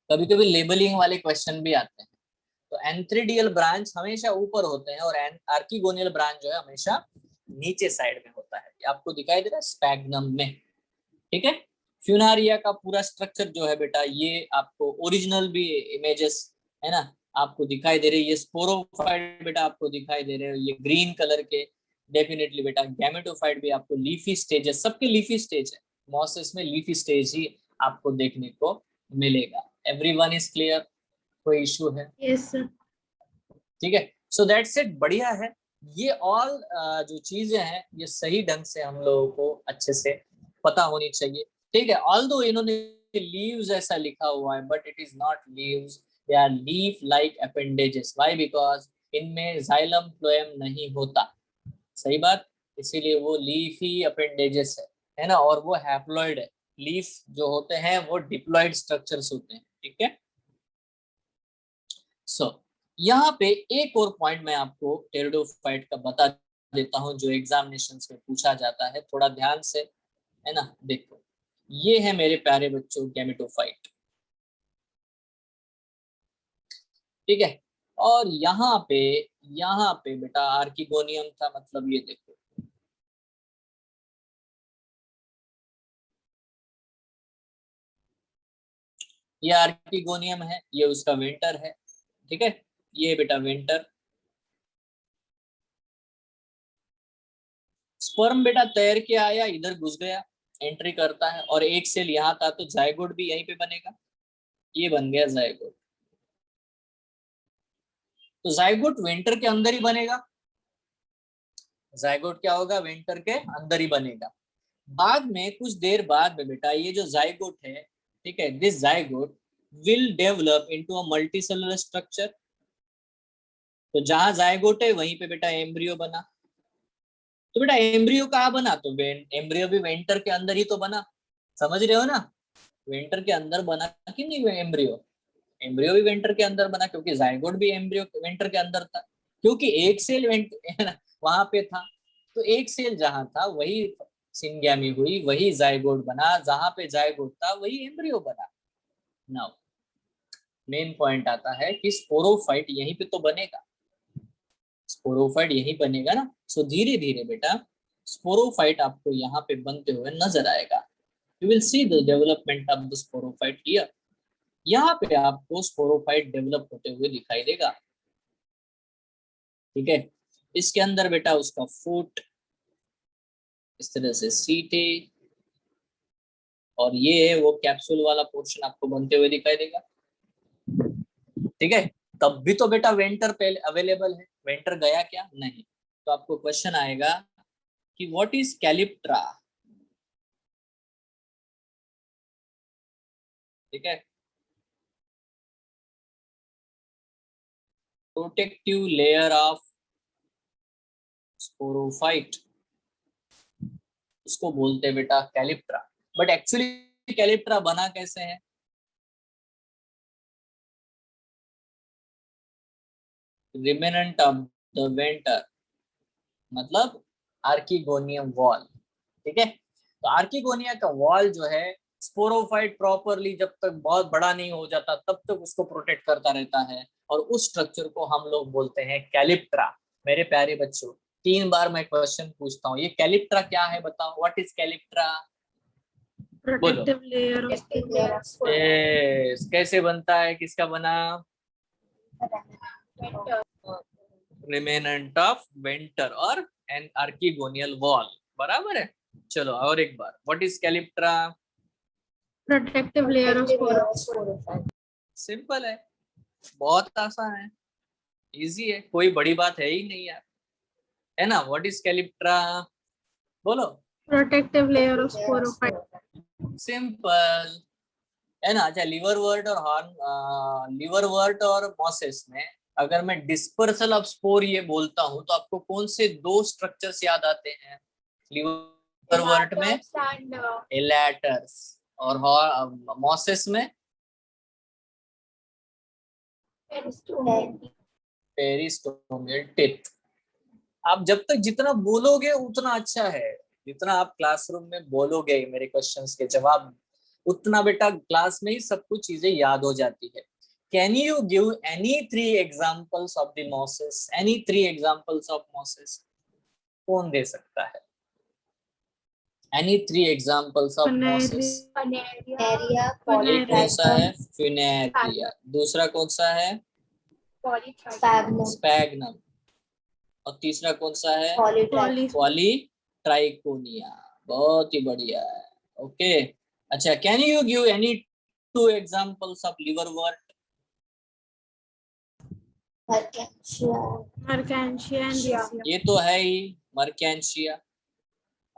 कभी कभी लेबलिंग वाले क्वेश्चन भी आते हैं, तो एंथ्रीडियल ब्रांच हमेशा ऊपर होते हैं और आर्किगोनियल ब्रांच जो है हमेशा नीचे साइड में होता है। ये आपको दिखाई दे रहा है स्पैग्नम में, ठीक है। फ्यूनारिया का पूरा स्ट्रक्चर जो है बेटा, ये आपको ओरिजिनल भी इमेजेस है ना आपको दिखाई दे रही है। ये स्पोरोफाइट बेटा आपको दिखाई दे रहे हैं, ये ग्रीन कलर के। डेफिनेटली बेटा गैमेटोफाइट भी आपको लीफी स्टेज है, सबके लीफी स्टेज है, मॉसेस में लीफी स्टेज ही आपको देखने को मिलेगा। Everyone is clear? कोई इशू है? Yes, sir. ठीक है, सो दैट्स इट। बढ़िया है। ये ऑल जो चीजें हैं ये सही ढंग से हम लोगों को अच्छे से पता होनी चाहिए, ठीक है। ऑल्दो इन्होंने लीव्स ऐसा लिखा हुआ है, but it is not leaves, they are leaf like appendages. Why? Because इनमें जाइलम फ्लोएम नहीं होता, सही बात, इसीलिए वो लीफी अपेंडेजेस है ना, और वो हैप्लॉइड है। लीफ जो होते हैं वो डिप्लॉइड स्ट्रक्चर्स होते हैं, ठीक है। सो यहाँ पे एक और पॉइंट मैं आपको टेरिडोफाइट का बता देता हूँ जो एग्जामिनेशन में पूछा जाता है, थोड़ा ध्यान से, है ना। देखो ये है मेरे प्यारे बच्चों गैमेटोफाइट, ठीक है। और यहाँ पे बेटा आर्किगोनियम था, मतलब ये देखो ये आर्किगोनियम है, ये उसका वेंटर है, ठीक है। ये बेटा वेंटर, स्पर्म बेटा तैर के आया, इधर घुस गया, एंट्री करता है, और एक सेल यहाँ था तो जायगोट भी यहीं पे बनेगा, ये बन गया जायगोट। तो जायगोट वेंटर के अंदर ही बनेगा, जायगोट क्या होगा, वेंटर के अंदर ही बनेगा। बाद में कुछ देर बाद में बेटा ये जो जायगोट है, ठीक है, this zygote will develop into a multicellular structure. तो जहां जायगोट है वहीं पे बेटा एम्ब्रियो बना। तो बेटा एम्ब्रियो कहाँ बना, तो एम्ब्रियो भी वेंटर के अंदर ही तो बना, समझ रहे हो ना, वेंटर के अंदर बना कि नहीं एम्ब्रियो, एम्ब्रियो भी वेंटर के अंदर बना, क्योंकि जायगोट भी एम्ब्रियो वेंटर के अंदर था, क्योंकि एक सेल वहां पे था। तो एक सेल जहां था वही सिंगैमी हुई, वही जायगोट बना, जहां पे जायगोट था वही एम्ब्रियो बना। नाउ मेन पॉइंट आता है कि स्पोरोफाइट यहीं पे तो बनेगा, स्पोरोफाइट यहीं बनेगा ना। सो धीरे धीरे बेटा स्पोरोफाइट आपको यहाँ पे बनते हुए नजर आएगा। You will see the development of the sporophyte here. यहाँ पे आपको स्पोरोफाइट डेवलप होते हुए दिखाई देगा, ठीक है। इसके अंदर बेटा उसका फुट, इस तरह से सीटे, और ये है वो कैप्सूल वाला पोर्शन आपको बनते हुए दिखाई देगा, ठीक है। तब भी तो बेटा वेंटर पहले अवेलेबल है, वेंटर गया क्या? नहीं। तो आपको क्वेश्चन आएगा कि व्हाट इज कैलिप्ट्रा। ठीक है, प्रोटेक्टिव लेयर ऑफ स्पोरोफाइट, उसको बोलते हैं बेटा कैलिप्ट्रा। बट एक्चुअली कैलिप्ट्रा बना कैसे है? रिमेनेंट ऑफ द वेंटर, मतलब आर्किगोनियम वॉल। ठीक है, तो आर्किगोनिया का वॉल जो है स्पोरोफाइट प्रॉपरली जब तक बहुत बड़ा नहीं हो जाता तब तक उसको प्रोटेक्ट करता रहता है, और उस स्ट्रक्चर को हम लोग बोलते हैं कैलिप्ट्रा। मेरे प्यारे बच्चों, 3 बार मैं क्वेश्चन पूछता हूँ, ये कैलिप्ट्रा क्या है बताओ, व्हाट इज कैलिप्ट्रा? बोलो। Protective layer of कैसे बनता है, किसका बना? रिमेनेंट ऑफ वेंटर और एन आर्किगोनियल वॉल, बराबर है। चलो और एक बार, what is calyptra? protective layer of sporophyte. Simple है, बहुत आसान है, इजी है, कोई बड़ी बात है ही नहीं यार, है ना। What is calyptra? बोलो। Protective layer of sporophyte. Simple है ना। अच्छा, लिवरवर्ट और हॉर्न, लिवरवर्ट और मॉसेस में अगर मैं डिस्पर्सल ऑफ स्पोर ये बोलता हूं तो आपको कौन से 2 स्ट्रक्चर्स याद आते हैं? लिवरवर्ट में एलेटर्स और मॉसेस में पेरिस्टोमियल टिप। आप जब तक जितना बोलोगे उतना अच्छा है, जितना आप क्लासरूम में बोलोगे मेरे क्वेश्चंस के जवाब, उतना बेटा क्लास में ही सब कुछ चीजें याद हो जाती है। Can you give any 3 examples of the mosses? Any 3 examples of mosses कौन दे सकता है? Any 3 examples of mosses? एक कौन सा है? फिनेरिया। दूसरा कौन सा है? स्पैग्नम। और तीसरा कौन सा है? पॉलीट्राइकोनिया। बहुत ही बढ़िया है, ओके। अच्छा, can you give any 2 examples of liverwort? Mercantia and Riccia. ये तो है ही, मर्केंशिया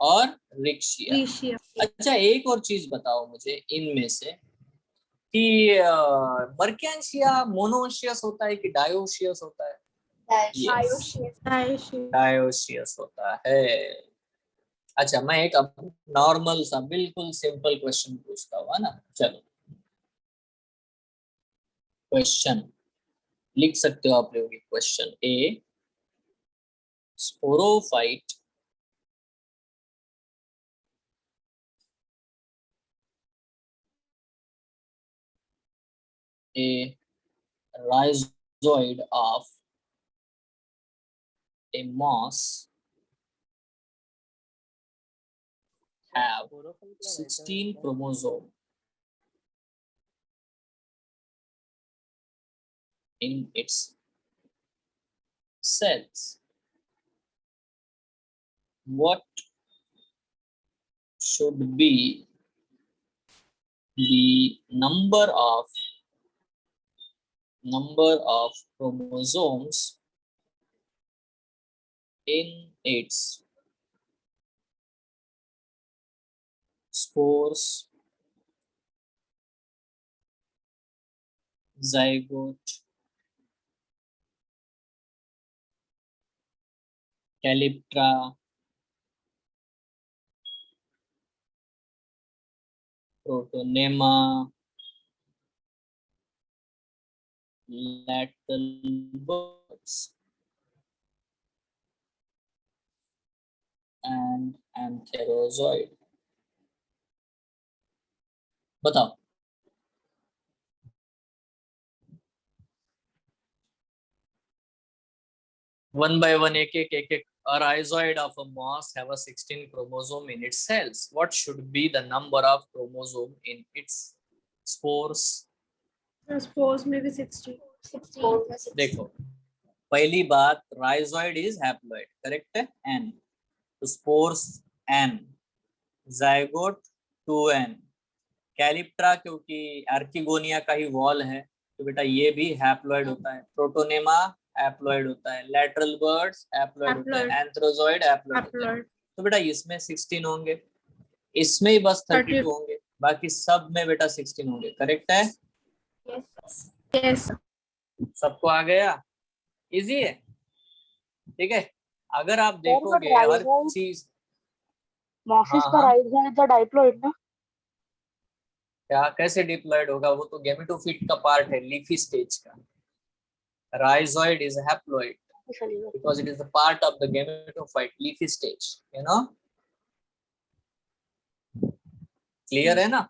और रिक्शिया। Riccia. अच्छा, एक और चीज बताओ मुझे इनमें से कि मर्केंशिया मोनोशियस होता है कि डायोशियस होता है? डायोशियस होता है। अच्छा, मैं एक अब नॉर्मल सा बिल्कुल सिंपल क्वेश्चन पूछता हूँ, है ना। चलो, क्वेश्चन लिख सकते हो आप लोग। Question A, sporophyte a rhizoid of a moss have 16 chromosomes in its cells. What should be the number of chromosomes in its spores, zygote, calyptra, protonema, lateral buds, and antherozoid? बताओ। One by one, एक a rhizoid of a moss have a 16 chromosome in its cells. What should be the number of chromosome in its spores? Spores may be 60. देखो, पहली बात, rhizoid is haploid, करेक्ट है, n, तो spores n, zygote 2n, calyptra क्योंकि आर्किगोनिया का ही वॉल है तो बेटा ये भी हैप्लॉइड होता है। प्रोटोनेमा हैप्लॉइड होता है, लैटरल बर्ड्स हैप्लॉइड होता है, एंथ्रोजॉइड हैप्लॉइड होता है। Haploid. तो बेटा इसमें 16 होंगे, इसमें ही बस 32 होंगे, बाकी सब में बेटा 16 होंगे। करेक्ट है? Yes. सबको आ गया? इजी है, ठीक है। अगर आप देखोगे but हर rhizoid- चीज, मॉसिस हाँ का हाँ, राइजोइड द डाइप्लॉइड ना? क्या कैसे डिप्लॉइड होगा? वो तो गेमेटोफिट का पार्ट है, लीफी स्टेज का। Rhizoid is haploid because it is the part of the gametophyte leafy stage, you know. Clear है ना?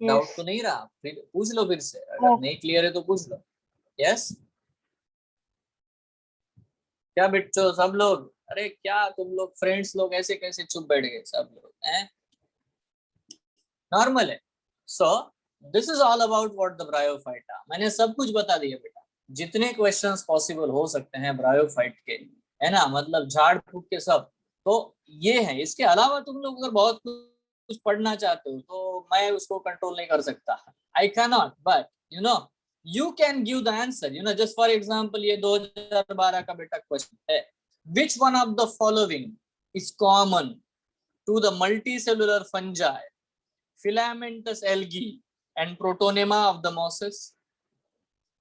डाउट तो नहीं रहा? फिर पूछ लो फिर से, अगर नहीं क्लियर है तो पूछ लो। यस? क्या बिट्टो सब लोग? अरे क्या तुम लोग फ्रेंड्स लोग ऐसे कैसे चुप बैठ गए सब लोग हैं? नॉर्मल है। So this is all about what the bryophyta. मैंने सब कुछ बता दिया बेटा, जितने क्वेश्चंस पॉसिबल हो सकते हैं ब्रायोफाइट के, है ना, मतलब झाड़ फूक के सब। तो ये है, इसके अलावा तुम लोग अगर बहुत कुछ पढ़ना चाहते हो तो मैं उसको कंट्रोल नहीं कर सकता, I can not, but you know you can give the answer, you know. Just for example ये 2012 का बेटा क्वेश्चन है, which one of the following is common to the multicellular fungi, filamentous algae and protonema of the mosses।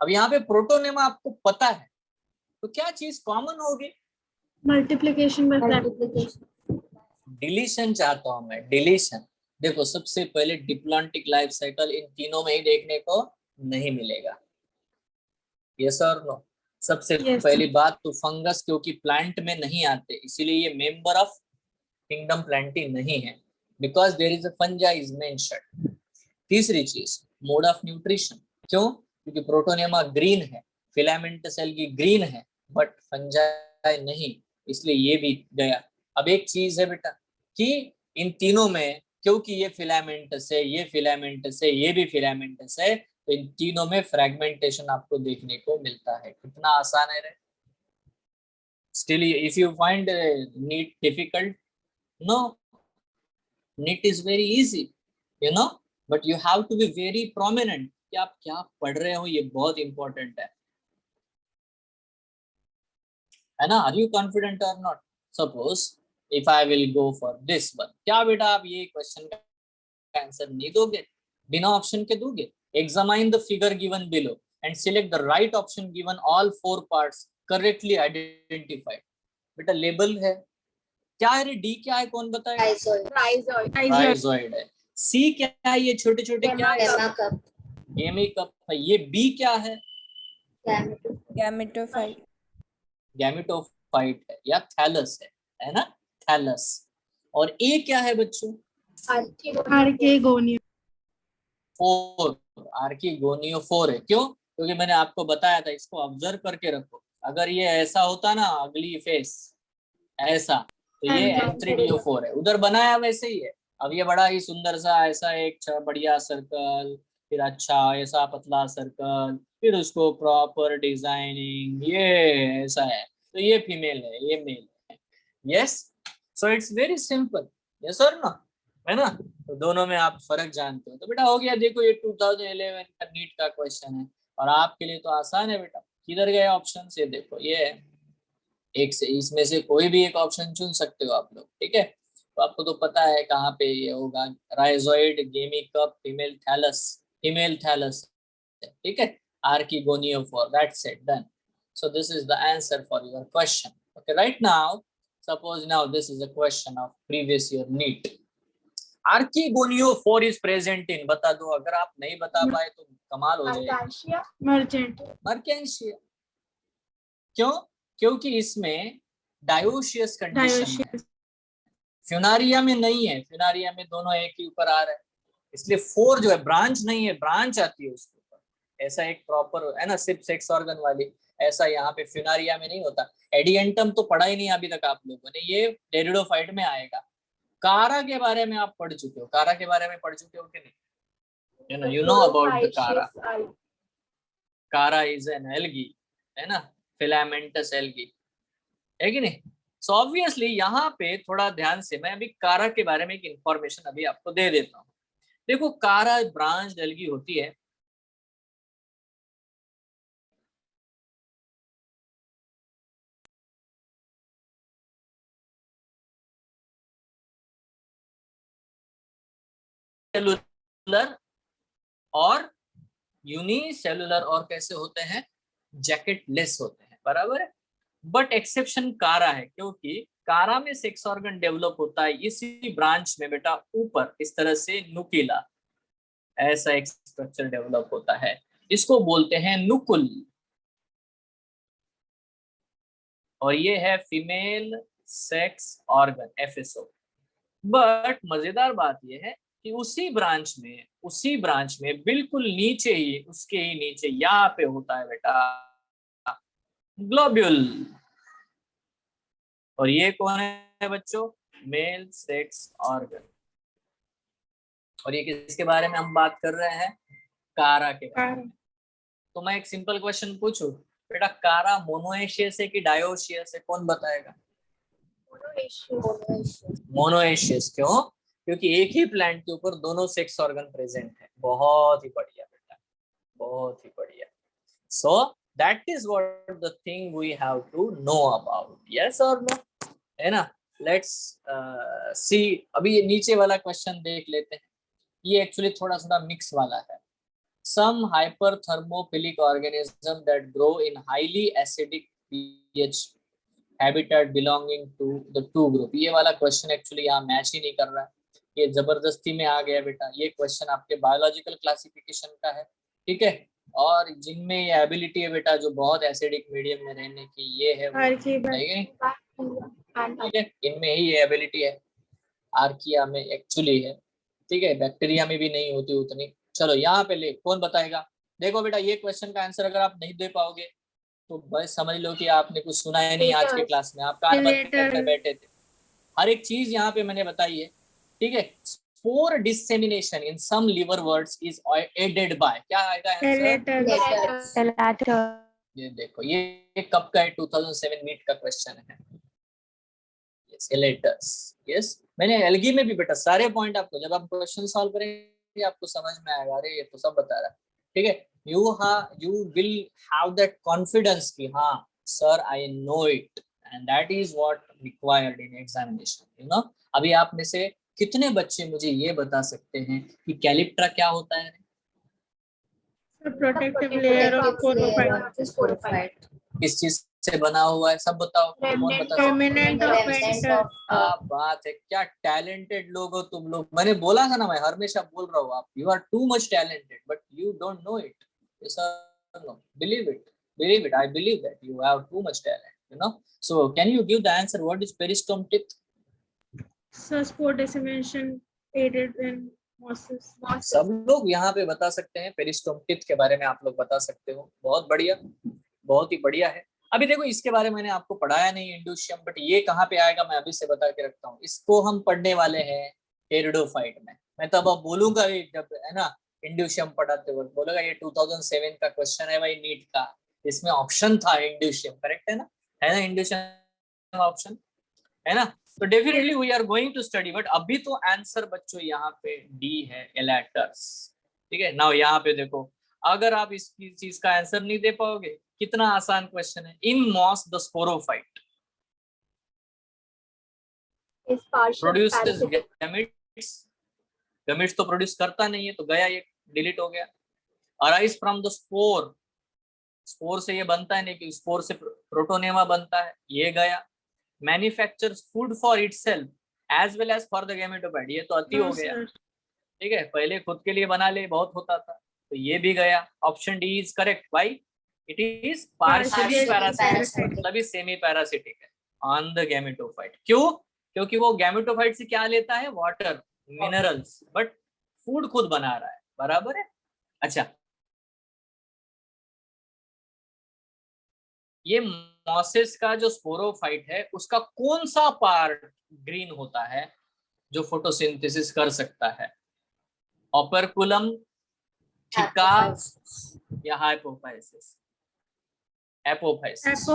अब यहाँ पे प्रोटोनेमा आपको पता है, तो क्या चीज कॉमन होगी? Multiplication by fractionation. डिलीशन चाहता हूं मैं, डिलीशन। देखो सबसे पहले डिप्लॉन्टिक लाइफ साइकिल इन तीनों में ही देखने को नहीं मिलेगा। यस और नो? सबसे Yes. पहली बात तो फंगस क्योंकि प्लांट में नहीं आते, इसीलिए ये मेंबर ऑफ किंगडम प्लांटी नहीं है, because there is a fungi is mentioned. तीसरी चीज मोड ऑफ न्यूट्रिशन, क्यों? क्योंकि प्रोटोनेमा ग्रीन है, फिलामेंटस एल्गी ग्रीन है, बट फंजाई नहीं, इसलिए ये भी गया। अब एक चीज है बेटा कि इन तीनों में क्योंकि ये फिलामेंटस है, ये फिलामेंटस है, ये भी फिलामेंटस है, तो इन तीनों में फ्रेगमेंटेशन आपको देखने को मिलता है। कितना आसान है रे? Still if you find NEET difficult, no, NEET is very easy, you know, but you have to be very prominent कि आप क्या पढ़ रहे हो, ये बहुत इंपॉर्टेंट है ना? आर यू कॉन्फिडेंट और not? Suppose if I will go for this one, क्या बेटा आप ये क्वेश्चन का आंसर नहीं दोगे? बिना ऑप्शन के दोगे? Examine the figure given below and select the right option given all 4 parts correctly identified. बेटा लेबल है, क्या है रे? डी क्या है, कौन बताएगा? राइजोइड है। सी क्या है? ये छोटे छोटे क्या है? गेमिकप है। ये बी क्या है? गैमेटोफाइट। गैमेटोफाइट है या थैलस है ना? थैलस। और ए क्या है बच्चों? Archegonia. 4, आर्कीगोनियोफोर है। क्यों? क्योंकि मैंने आपको बताया था, इसको ऑब्जर्व करके रखो। अगर ये ऐसा होता ना, अगली फेस ऐसा, तो ये एंथ्रिडियोफोर है। उधर बनाया वैसे ही है। अब ये बड़ा ही सुंदर सा ऐसा एक बढ़िया सर्कल, फिर अच्छा ऐसा पतला सर्कल, फिर उसको प्रॉपर डिजाइनिंग, ये ऐसा है, तो ये फीमेल है, ये मेल है। Yes, so it's very simple. Yes और नो? है ना? तो दोनों में आप फर्क जानते हो। तो बेटा हो गया। देखो ये 2011 का नीट का क्वेश्चन है और आपके लिए तो आसान है बेटा। किधर गए ऑप्शन? से देखो ये है, एक से इसमें से कोई भी एक ऑप्शन चुन सकते हो आप लोग, ठीक है? तो आपको तो पता है कहाँ पे ये होगा। राइजोइड, गेमिकप, फीमेल थैलस, ठीक है? Archegoniophore, that's it, done. So this is the answer for your question. Okay, right now, suppose now this is a question of previous year NEET. Archegoniophore is present in, बता दो। अगर आप नहीं बता पाए तो कमाल हो जाएगी। मर्केंशिया। क्यों? क्योंकि इसमें डायोशियस कंडीशन है, फ्यूनारिया में नहीं है। फ्यूनारिया में दोनों एक ही ऊपर आ रहे हैं, इसलिए 4 जो है ब्रांच नहीं है, ब्रांच आती है उसके ऊपर। ऐसा एक प्रॉपर है ना, सिर्फ सेक्स ऑर्गन वाली, ऐसा यहाँ पे फ्यूनारिया में नहीं होता। एडियंटम तो पढ़ा ही नहीं अभी तक आप लोगों ने, ये टेरिडोफाइट में आएगा। कारा के बारे में आप पढ़ चुके हो? कारा के बारे में पढ़ चुके हो कि नहीं? you know about the कारा। कारा इज एन एल्गी, है ना, फिलामेंटस एल्गी, है कि नहीं? सो ऑब्वियसली यहाँ पे थोड़ा ध्यान से मैं अभी कारा के बारे में एक इंफॉर्मेशन अभी आपको दे देता हूँ। देखो कारा ब्रांच एल्गी होती है, यूनिसेलुलर और कैसे होते हैं, जैकेट लेस होते हैं, बराबर है। बट एक्सेप्शन कारा है, क्योंकि कारा में सेक्स ऑर्गन डेवलप होता है इसी ब्रांच में बेटा, ऊपर इस तरह से नुकीला ऐसा एक स्ट्रक्चर डेवलप होता है, इसको बोलते हैं नुकुल, और ये है female sex organ FSO। But मजेदार बात ये है कि उसी ब्रांच में बिल्कुल नीचे ही, उसके ही नीचे यहाँ पे होता है बेटा ग्लोब्यूल, और ये कौन है बच्चों, मेल सेक्स ऑर्गन। और ये किसके बारे में हम बात कर रहे हैं, कारा के बारे में। तो मैं एक सिंपल क्वेश्चन पूछूं बेटा, कारा मोनोएशियस है कि डायोशियस है, कौन बताएगा। मोनोएशियस। क्यों, क्योंकि एक ही प्लांट के ऊपर दोनों सेक्स ऑर्गन प्रेजेंट है। बहुत ही बढ़िया बेटा, बहुत ही बढ़िया। So that is what the thing we have to know about, yes और नो, है ना। लेट्स सी, अभी ये नीचे वाला क्वेश्चन देख लेते हैं। ये एक्चुअली थोड़ा सा मिक्स वाला है। Some hyperthermophilic organisms that grow in highly acidic pH habitat belonging to the two group। ये वाला क्वेश्चन एक्चुअली यहाँ मैच ही नहीं कर रहा है, ये जबरदस्ती में आ गया बेटा। ये क्वेश्चन आपके बायोलॉजिकल क्लासिफिकेशन का है, ठीक है। और जिनमें ये एबिलिटी है बेटा जो बहुत एसिडिक मीडियम में रहने की, ये है ठीक है, इनमें ही ये एबिलिटी है, आर्किया में एक्चुअली है, ठीक है। बैक्टीरिया में भी नहीं होती उतनी। चलो यहाँ पे ले, कौन बताएगा। देखो बेटा, ये क्वेश्चन का आंसर अगर आप नहीं दे पाओगे तो बस समझ लो कि आपने कुछ सुना ही नहीं आज के क्लास में, आप कान बंद करके बैठे थे। हर एक चीज यहाँ पे मैंने बताई है, ठीक है। Spore dissemination in some liverworts is aided by, क्या आएगा आंसर। ये देखो, ये कब का है, 2007 मीट का क्वेश्चन है। यस, मैंने एल्गी में भी बेटा सारे पॉइंट आपको, जब आप क्वेश्चन सॉल्व करेंगे आपको समझ में आएगा, अरे ये तो सब बता रहा है, ठीक है। You will have that confidence कि हाँ sir I know it, and that is what required in examination, you know. अभी आप में से कितने बच्चे मुझे ये बता सकते हैं कि कैलिप्ट्रा क्या होता है। Protective layer of sporophyte. किस चीज से बना हुआ है, सब बताओ, कौन बता सकता है। बात है, क्या टैलेंटेड लोग हो तुम लोग। मैंने बोला था ना, मैं हमेशा बोल रहा हूँ, आप you are too much talented but you don't know it. Believe it, I believe that you have too much talent, you know. So can you give the answer, what is peristome teeth. Spore dissemination aided in mosses. सब लोग यहाँ पे बता सकते हैं, पेरिस्टोम टिथ के बारे में आप लोग बता सकते हो। बहुत बढ़िया, बहुत ही बढ़िया है। अभी देखो, इसके बारे में मैंने आपको पढ़ाया नहीं इंडोशियम, बट ये कहाँ पे आएगा मैं अभी से बता के रखता हूँ। इसको हम पढ़ने वाले हैं टेरिडोफाइट में। मैं तो अब बोलूंगा, जब है ना इंडोशियम पढ़ाते वक्त बोलेगा ये 2007 का क्वेश्चन है भाई नीट का, इसमें ऑप्शन था इंडोशियम, करेक्ट है ना इंडोशियम ऑप्शन है ना। तो definitely we are going to study, but अभी तो आंसर बच्चों यहाँ पे डी है, एलेटर्स, ठीक है। नाउ यहाँ पे देखो, अगर आप इस चीज का आंसर नहीं दे पाओगे, कितना आसान क्वेश्चन है। In moss the sporophyte produces gametes, gametes तो प्रोड्यूस करता नहीं है, तो गया, ये डिलीट हो गया। Arise from the spore, spore से ये बनता है नहीं, कि स्पोर से प्रोटोनेमा बनता है, ये गया। Manufactures food for itself as well as for the gametophyte, ये तो अति हो गया, ठीक है। पहले खुद के लिए बना ले, बहुत होता था, तो ये भी गया। ऑप्शन डी इज करेक्ट, भाई इट इज पार्शियली पैरासिटिक, मतलब ये सेमी पैरासिटिक है ऑन द गैमेटोफाइट। क्यों, क्योंकि वो गैमेटोफाइट से क्या लेता है, वाटर, मिनरल्स, बट फूड खुद बना रहा है, बराबर है। अच्छा, ये मॉसेस का जो स्पोरोफाइट है उसका कौन सा पार्ट ग्रीन होता है जो फोटोसिंथेसिस कर सकता है। ऑपरकुलम, थिका या हाइपोफाइसिस। एपोफाइसिस,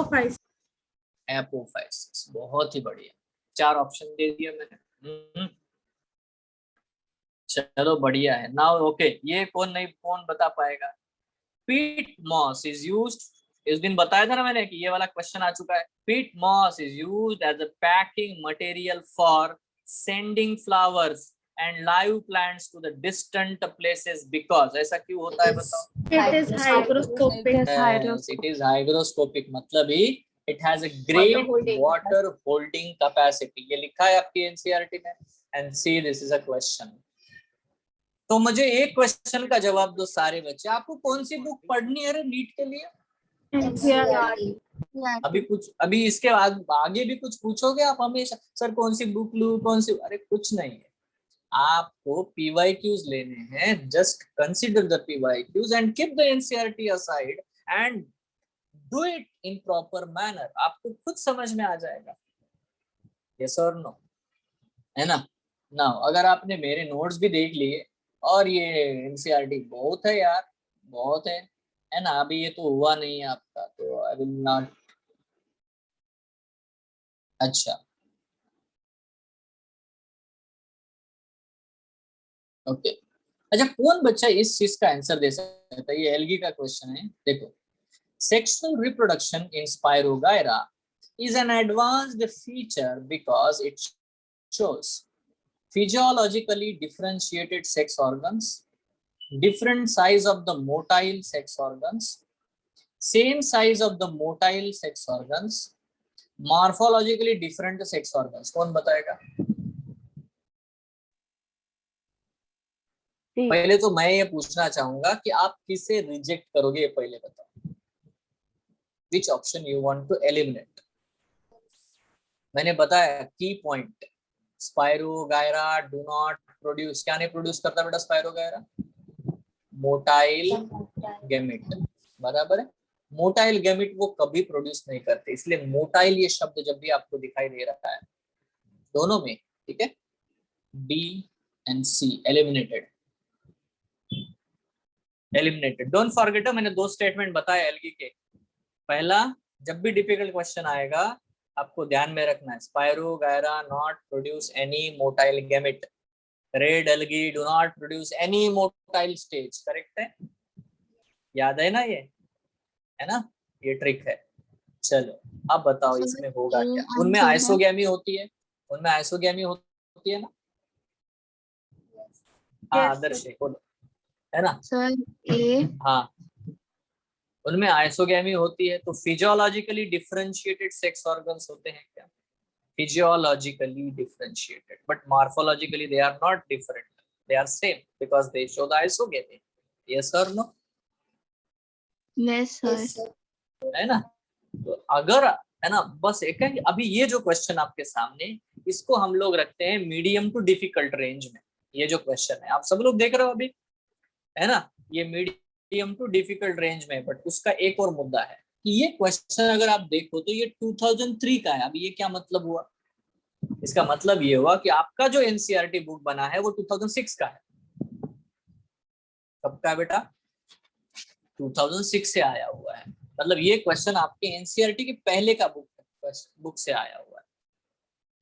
बहुत ही बढ़िया, 4 ऑप्शन दे दिया मैंने। चलो बढ़िया है। नाउ ओके, ये कौन बता पाएगा। पीट मॉस इज यूज्ड, इस दिन बताया था ना मैंने कि ये वाला क्वेश्चन आ चुका है। Peat moss is used as a packing material for sending flowers and live plants to the distant places because, ऐसा क्यों होता है बताओ? It is hygroscopic. Yes, it is hygroscopic, मतलब ही it has a great water holding capacity. ये लिखा है आपकी एनसीईआरटी में. And see, this is a question. तो मुझे एक क्वेश्चन का जवाब दो सारे बच्चे. आपको कौन सी बुक पढ़नी है नीट के लिए? अभी इसके आगे भी कुछ पूछोगे आप हमेशा, सर कौन सी बुक लूं, कौन सी? अरे कुछ नहीं है, आपको PYQs लेने हैं. Just consider the PYQs and keep the NCERT aside and do it in proper manner. आपको खुद समझ में आ जाएगा. यस और नो, है ना? नाउ अगर आपने मेरे नोट्स भी देख लिए और ये एनसीईआरटी बहुत है यार, बहुत है ना? अभी ये तो हुआ नहीं है आपका, तो आई विल नॉट. अच्छा ओके. अच्छा, कौन बच्चा इस चीज का आंसर दे सकता है? ये एल्गी का क्वेश्चन है. देखो, sexual reproduction in spirogyra is an advanced feature because it shows physiologically differentiated sex organs, different size of the motile sex organs, same size of the motile sex organs, morphologically different sex organs. कौन बताएगा? पहले तो मैं ये पूछना चाहूंगा कि आप किसे रिजेक्ट करोगे, ये पहले बताओ. Which option you want to eliminate? मैंने बताया की point. Spirogyra do not produce. क्या नहीं प्रोड्यूस करता बेटा स्पायरोगायरा? Motile gamete. बराबर है. मोटाइल गैमेट वो कभी प्रोड्यूस नहीं करते, इसलिए मोटाइल ये शब्द जब भी आपको दिखाई दे रहा है दोनों में, ठीक है, B and C eliminated. Eliminated. Don't forget, मैंने दो स्टेटमेंट बताया एल्गी के. पहला, जब भी डिफिकल्ट क्वेश्चन आएगा आपको ध्यान में रखना है, spirogyra not produce any motile gamete. Red algae do not produce any motile stage. Correct है? याद है ना? ये है ना, ये ट्रिक है. चलो अब बताओ इसमें होगा क्या? उनमें आइसोगैमी होती है, उनमें आइसोगैमी होती है ना? हाँ आदर्श बोलो, है ना सर ए. हाँ, उनमें आइसोगैमी होती है. तो फिजियोलॉजिकली डिफरेंशिएटेड सेक्स ऑर्गन्स होते हैं क्या? Physiologically differentiated, but morphologically they are not different, they are same because they show the isogamy. Yes और नो? Yes sir. है ना? तो अगर, है ना, बस एक है कि अभी ये जो क्वेश्चन आपके सामने, इसको हम लोग रखते हैं मीडियम टू डिफिकल्ट रेंज में. ये जो क्वेश्चन है आप सब लोग देख रहे हो अभी, है ना, ये मीडियम टू डिफिकल्ट रेंज में. बट उसका एक और मुद्दा है कि ये क्वेश्चन अगर आप देखो तो ये 2003 का है. अभी ये क्या मतलब हुआ? इसका मतलब ये हुआ कि आपका जो एनसीईआरटी बुक बना है वो 2006 का है. कब का बेटा? 2006 से आया हुआ है. मतलब ये क्वेश्चन आपके एनसीईआरटी के पहले का बुक से आया हुआ है.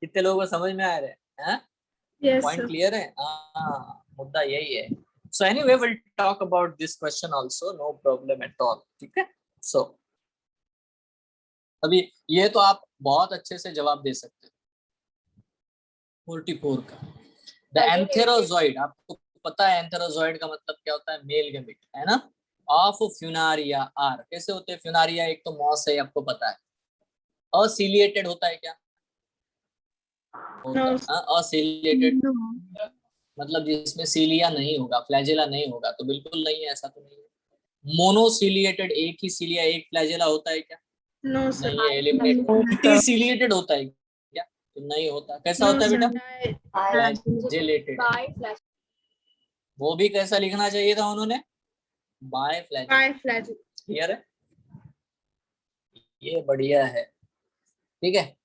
कितने लोगों को समझ में आ रहे हैं? पॉइंट क्लियर है? हाँ, मुद्दा यही है. So anyway, we'll talk about this question also, no problem at all. ठीक है? So अभी ये तो आप बहुत अच्छे से जवाब दे सकते हो. 44 का द एंथेरोजॉइड. आपको पता है एंथेरोजॉइड का मतलब क्या होता है? मेल गैमेट, है ना, ऑफ फ्यूनारिया आर. कैसे होते हैं फ्यूनारिया? एक तो मॉस है, आपको पता है. असिलिएटेड होता है क्या? असिलिएटेड मतलब जिसमें सीलिया नहीं होगा, फ्लैजेला नहीं होगा, तो बिल्कुल नहीं है, ऐसा तो नहीं है. मोनोसिलिएटेड, एक ही सीलिया एक फ्लैजेला होता है क्या? No sir. नहीं है. एलिमिनेटेड. मल्टीसिलिएटेड होता है क्या? तो नहीं होता. कैसा होता है बेटा? फ्लैजेलेटेड. वो भी कैसा लिखना चाहिए था उन्होंने? Bye flagellated. क्लियर है? ये बढ़िया है. ठीक है.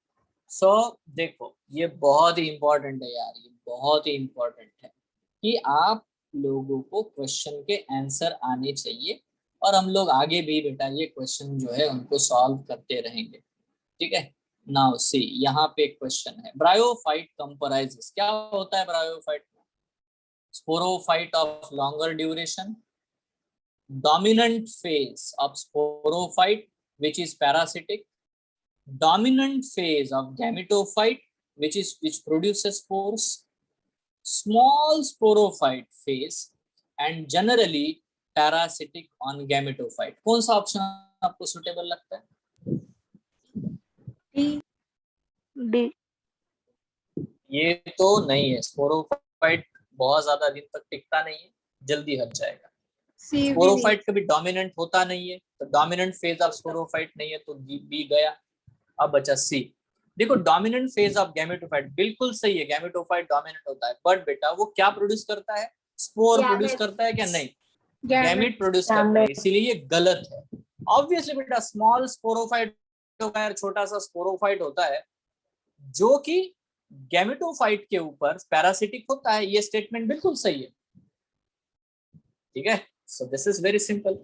सो देखो, ये बहुत ही इंपॉर्टेंट है यार, ये बहुत ही इंपॉर्टेंट है कि आप लोगों को क्वेश्चन के आंसर आने चाहिए. और हम लोग आगे भी बेटा ये क्वेश्चन जो है उनको सॉल्व करते रहेंगे. ठीक है. नाउ सी, यहाँ पे एक क्वेश्चन है. ब्रायोफाइट कंपराइजेस. क्या होता है bryophyte? Sporophyte of longer duration, dominant phase of sporophyte which is parasitic, dominant phase of gametophyte which produces spores, small sporophyte phase and generally parasitic on gametophyte. कौन सा ऑप्शन आपको सुटेबल लगता है? डी। ये तो नहीं है, स्पोरोफाइट बहुत ज्यादा दिन तक टिकता नहीं है, जल्दी हट जाएगा। स्पोरोफाइट कभी डोमिनेंट होता नहीं है, तो डोमिनेंट फेज ऑफ स्पोरोफाइट नहीं है, तो बी गया। अब बचा सी। देखो डोमिनेंट फेज ऑफ गैमेटोफाइट बिल्कुल सही है, गैमेटोफाइट डोमिनेंट होता है, बट बेटा वो क्या प्रोड्यूस करता है? स्पोर प्रोड्यूस करता है क्या? नहीं, गैमेट प्रोड्यूस करता है, इसीलिए ये गलत है। ऑब्वियसली बेटा स्मॉल स्पोरोफाइट होता है, छोटा सा स्पोरोफाइट होता है जो कि गैमेटोफाइट के ऊपर पैरासिटिक होता है, ये स्टेटमेंट बिल्कुल सही है। ठीक है, so this is very simple,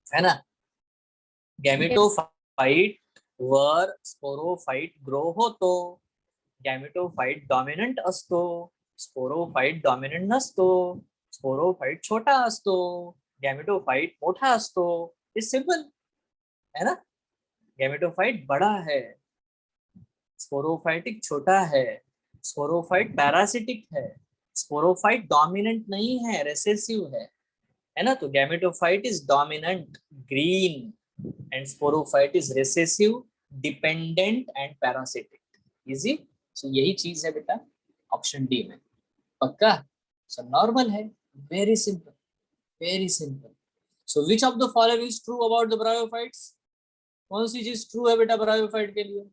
है ना? गैमेटोफाइट वर स्पोरोफाइट ग्रो होतो, गॅमेटोफाइट डॉमिनंट असतो, स्पोरोफाइट डॉमिनंट नसतो, स्पोरोफाइट छोटा असतो, गॅमेटोफाइट मोठा असतो। इट्स सिंपल, है ना? गैमेटोफाइट बड़ा है, स्पोरोफाइटिक छोटा है, स्पोरोफाइट पैरासिटिक है, स्पोरोफाइट डोमिनेंट नहीं है, रेसेसिव है ना? तो gametophyte is dominant green and sporophyte is recessive dependent and parasitic. Easy. So यही चीज है बेटा ऑप्शन डी में, पक्का? सो नॉर्मल है, very simple, very simple. So which of the following is true about the bryophytes? कौन सी चीज ट्रू है बेटा ब्रायोफाइट के लिए?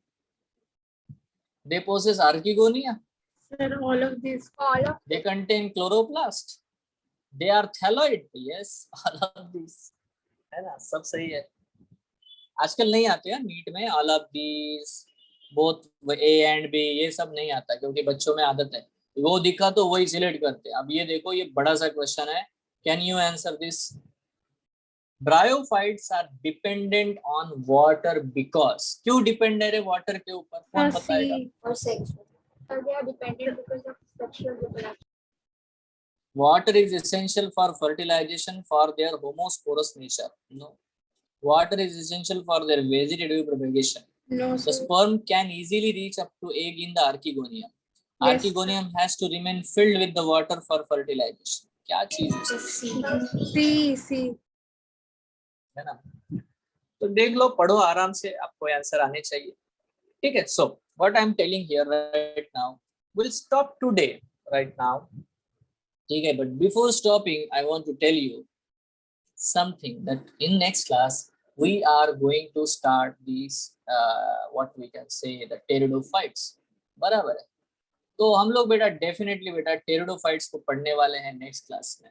They possess archegonia. Sir, all of this. They contain chloroplast. They are thalloid. Yes, all of these. है ना? सब सही है। आजकल नहीं आते हैं नीट में all of these, both A and B, ये सब नहीं आता क्योंकि बच्चों में आदत है, वो दिखा तो वही सिलेक्ट करते हैं। अब ये देखो, ये बड़ा सा क्वेश्चन है, can you answer this? Bryophytes are dependent on water because, क्यों डिपेंडेंट है वाटर के ऊपर? कौन बताएगा? और sex. They are dependent because of sexual reproduction. Water is essential for fertilization for their homosporous nature. No. Water is essential for their vegetative propagation. No, The sir. sperm can easily reach up to egg in the archegonium. Yes, Archegonium has to remain filled with the water for fertilization. क्या चीज है? C. है ना? तो देख लो, पढ़ो आराम से, आपको आंसर आने चाहिए। ठीक है, so what I am telling here right now, will stop today right now. ठीक है, but before stopping I want to tell you something that in next class we are going to start these what we can say the pteridophytes। बराबर है? तो हम लोग बेटा डेफिनेटली बेटा टेरिडोफाइट्स को पढ़ने वाले हैं नेक्स्ट क्लास में।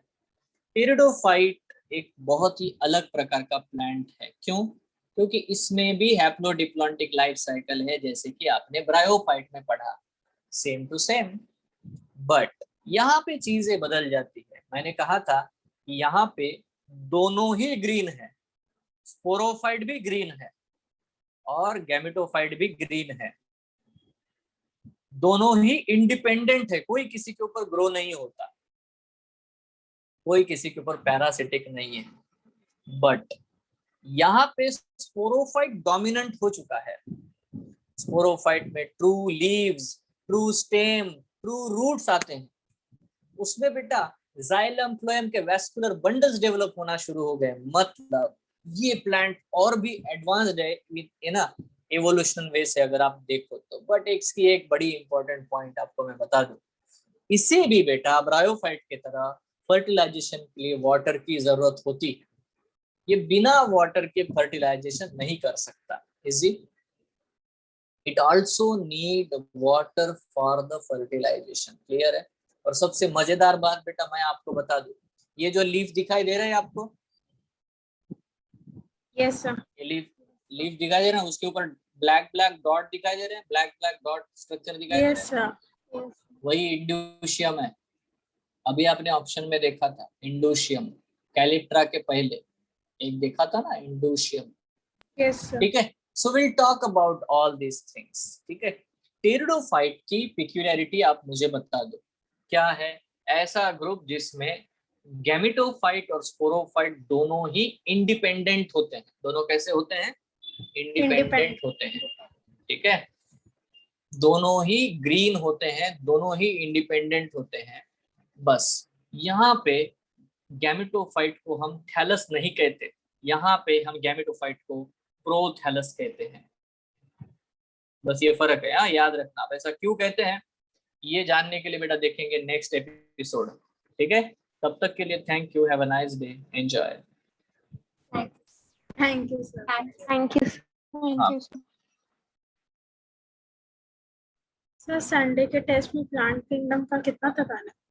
टेरिडोफाइट एक बहुत ही अलग प्रकार का प्लांट है। क्यों? क्योंकि इसमें भी हैप्लोडिप्लॉन्टिक लाइफ साइकिल है, जैसे कि आपने ब्रायोफाइट में पढ़ा, सेम टू सेम। बट यहाँ पे चीजें बदल जाती है। मैंने कहा था कि यहाँ पे दोनों ही ग्रीन है, स्पोरोफाइट भी ग्रीन है और गैमेटोफाइट भी ग्रीन है, दोनों ही इंडिपेंडेंट है, कोई किसी के ऊपर ग्रो नहीं होता, कोई किसी के ऊपर पैरासिटिक नहीं है। बट यहाँ पे स्पोरोफाइट डोमिनेंट हो चुका है। स्पोरोफाइट में true leaves, true stem, true roots आते हैं। उसमें बेटा जाइलम फ्लोएम के वेस्कुलर बंडल्स डेवलप होना शुरू हो गए। मतलब ये प्लांट और भी एडवांस्ड है विद ना एवोल्यूशनल वे से अगर आप देखो तो। बट इसकी एक बड़ी इंपॉर्टेंट पॉइंट आपको मैं बता दूं, इसे भी बेटा ब्रायोफाइट की तरह फर्टिलाइजेशन के लिए वाटर की जरूरत होती है। ये बिना वाटर के फर्टिलाइजेशन नहीं कर सकता। Easy, it also need water for the fertilisation. Clear है? और सबसे मजेदार बात बेटा मैं आपको बता दूं, ये जो लीफ दिखाई दे रहा है आपको, Yes, sir. ये लीफ दिखाई दे रहा है, उसके ऊपर ब्लैक ब्लैक डॉट दिखाई दे रहे हैं, ब्लैक डॉट स्ट्रक्चर दिखाई दे Yes, रहा है, sir. Yes. वही इंडोशियम है। अभी आपने ऑप्शन में देखा था इंडोशियम, कैलिप्ट्रा के पहले एक देखा था ना इंडोशियम। Yes, sir. ठीक है, so will talk about all this things. ठीक है, टेरिडोफाइट की पिक्यूलियरिटी आप मुझे बता दो, क्या है ऐसा ग्रुप जिसमें गैमेटोफाइट और स्पोरोफाइट दोनों ही इंडिपेंडेंट होते हैं? दोनों कैसे होते हैं? इंडिपेंडेंट होते हैं। ठीक है, दोनों ही ग्रीन होते हैं, दोनों ही इंडिपेंडेंट होते हैं। बस यहाँ पे गैमेटोफाइट को हम थैलस नहीं कहते, यहाँ पे हम गैमेटोफाइट को प्रोथैलस कहते हैं। बस ये फर्क है, हाँ याद रखना। आप ऐसा क्यों कहते हैं ये जानने के लिए बेटा देखेंगे नेक्स्ट एपिसोड, ठीक है। तब तक के लिए thank you, have a nice day, enjoy. Thank you, sir. Thank you. हाँ। सर संडे के टेस्ट में प्लांट किंगडम का कितना तक आना है?